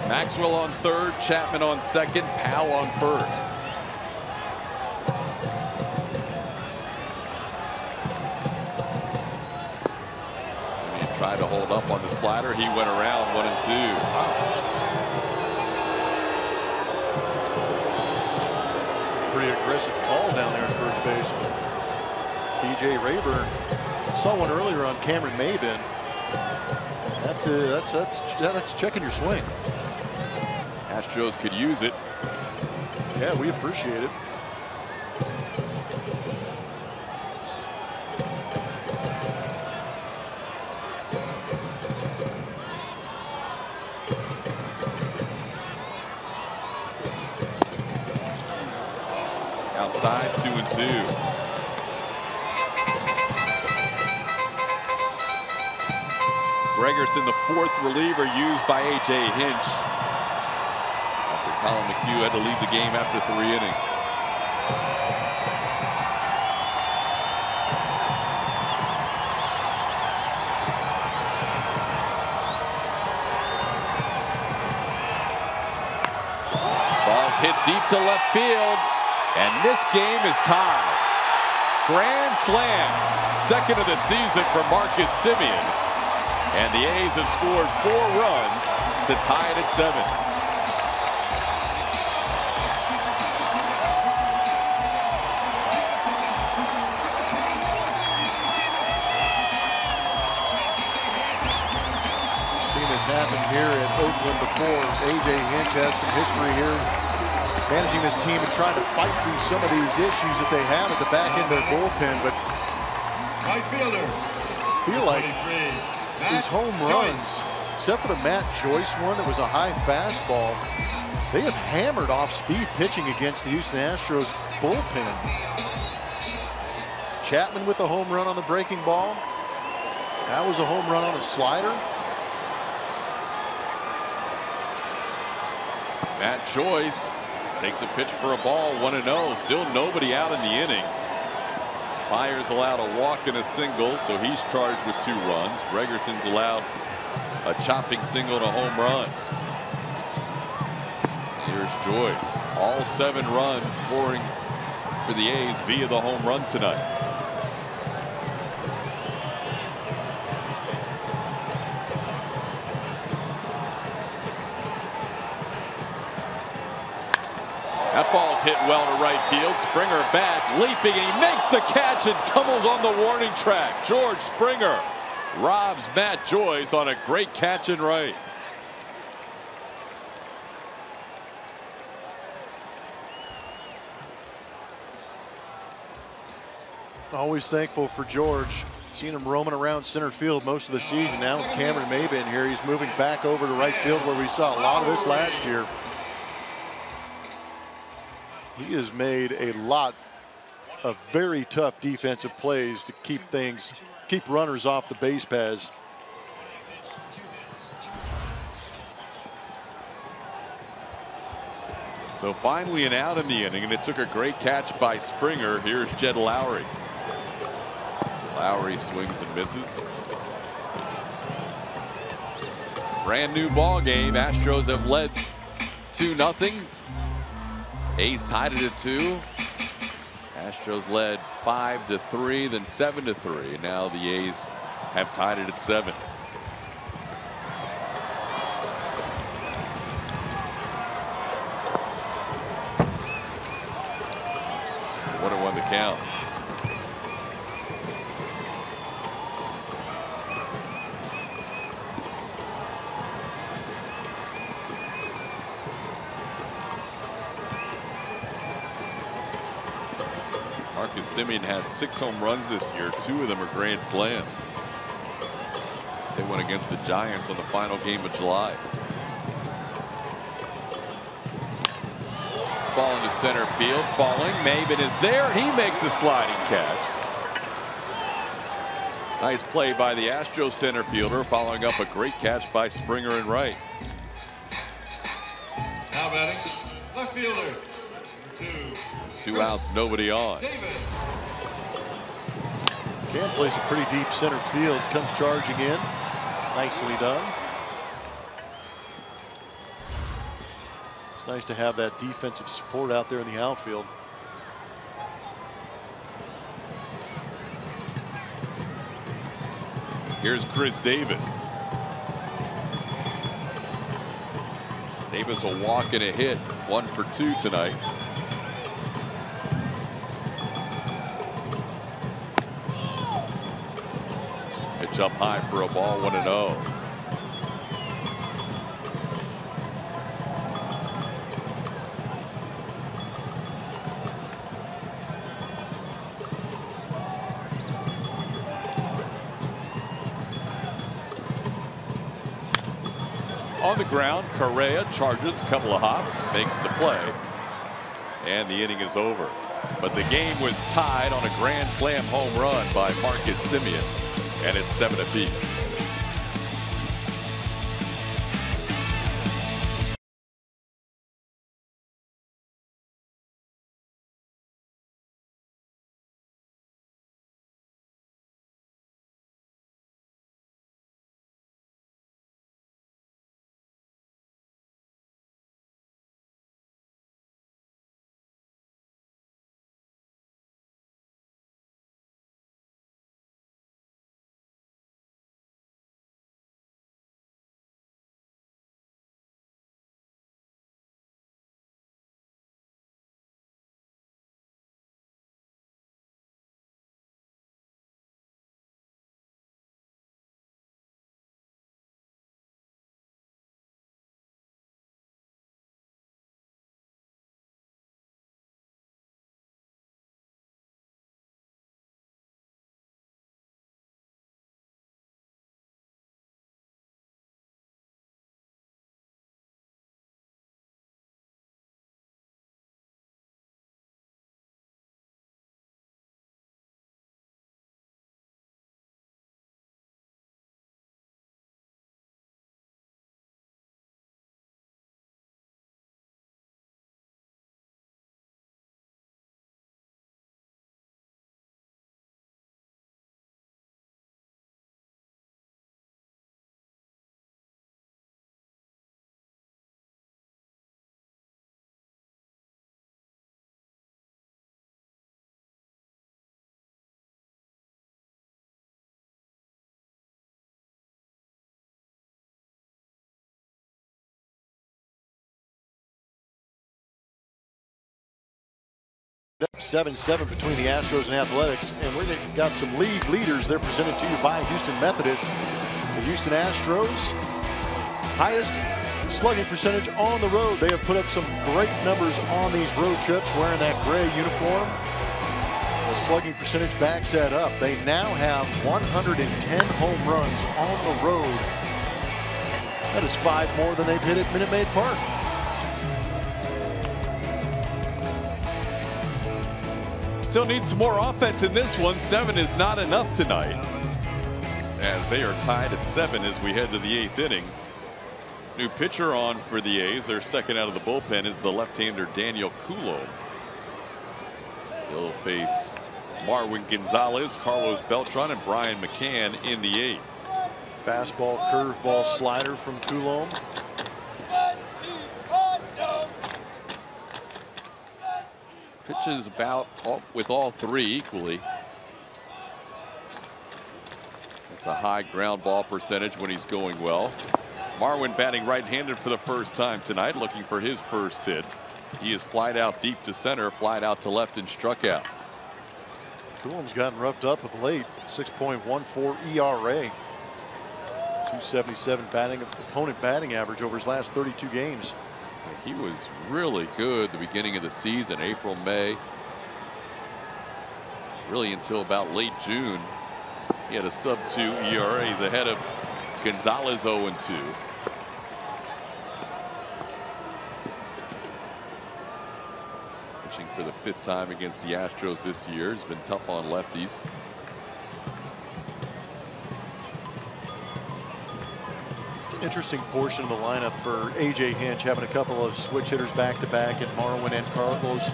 Maxwell on third, Chapman on second, Powell on first. He tried to hold up on the slider. He went around 1 and 2. Wow. Pretty aggressive call down there at first base. DJ Rayburn saw one earlier on Cameron Maybin. That's checking your swing. Astros could use it. Yeah, we appreciate it. Outside, 2 and 2. Gregerson, the fourth reliever used by A.J. Hinch. After Colin McHugh had to leave the game after 3 innings. Ball's hit deep to left field, and this game is tied. Grand slam, second of the season for Marcus Semien. And the A's have scored 4 runs to tie it at 7. We've seen this happen here at Oakland before. A.J. Hinch has some history here managing this team and trying to fight through some of these issues that they have at the back end of their bullpen. But Right fielder. I feel like these home runs, except for the Matt Joyce one that was a high fastball, they have hammered off-speed pitching against the Houston Astros bullpen. Chapman with a home run on the breaking ball. That was a home run on the slider. Matt Joyce takes a pitch for a ball, 1-0. Still nobody out in the inning. Fiers allowed a walk and a single, so he's charged with 2 runs. Gregerson's allowed a chopping single and a home run. Here's Joyce. All 7 runs scoring for the A's via the home run tonight. That ball's hit well to right field. Springer back, leaping, and he makes the catch and tumbles on the warning track. George Springer robs Matt Joyce on a great catch in right. Always thankful for George. Seen him roaming around center field most of the season. Now with Cameron Maybin here, he's moving back over to right field where we saw a lot of this last year. He has made a lot of very tough defensive plays to keep runners off the base paths. So finally an out in the inning, and it took a great catch by Springer. Here's Jed Lowry. Lowry swings and misses. Brand new ball game. Astros have led 2-0. A's tied it at 2. Astros led 5-3, then 7-3. Now the A's have tied it at 7. What a 1 to count. Marcus Semien has 6 home runs this year. 2 of them are grand slams. They went against the Giants on the final game of July. This ball into center field, falling. Maybin is there, and he makes a sliding catch. Nice play by the Astros center fielder, following up a great catch by Springer in right. Now batting, left fielder. 2 outs, nobody on. Can plays a pretty deep center field. Comes charging in. Nicely done. It's nice to have that defensive support out there in the outfield. Here's Chris Davis. Davis will walk and a hit. 1 for 2 tonight. Pitch up high for a ball. 1-0. On the ground, Correa charges a couple of hops, makes the play, and the inning is over. But the game was tied on a grand slam home run by Marcus Semien, and it's 7 apiece. Up 7-7 between the Astros and Athletics, and we've got some league leaders. They're presented to you by Houston Methodist. The Houston Astros, highest slugging percentage on the road. They have put up some great numbers on these road trips wearing that gray uniform. The slugging percentage backs that up. They now have 110 home runs on the road. That is 5 more than they've hit at Minute Maid Park. Still need some more offense in this one. 7 is not enough tonight, as they are tied at 7 as we head to the 8th inning. New pitcher on for the A's. Their second out of the bullpen is the left-hander Daniel Coulombe. He'll face Marwin Gonzalez, Carlos Beltran, and Brian McCann in the 8th. Fastball, curveball, slider from Coulombe. Pitches about with all 3 equally. That's a high ground ball percentage when he's going well. Marwin batting right-handed for the first time tonight, looking for his first hit. He is flied out deep to center, flied out to left, and struck out. Coulombe's gotten roughed up of late. 6.14 ERA. 277 opponent batting average over his last 32 games. He was really good at the beginning of the season, April, May. Really until about late June. He had a sub-2 ERA. He's ahead of Gonzalez 0-2. Pitching for the 5th time against the Astros this year. He's been tough on lefties. Interesting portion of the lineup for A.J. Hinch, having a couple of switch hitters back-to-back, and Marwin and Carlos,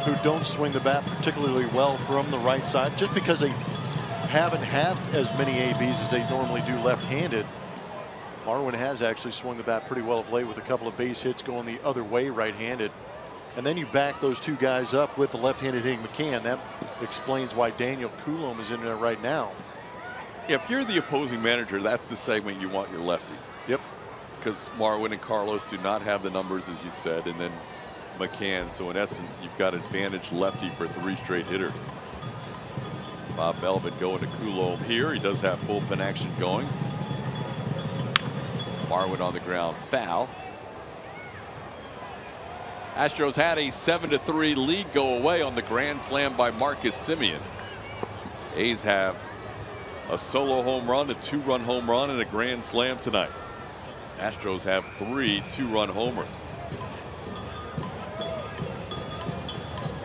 who don't swing the bat particularly well from the right side, just because they haven't had as many ABs as they normally do left-handed. Marwin has actually swung the bat pretty well of late with a couple of base hits going the other way right-handed. And then you back those two guys up with the left-handed hitting McCann. That explains why Daniel Coulombe is in there right now. If you're the opposing manager, that's the segment you want your lefty. Yep. Because Marwin and Carlos do not have the numbers, as you said, and then McCann. So in essence, you've got advantage lefty for 3 straight hitters. Bob Melvin going to Coulombe here. He does have bullpen action going. Marwin on the ground, foul. Astros had a 7-3 lead go away on the grand slam by Marcus Semien. A's have a solo home run, a 2-run home run, and a grand slam tonight. Astros have 3 2-run homers.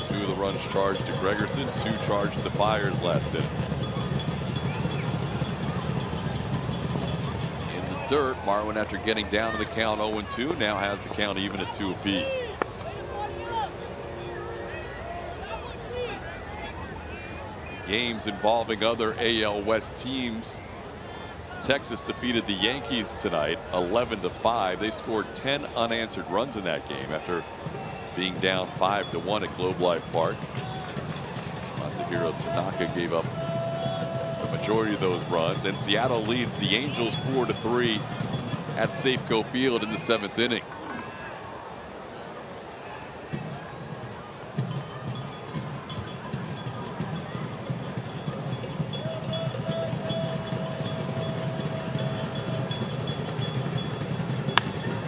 2 of the runs charged to Gregerson, 2 charged to Fiers last inning. In the dirt, Marwin, after getting down to the count 0-2, now has the count even at 2 apiece. Games involving other AL West teams. Texas defeated the Yankees tonight 11-5. They scored 10 unanswered runs in that game after being down 5-1 at Globe Life Park. Masahiro Tanaka gave up the majority of those runs, and Seattle leads the Angels 4-3 at Safeco Field in the 7th inning.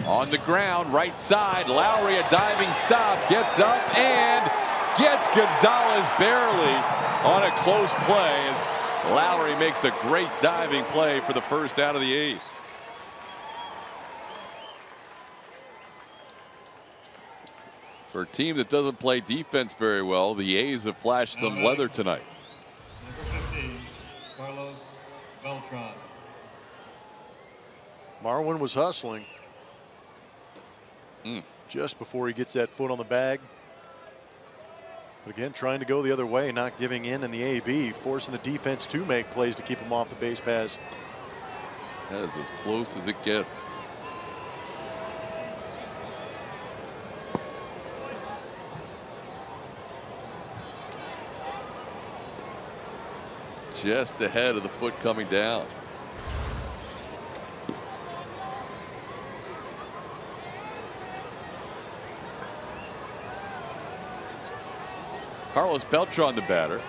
On the ground, right side, Lowry, a diving stop, gets up and gets Gonzalez barely on a close play as Lowry makes a great diving play for the first out of the 8th. For a team that doesn't play defense very well, the A's have flashed some leather tonight. Number 15, Carlos Beltran. Marwin was hustling just before he gets that foot on the bag. But again, trying to go the other way, not giving in the AB, forcing the defense to make plays to keep him off the base paths. That is as close as it gets. Just ahead of the foot coming down. Carlos Beltran, the batter.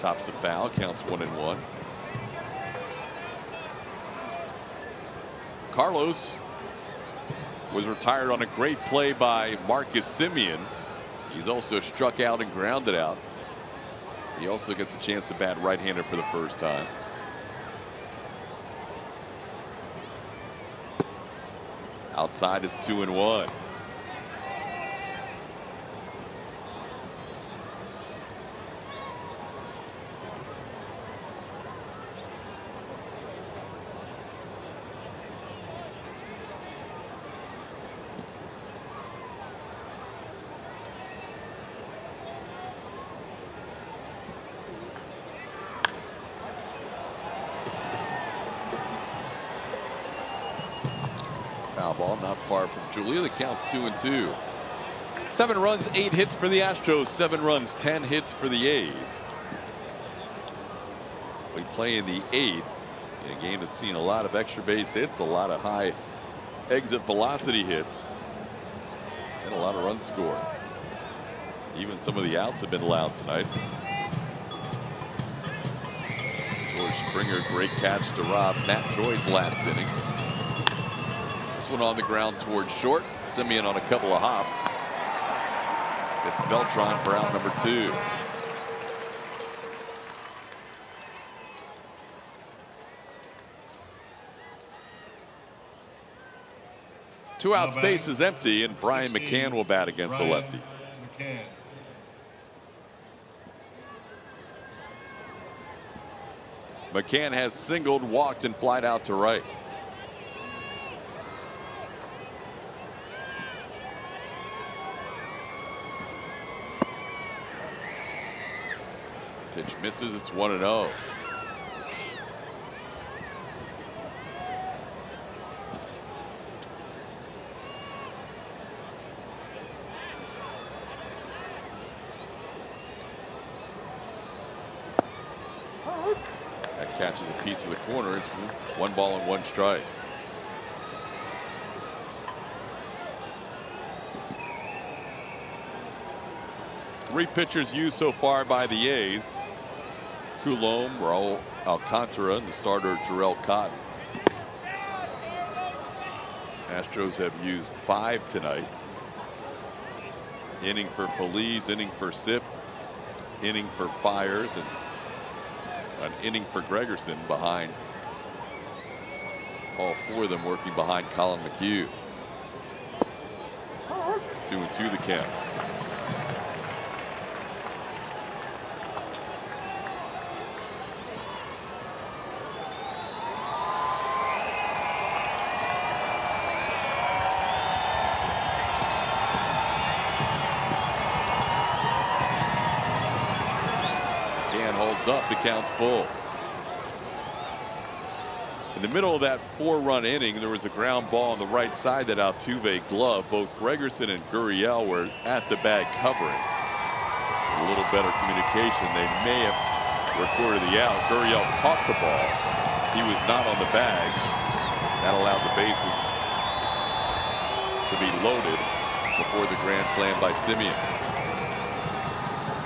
Chops the foul, counts 1-1. Carlos was retired on a great play by Marcus Semien. He's also struck out and grounded out. He also gets a chance to bat right-handed for the first time. Outside is 2-1. Foul ball not far from Julia. The count's 2-2. 7 runs, 8 hits for the Astros. 7 runs, 10 hits for the A's. We play in the 8th in a game that's seen a lot of extra base hits, a lot of high exit velocity hits, and a lot of runs scored. Even some of the outs have been allowed tonight. George Springer, great catch to rob Matt Joyce last inning. One on the ground towards short. Semien on a couple of hops. Gets Beltran for out number 2. Two outs, base is empty, and Brian McCann will bat against the lefty. McCann has singled, walked, and flied out to right. Pitch misses. It's 1-0. That catches a piece of the corner. It's 1 ball and 1 strike. Three pitchers used so far by the A's. Coulombe, Raul Alcantara, and the starter Jarrell Cotton. Astros have used 5 tonight. Inning for Phillies, inning for Sip, inning for Fires, and an inning for Gregerson behind. All 4 of them working behind Colin McHugh. 2-2 the count. Up, the count's full. In the middle of that 4-run inning, there was a ground ball on the right side that Altuve gloved. Both Gregerson and Gurriel were at the bag covering. A little better communication. They may have recorded the out. Gurriel caught the ball. He was not on the bag. That allowed the bases to be loaded before the grand slam by Simeon.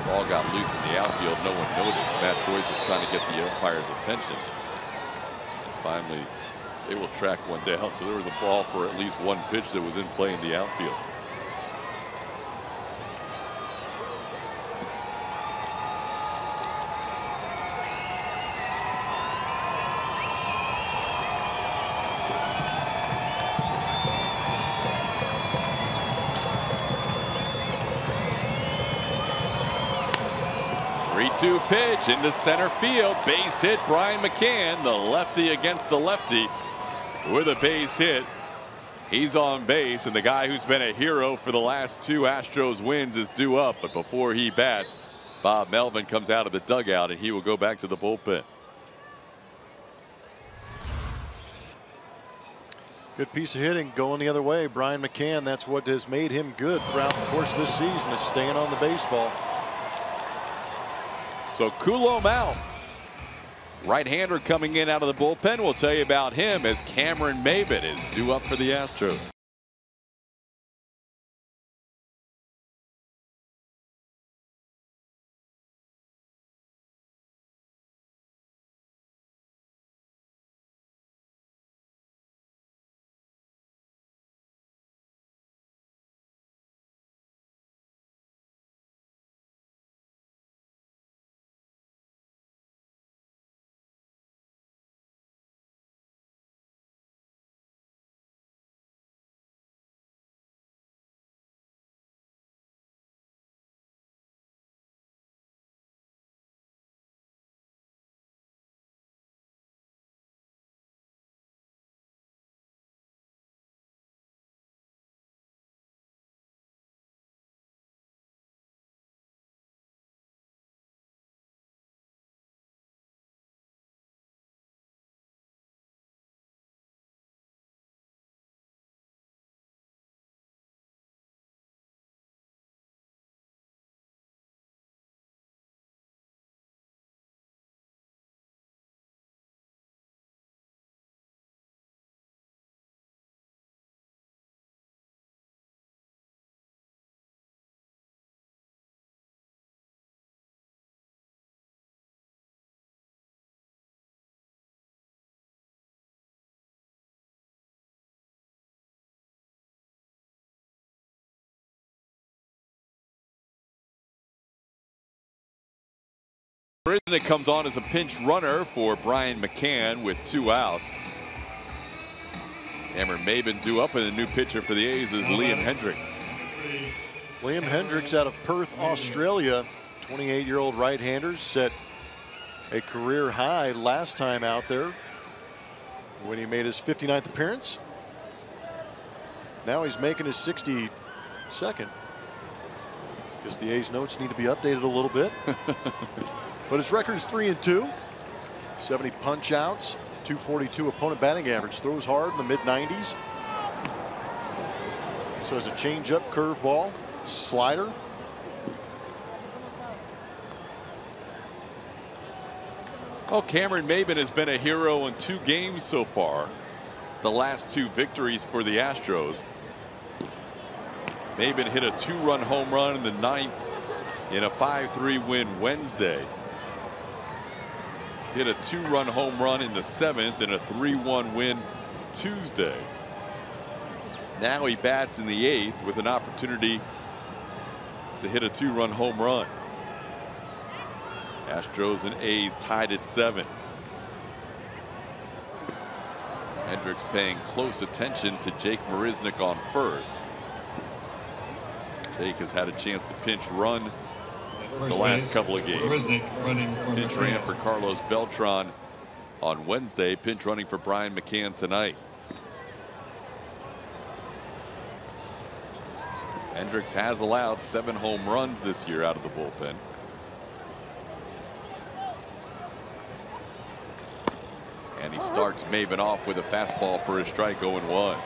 Ball got loose in the outfield. No one noticed. Matt Joyce was trying to get the umpire's attention. Finally, they will track one down. So there was a ball for at least 1 pitch that was in play in the outfield. Pitch into center field. Base hit. Brian McCann, the lefty against the lefty, with a base hit. He's on base, and the guy who's been a hero for the last 2 Astros wins is due up. But before he bats, Bob Melvin comes out of the dugout, and he will go back to the bullpen. Good piece of hitting going the other way. Brian McCann, that's what has made him good throughout the course of this season, is staying on the baseball. So Coulombe out. Right-hander coming in out of the bullpen. We'll tell you about him as Cameron Maybin is due up for the Astros. That comes on as a pinch runner for Brian McCann with 2 outs. Cameron Maybin due up, and the new pitcher for the A's is Liam Hendricks. Liam Hendricks out of Perth, Australia. 28-year-old right-hander set a career high last time out there when he made his 59th appearance. Now he's making his 62nd. Guess the A's notes need to be updated a little bit. But his record is 3-2. 70 punch outs, 242 opponent batting average. Throws hard in the mid-90s. So has a changeup, curveball, slider. Well, Cameron Maybin has been a hero in 2 games so far. The last 2 victories for the Astros. Maybin hit a 2-run home run in the 9th in a 5-3 win Wednesday. Hit a 2-run home run in the 7th in a 3-1 win Tuesday. Now he bats in the 8th with an opportunity to hit a 2-run home run. Astros and A's tied at 7. Hendricks paying close attention to Jake Marisnick on first. Jake has had a chance to pinch run the last couple of games. Pinch ran for Carlos Beltran on Wednesday. Pinch running for Brian McCann tonight. Hendricks has allowed 7 home runs this year out of the bullpen. And he starts Maybin off with a fastball for a strike, 0-1.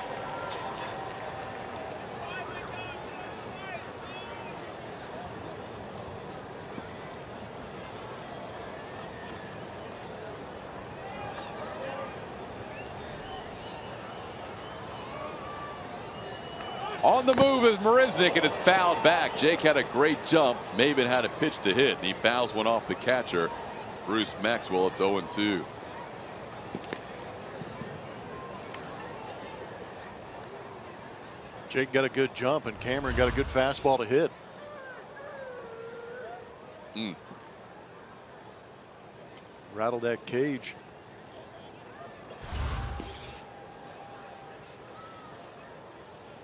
On the move is Marisnick, and it's fouled back. Jake had a great jump. Maybin had a pitch to hit, and he fouls one off the catcher, Bruce Maxwell. It's 0-2. Jake got a good jump, and Cameron got a good fastball to hit. Rattled that cage.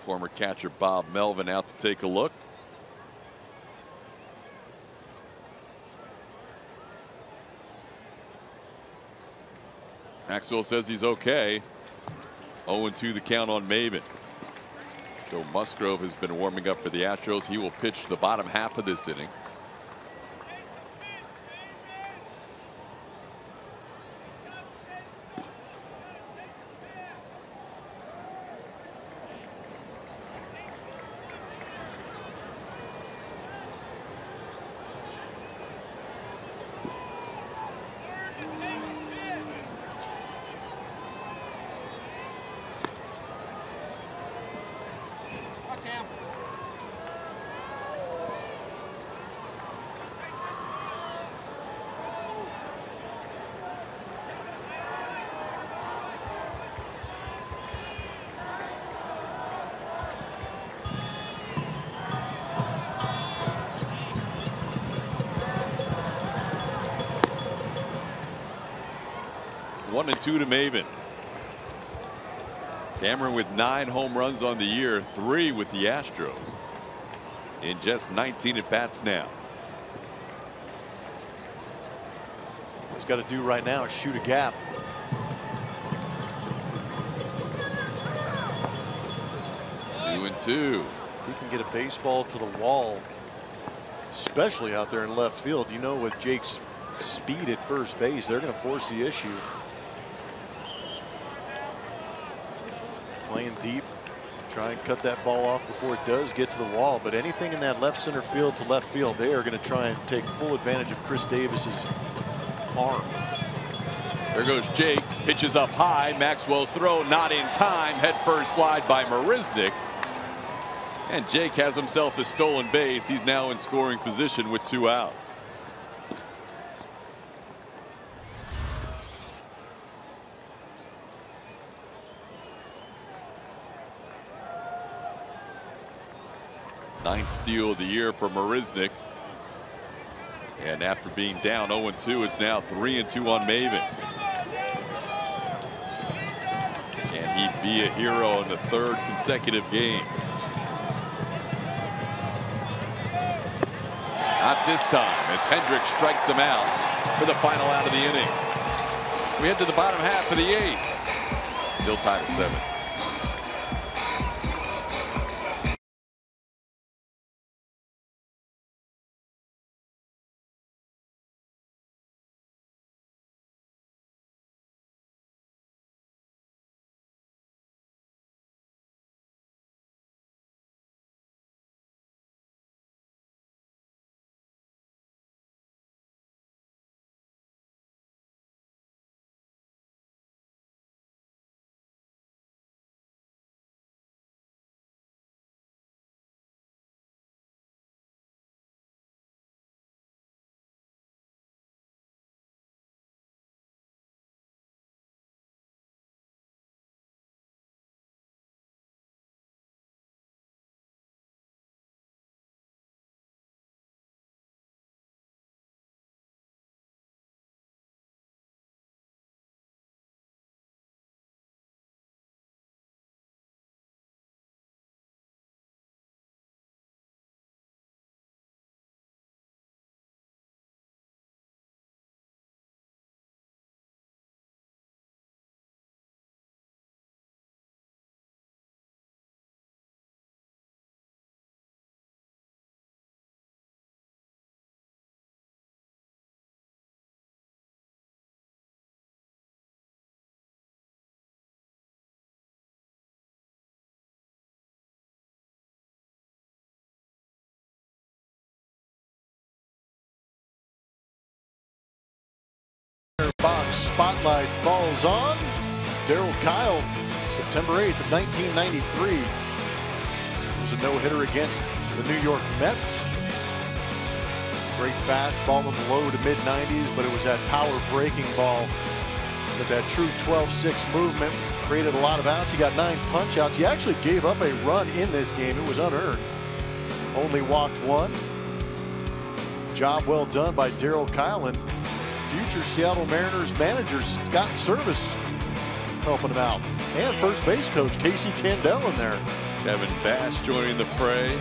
Former catcher Bob Melvin out to take a look. Maxwell says he's okay. 0-2 the count on Maybin. Joe Musgrove has been warming up for the Astros. He will pitch the bottom half of this inning. One and 2 to Maybin. Cameron with 9 home runs on the year, 3 with the Astros in just 19 at bats now. What he's got to do right now is shoot a gap. Two and 2. If he can get a baseball to the wall, especially out there in left field, you know, with Jake's speed at first base, they're going to force the issue. Playing deep, try and cut that ball off before it does get to the wall. But anything in that left center field to left field, they are going to try and take full advantage of Chris Davis's arm. There goes Jake. Pitches up high. Maxwell's throw not in time. Head first slide by Marisnick. And Jake has himself a stolen base. He's now in scoring position with 2 outs. Ninth steal of the year for Marisnick. And after being down 0-2, it's now 3-2 on Maybin. Can he be a hero in the 3rd consecutive game? Not this time, as Hendricks strikes him out for the final out of the inning. We head to the bottom half of the 8th. Still tied at 7. spotlight falls on Darryl Kyle, September 8th of 1993. There's a no-hitter against the New York Mets. Great fastball in the low to mid-90s, but it was that power breaking ball with that true 12-6 movement. Created a lot of outs. He got 9 punch-outs. He actually gave up a run in this game. It was unearned. Only walked 1. Job well done by Darryl Kyle, and future Seattle Mariners manager Scott Service helping him out. And first base coach Casey Candell in there. Kevin Bash joining the fray.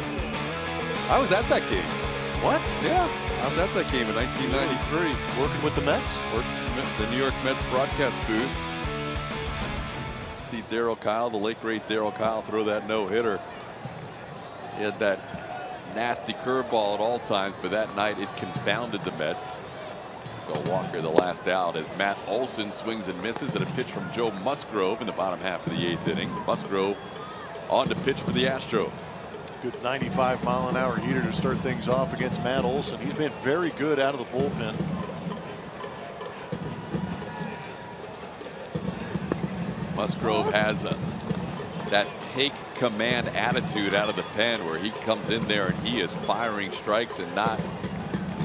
I was at that game. What? Yeah, I was at that game in 1993. Working with the Mets? Working the New York Mets broadcast booth. See Darryl Kyle, the late great Darryl Kyle, throw that no-hitter. He had that nasty curveball at all times, but that night it confounded the Mets. Go Walker the last out as Matt Olson swings and misses at a pitch from Joe Musgrove in the bottom half of the 8th inning. Musgrove on to pitch for the Astros. Good 95-mile-an-hour heater to start things off against Matt Olson. He's been very good out of the bullpen. Musgrove has that take command attitude out of the pen, where he comes in there and he is firing strikes and not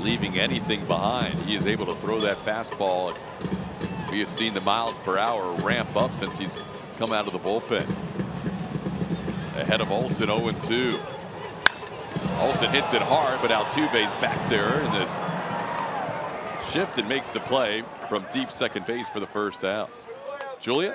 leaving anything behind. He is able to throw that fastball. We have seen the miles per hour ramp up since he's come out of the bullpen. Ahead of Olson, 0-2. Olson hits it hard, but Altuve's back there in this shift and makes the play from deep second base for the first out. Julia?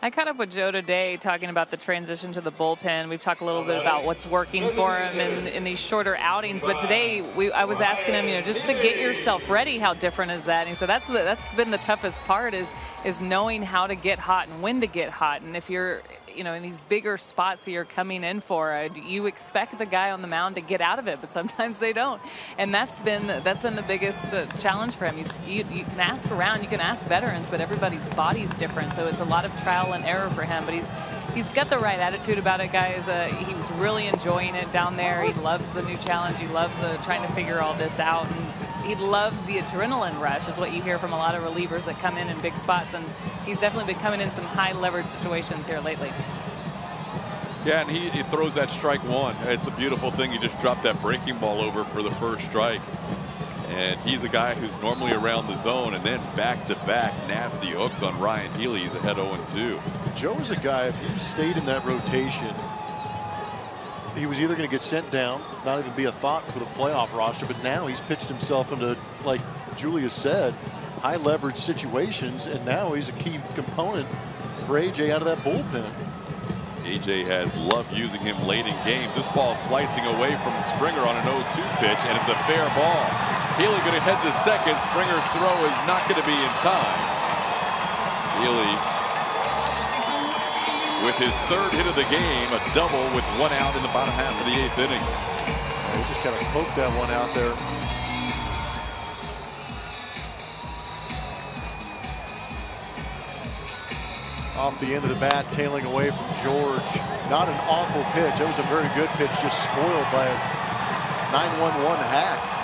I caught up with Joe today talking about the transition to the bullpen. We've talked a little bit about what's working for him in these shorter outings. But today I was asking him, just to get yourself ready, how different is that? And he said that's been the toughest part is knowing how to get hot and when to get hot. And if you're in these bigger spots that you're coming in for, you expect the guy on the mound to get out of it, but sometimes they don't. And that's been the biggest challenge for him. You can ask around, you can ask veterans, but everybody's body's different, so it's a lot of trial and error for him. But he's got the right attitude about it, guys. He was really enjoying it down there. He loves the new challenge. He loves trying to figure all this out, and he loves the adrenaline rush, is what you hear from a lot of relievers that come in big spots. And he's definitely been coming in some high leverage situations here lately. Yeah, and he throws that strike 1. It's a beautiful thing. You just drop that breaking ball over for the first strike. And he's a guy who's normally around the zone, and then back-to-back nasty hooks on Ryan Healy. He's ahead 0-2. Joe is a guy, if he stayed in that rotation, he was either going to get sent down, not even be a thought for the playoff roster, but now he's pitched himself into, like Julia said, high leverage situations, and now he's a key component for AJ out of that bullpen. AJ has loved using him late in games. This ball slicing away from Springer on an 0-2 pitch, and it's a fair ball. Healy going to head to second. Springer's throw is not going to be in time. Healy with his 3rd hit of the game, a double with 1 out in the bottom half of the 8th inning. He just kind of poked that one out there. Off the end of the bat, tailing away from George. Not an awful pitch. It was a very good pitch, just spoiled by a 9-1-1 hack.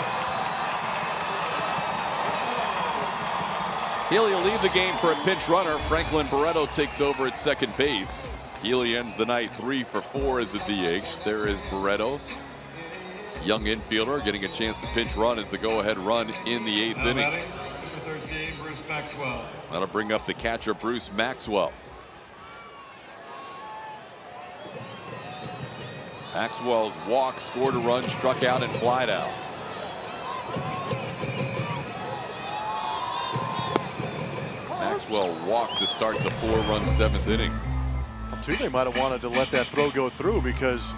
Healy will leave the game for a pinch runner. Franklin Barreto takes over at second base. Healy ends the night 3 for 4 as the DH. There is Barreto, young infielder, getting a chance to pinch run as the go-ahead run in the 8th inning. That'll bring up the catcher, Bruce Maxwell. Maxwell's walk, scored a run, struck out, and flied out. Maxwell walked to start the 4-run 7th inning. Altuve might have wanted to let that throw go through because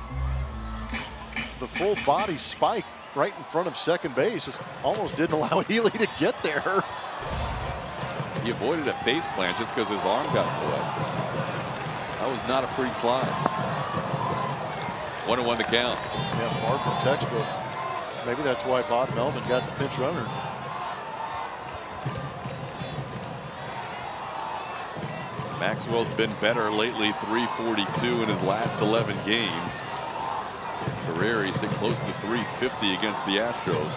the full body spike right in front of second base almost didn't allow Healy to get there. He avoided a face plant just because his arm got in the way. That was not a pretty slide. 1-1 to count. Yeah, far from textbook. Maybe that's why Bob Melvin got the pinch runner. Maxwell's been better lately, 342 in his last 11 games. Career, he's hit close to 350 against the Astros.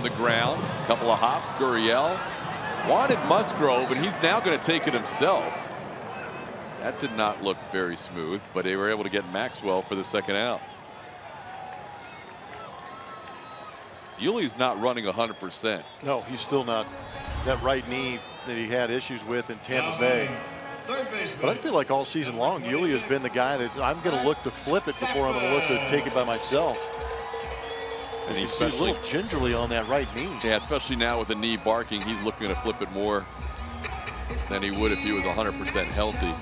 on the ground. A couple of hops. Gurriel wanted Musgrove, and he's now going to take it himself. That did not look very smooth, but they were able to get Maxwell for the second out. Yuli's not running 100%. No, he's still not. That right knee that he had issues with in Tampa Bay. But I feel like all season long, Yuli has been the guy that I'm going to look to flip it before I'm going to look to take it by myself. And he's a little gingerly on that right knee. Yeah, especially now with the knee barking, he's looking to flip it more than he would if he was 100% healthy.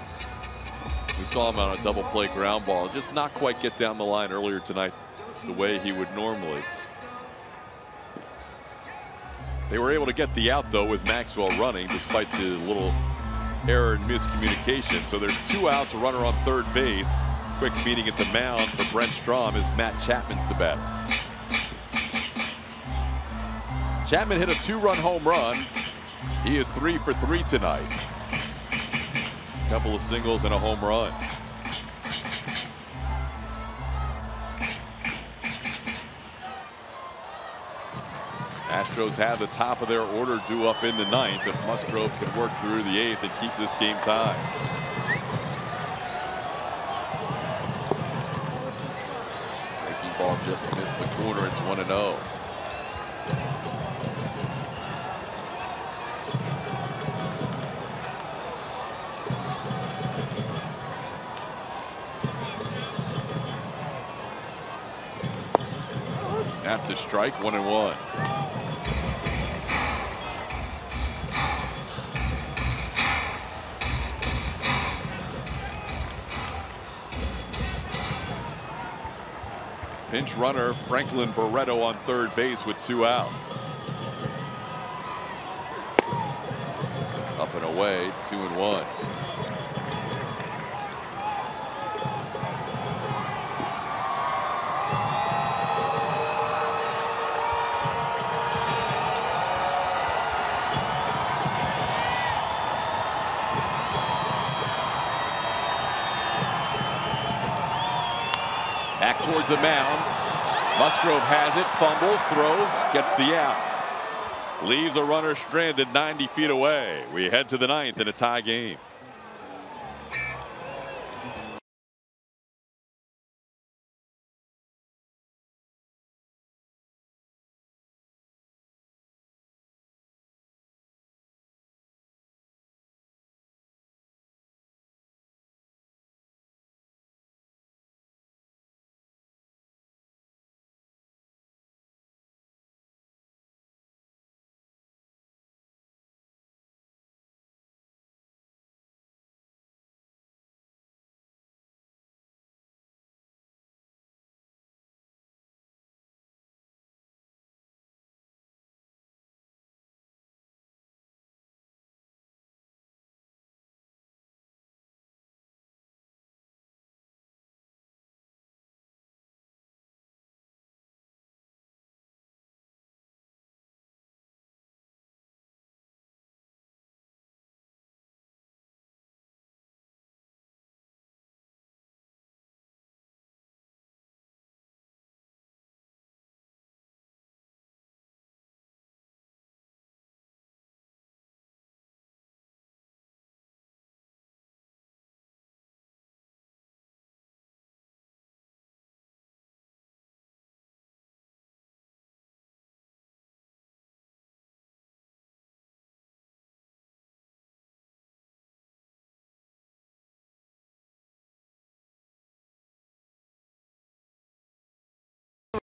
We saw him on a double play ground ball, just not quite get down the line earlier tonight the way he would normally. They were able to get the out, though, with Maxwell running, despite the little error and miscommunication. So there's 2 outs, a runner on third base. Quick meeting at the mound for Brent Strom as Matt Chapman's the batter. Chapman hit a 2-run home run. He is 3 for 3 tonight. A couple of singles and a home run. Astros have the top of their order due up in the 9th if Musgrove can work through the 8th and keep this game tied. Breaking ball just missed the corner. It's 1-0. That's a strike, 1-1. Pinch runner Franklin Barreto on third base with 2 outs. Up and away, 2-1. Back towards the mound. Musgrove has it, fumbles, throws, gets the out. Leaves a runner stranded 90 feet away. We head to the 9th in a tie game.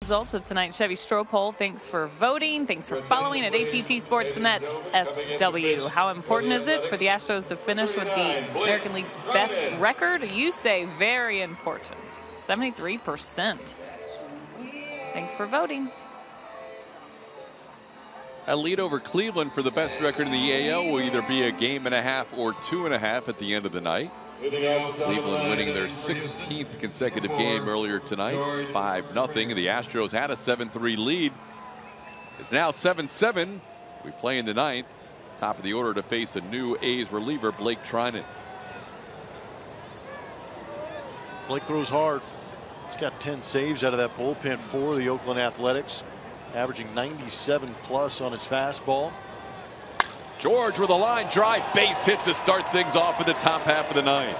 Results of tonight's Chevy Stroh poll. Thanks for voting. Thanks for following at ATT Sportsnet SW. How important is it for the Astros to finish with the American League's best record? You say very important. 73%. Thanks for voting. A lead over Cleveland for the best record in the AL will either be a 1.5 or 2.5 at the end of the night. Cleveland winning their 16th consecutive game earlier tonight, 5-0. The Astros had a 7-3 lead. It's now 7-7. We play in the 9th. Top of the order to face a new A's reliever, Blake Trinan. Blake throws hard. He's got 10 saves out of that bullpen for the Oakland Athletics. averaging 97 plus on his fastball. George with a line drive base hit to start things off in the top half of the ninth.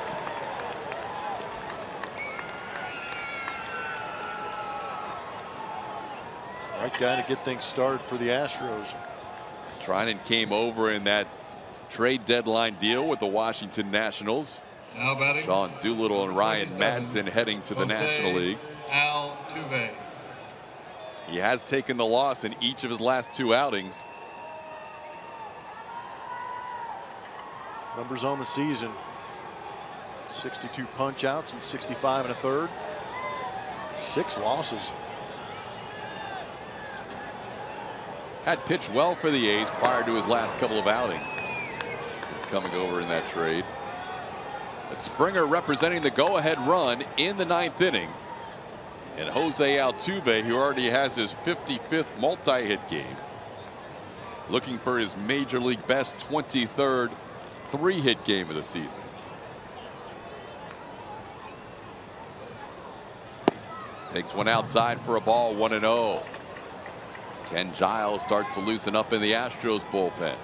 Right guy to get things started for the Astros. Trinan came over in that trade deadline deal with the Washington Nationals. Now batting, Sean Doolittle and Ryan Madsen heading to the National League. Altuve. He has taken the loss in each of his last 2 outings. Numbers on the season: 62 punch outs and 65 1/3. 6 losses. Had pitched well for the A's prior to his last couple of outings since coming over in that trade. But Springer representing the go-ahead run in the 9th inning. And Jose Altuve, who already has his 55th multi-hit game, looking for his major league best 23rd 3-hit game of the season. Takes one outside for a ball, 1-0. Ken Giles starts to loosen up in the Astros bullpen.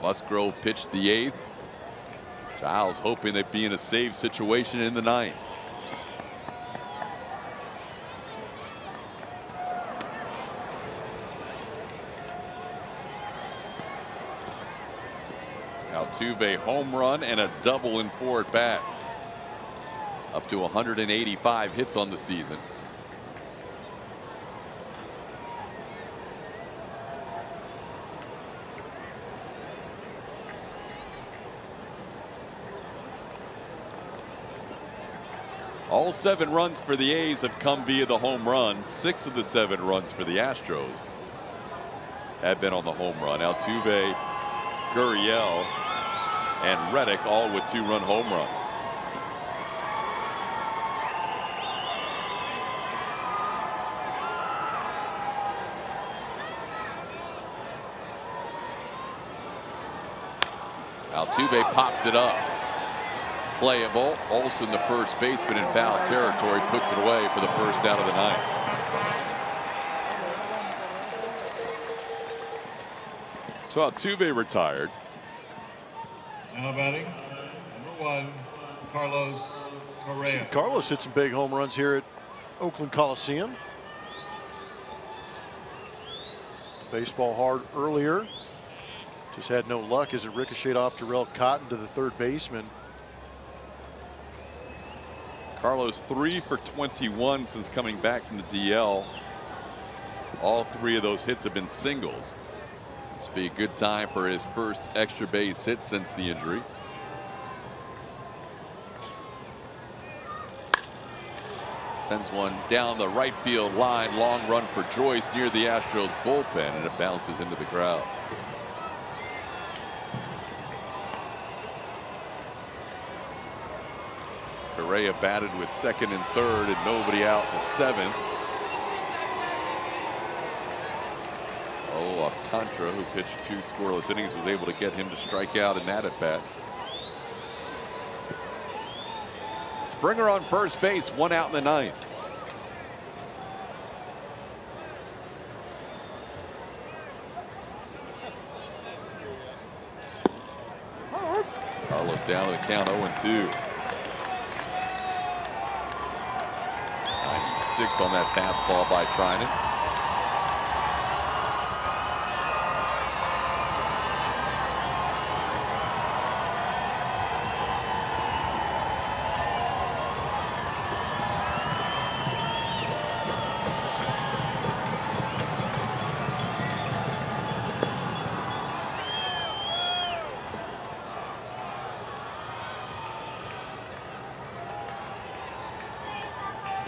Musgrove pitched the 8th. Giles hoping they'd be in a save situation in the 9th. Altuve home run and a double in 4 at-bats. Up to 185 hits on the season. All 7 runs for the A's have come via the home run. 6 of the 7 runs for the Astros have been on the home run. Altuve, Gurriel, and Reddick all with 2-run home runs. Altuve pops it up. Playable. Olsen, the first baseman, in foul territory, puts it away for the first out of the 9th. So Altuve retired. Now batting, number 1, Carlos Correa. Carlos hit some big home runs here at Oakland Coliseum. Baseball hard earlier. Just had no luck as it ricocheted off Terrell Cotton to the 3rd baseman. Carlos 3 for 21 since coming back from the DL. All 3 of those hits have been singles. This will be a good time for his first extra base hit since the injury. Sends one down the right field line. Long run for Joyce near the Astros bullpen, and it bounces into the crowd. Correa batted with 2nd and 3rd and nobody out in the 7th. Oh, Alcantara, who pitched 2 scoreless innings, was able to get him to strike out in that at bat. Springer on first base, 1 out in the 9th. Carlos down to the count, 0-2. 96 on that fastball by Trinan.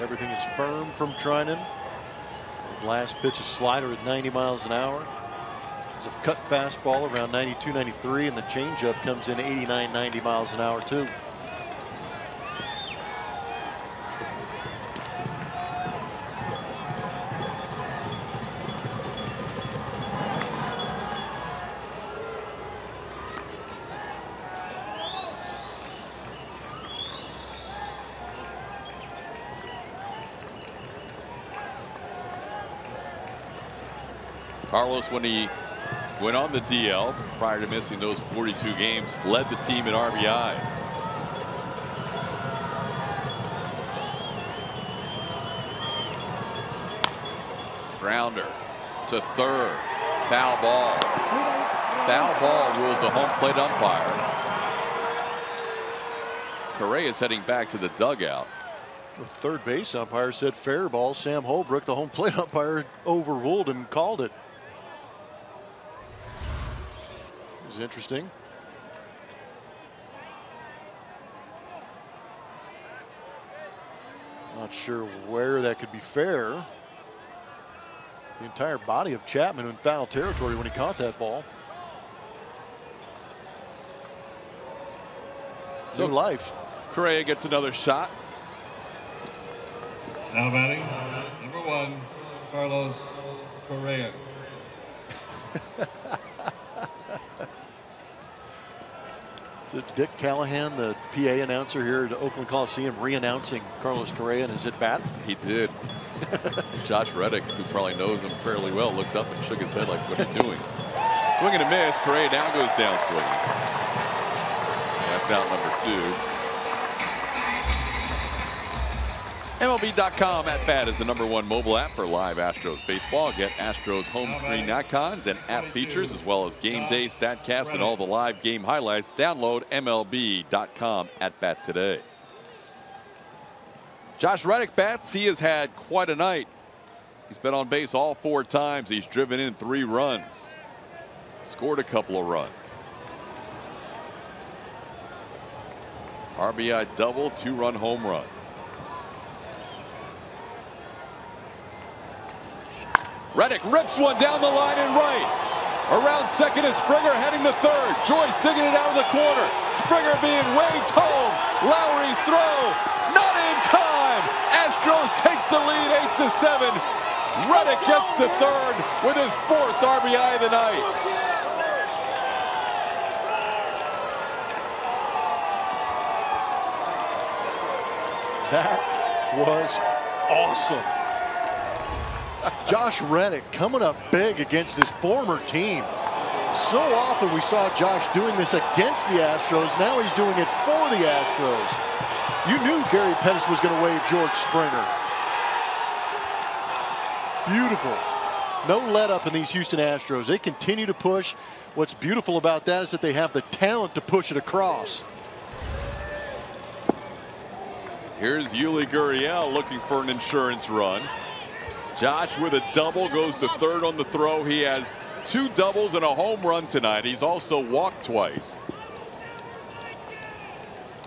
Everything is firm from Trinan. Last pitch, a slider at 90 miles an hour. It's a cut fastball around 92, 93, and the changeup comes in 89, 90 miles an hour too. Carlos, when he went on the DL prior to missing those 42 games, led the team in RBIs. Grounder to third. Foul ball. Foul ball rules the home plate umpire. Correa is heading back to the dugout. The third base umpire said fair ball. Sam Holbrook, the home plate umpire, overruled and called it. It was interesting. Not sure where that could be fair. The entire body of Chapman in foul territory when he caught that ball. So new life. Correa gets another shot. Now batting, number 1, Carlos Correa. Dick Callahan, the PA announcer here at Oakland Coliseum, re-announcing Carlos Correa and his at-bat. He did. Josh Reddick, who probably knows him fairly well, looked up and shook his head like, what are you doing? Swing and a miss. Correa now goes down swinging. That's out number 2. MLB.com at-bat is the #1 mobile app for live Astros baseball. Get Astros home screen icons and app features, as well as game day, StatCast, and all the live game highlights. Download MLB.com at-bat today. Josh Reddick bats. He has had quite a night. He's been on base all 4 times. He's driven in 3 runs. Scored a couple of runs. RBI double, 2-run home run. Reddick rips one down the line and right. Around second is Springer, heading to third. Joyce digging it out of the corner. Springer being waved home. Lowry's throw, not in time. Astros take the lead 8-7. Reddick gets to third with his 4th RBI of the night. That was awesome. Josh Reddick coming up big against his former team. So often we saw Josh doing this against the Astros. Now he's doing it for the Astros. You knew Gary Pettis was going to wave George Springer. Beautiful. No let up in these Houston Astros. They continue to push. What's beautiful about that is that they have the talent to push it across. Here's Yuli Gurriel looking for an insurance run. Josh with a double goes to third on the throw. He has 2 doubles and a home run tonight. He's also walked twice.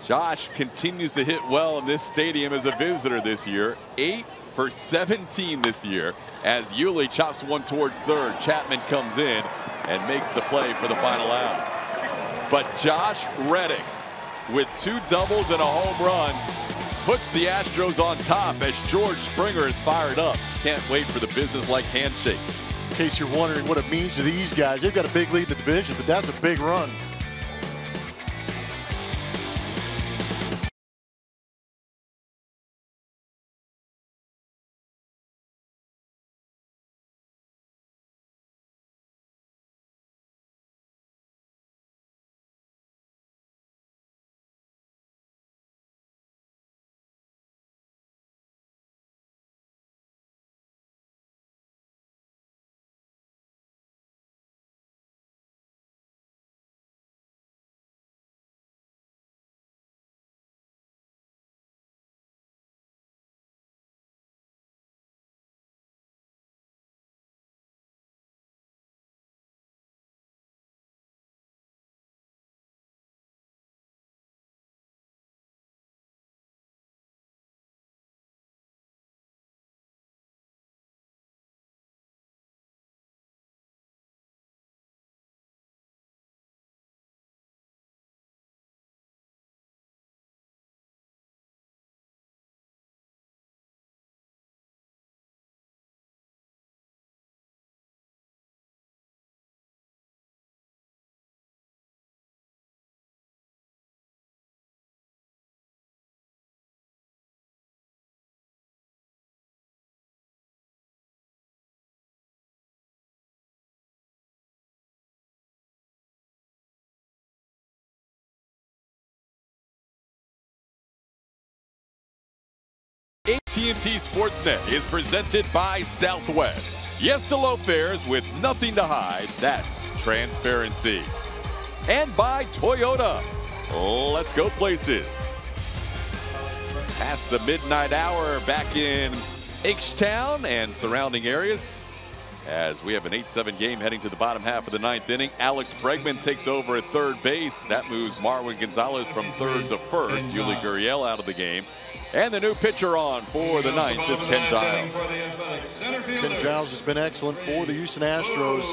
Josh continues to hit well in this stadium as a visitor this year. 8 for 17 this year as Yuli chops one towards third. Chapman comes in and makes the play for the final out. But Josh Reddick with 2 doubles and a home run puts the Astros on top as George Springer is fired up. Can't wait for the business-like handshake. In case you're wondering what it means to these guys, they've got a big lead in the division, but that's a big run. TNT Sportsnet is presented by Southwest. Yes to low fares with nothing to hide. That's transparency. And by Toyota. Let's go places. Past the midnight hour, back in H-Town and surrounding areas, as we have an 8-7 game heading to the bottom half of the 9th inning. Alex Bregman takes over at third base. That moves Marwin Gonzalez from third to first. Yuli Gurriel out of the game. And the new pitcher on for the 9th is Ken Giles. Ken Giles has been excellent for the Houston Astros.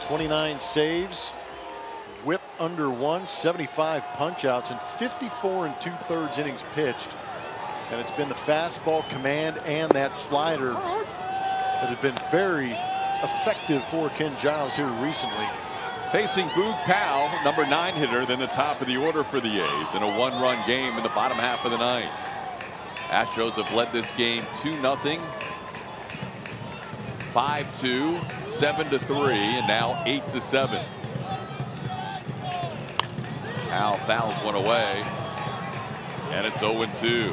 29 saves, whip under 1, 75 punch-outs, and 54 2/3 innings pitched. And it's been the fastball command and that slider that have been very effective for Ken Giles here recently. Facing Boog Powell, number 9 hitter, then the top of the order for the A's in a 1-run game in the bottom half of the 9th. Astros have led this game 2-0, 5-2, 7-3, and now 8-7. Powell fouls one away, and it's 0-2.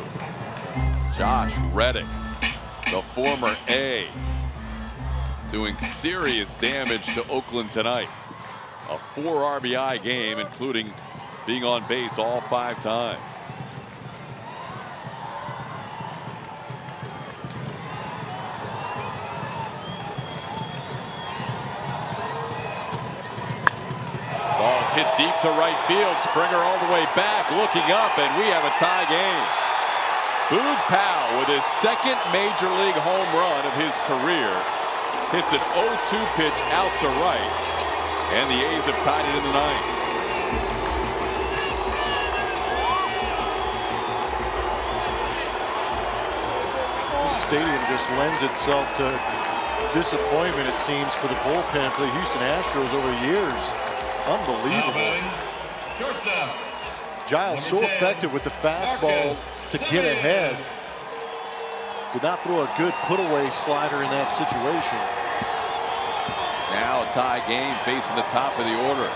Josh Reddick, the former A, doing serious damage to Oakland tonight. A 4 RBI game, including being on base all 5 times. Ball's hit deep to right field. Springer all the way back, looking up, and we have a tie game. Boog Powell with his second major league home run of his career hits an 0-2 pitch out to right, and the A's have tied it in the 9th. This stadium just lends itself to disappointment, it seems, for the bullpen for the Houston Astros over the years. Unbelievable. Giles so effective with the fastball to get ahead. Did not throw a good put-away slider in that situation. Now a tie game facing the top of the order.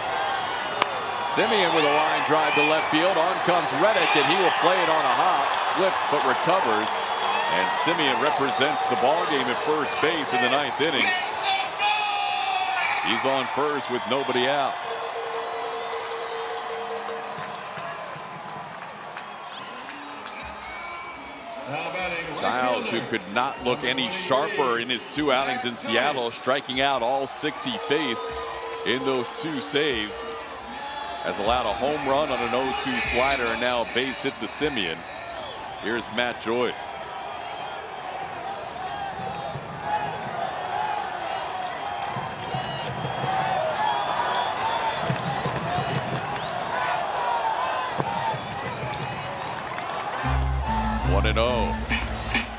Simeon with a line drive to left field. On comes Reddick, and he will play it on a hop. Slips but recovers. And Simeon represents the ball game at first base in the 9th inning. He's on first with nobody out. Giles, who could not look any sharper in his 2 outings in Seattle, striking out all 6 he faced in those 2 saves, has allowed a home run on an 0-2 slider and now a base hit to Simeon. Here's Matt Joyce.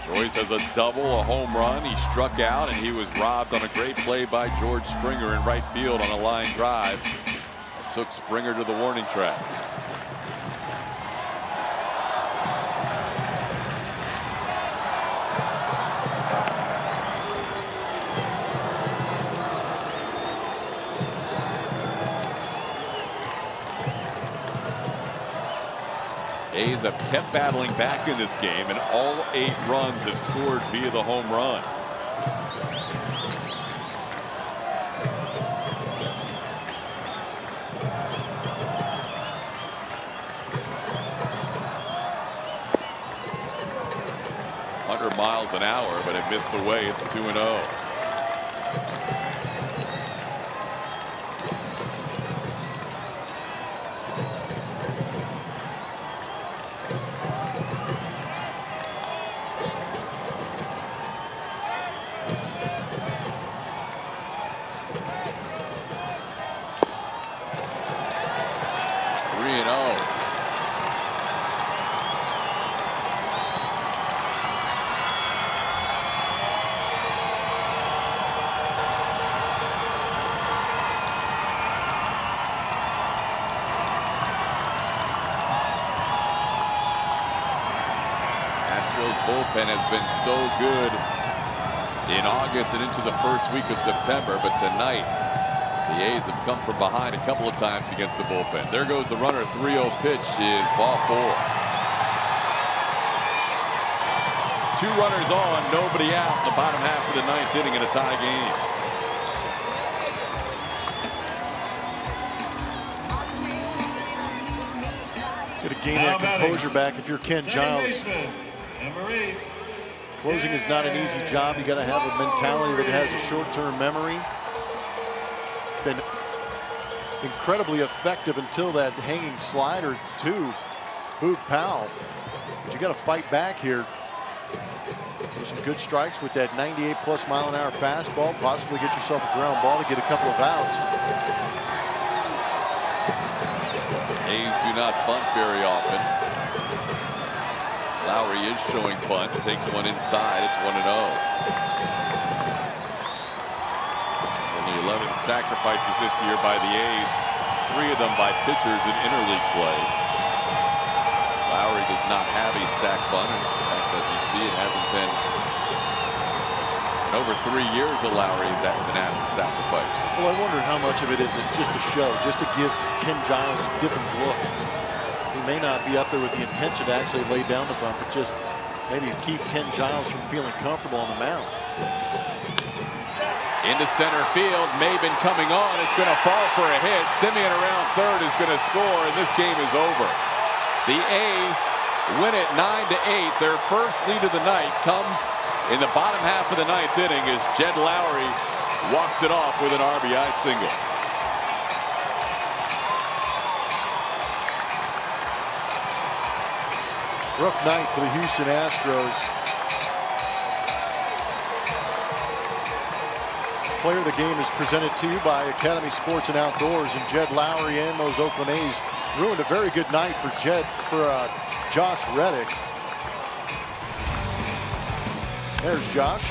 Joyce has a double, a home run. He struck out, and he was robbed on a great play by George Springer in right field on a line drive. It took Springer to the warning track. A's have kept battling back in this game, and all 8 runs have scored via the home run. Miles an hour, but it missed away. It's 2-0. Bullpen has been so good in August and into the first week of September, but tonight the A's have come from behind a couple of times against the bullpen. There goes the runner. 3-0 pitch is ball 4. 2 runners on, nobody out in the bottom half of the 9th inning in a tie game. Got to gain that composure back if you're Ken Giles. Closing is not an easy job. You got to have a mentality that has a short-term memory. Been incredibly effective until that hanging slider to Boog Powell. But you got to fight back here. There's some good strikes with that 98+ mile-an-hour fastball. Possibly get yourself a ground ball to get a couple of outs. A's do not bunt very often. Lowry is showing bunt, takes one inside. It's 1-0. Only 11 sacrifices this year by the A's, 3 of them by pitchers in interleague play. Lowry does not have a sac bunt. In fact, as you see, it hasn't been in over 3 years that Lowry has been asked to sacrifice. Well, I wonder how much of it is just a show, just to give Ken Giles a different look. He may not be up there with the intention to actually lay down the bunt, but just maybe keep Ken Giles from feeling comfortable on the mound. Into center field, Maben coming on. It's going to fall for a hit. Simeon around third is going to score, and this game is over. The A's win it 9-8. Their first lead of the night comes in the bottom half of the 9th inning as Jed Lowry walks it off with an RBI single. Rough night for the Houston Astros. Player of the game is presented to you by Academy Sports and Outdoors, and Jed Lowry and those Oakland A's ruined a very good night for Josh Reddick. There's Josh.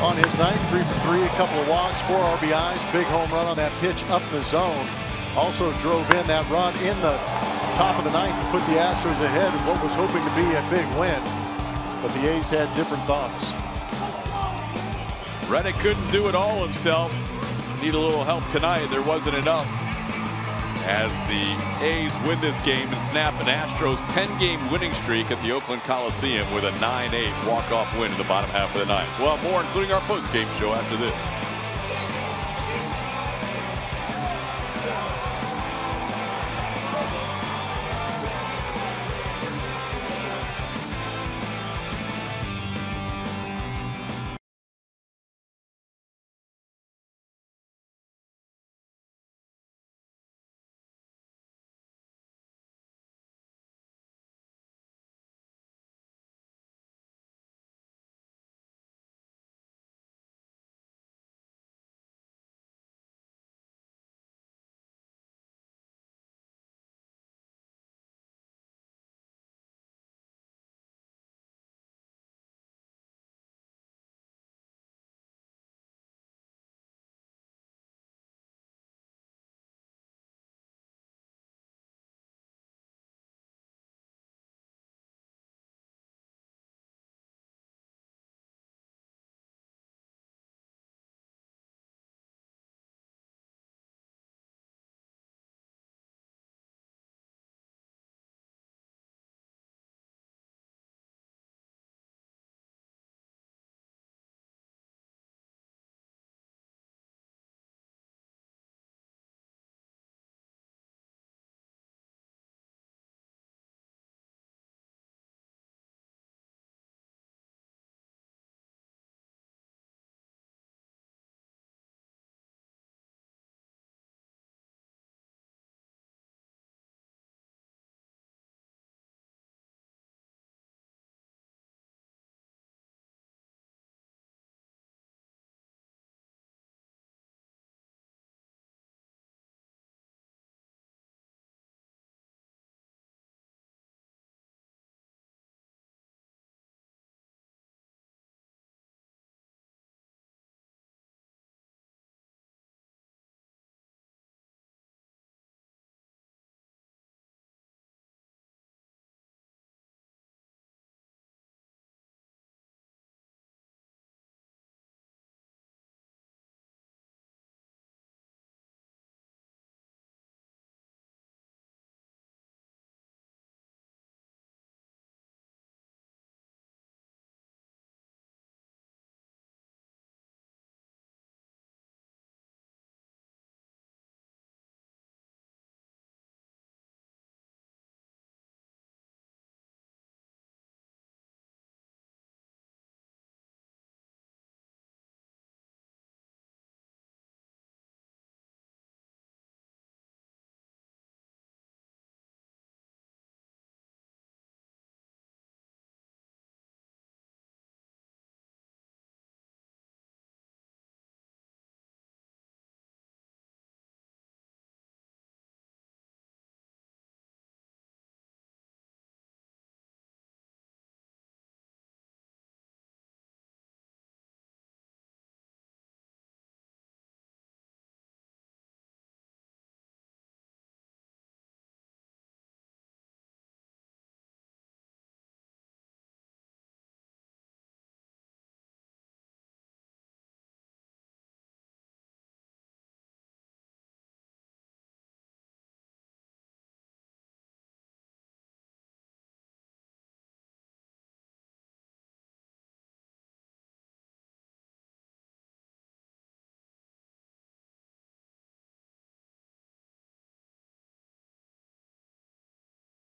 On his night, 3 for 3, a couple of walks, 4 RBIs, big home run on that pitch up the zone. Also drove in that run in the top of the 9th to put the Astros ahead of what was hoping to be a big win. But the A's had different thoughts. Reddick couldn't do it all himself. Need a little help tonight. There wasn't enough. As the A's win this game and snap an Astros 10-game winning streak at the Oakland Coliseum with a 9-8 walk-off win in the bottom half of the 9th. Well, more including our post-game show after this.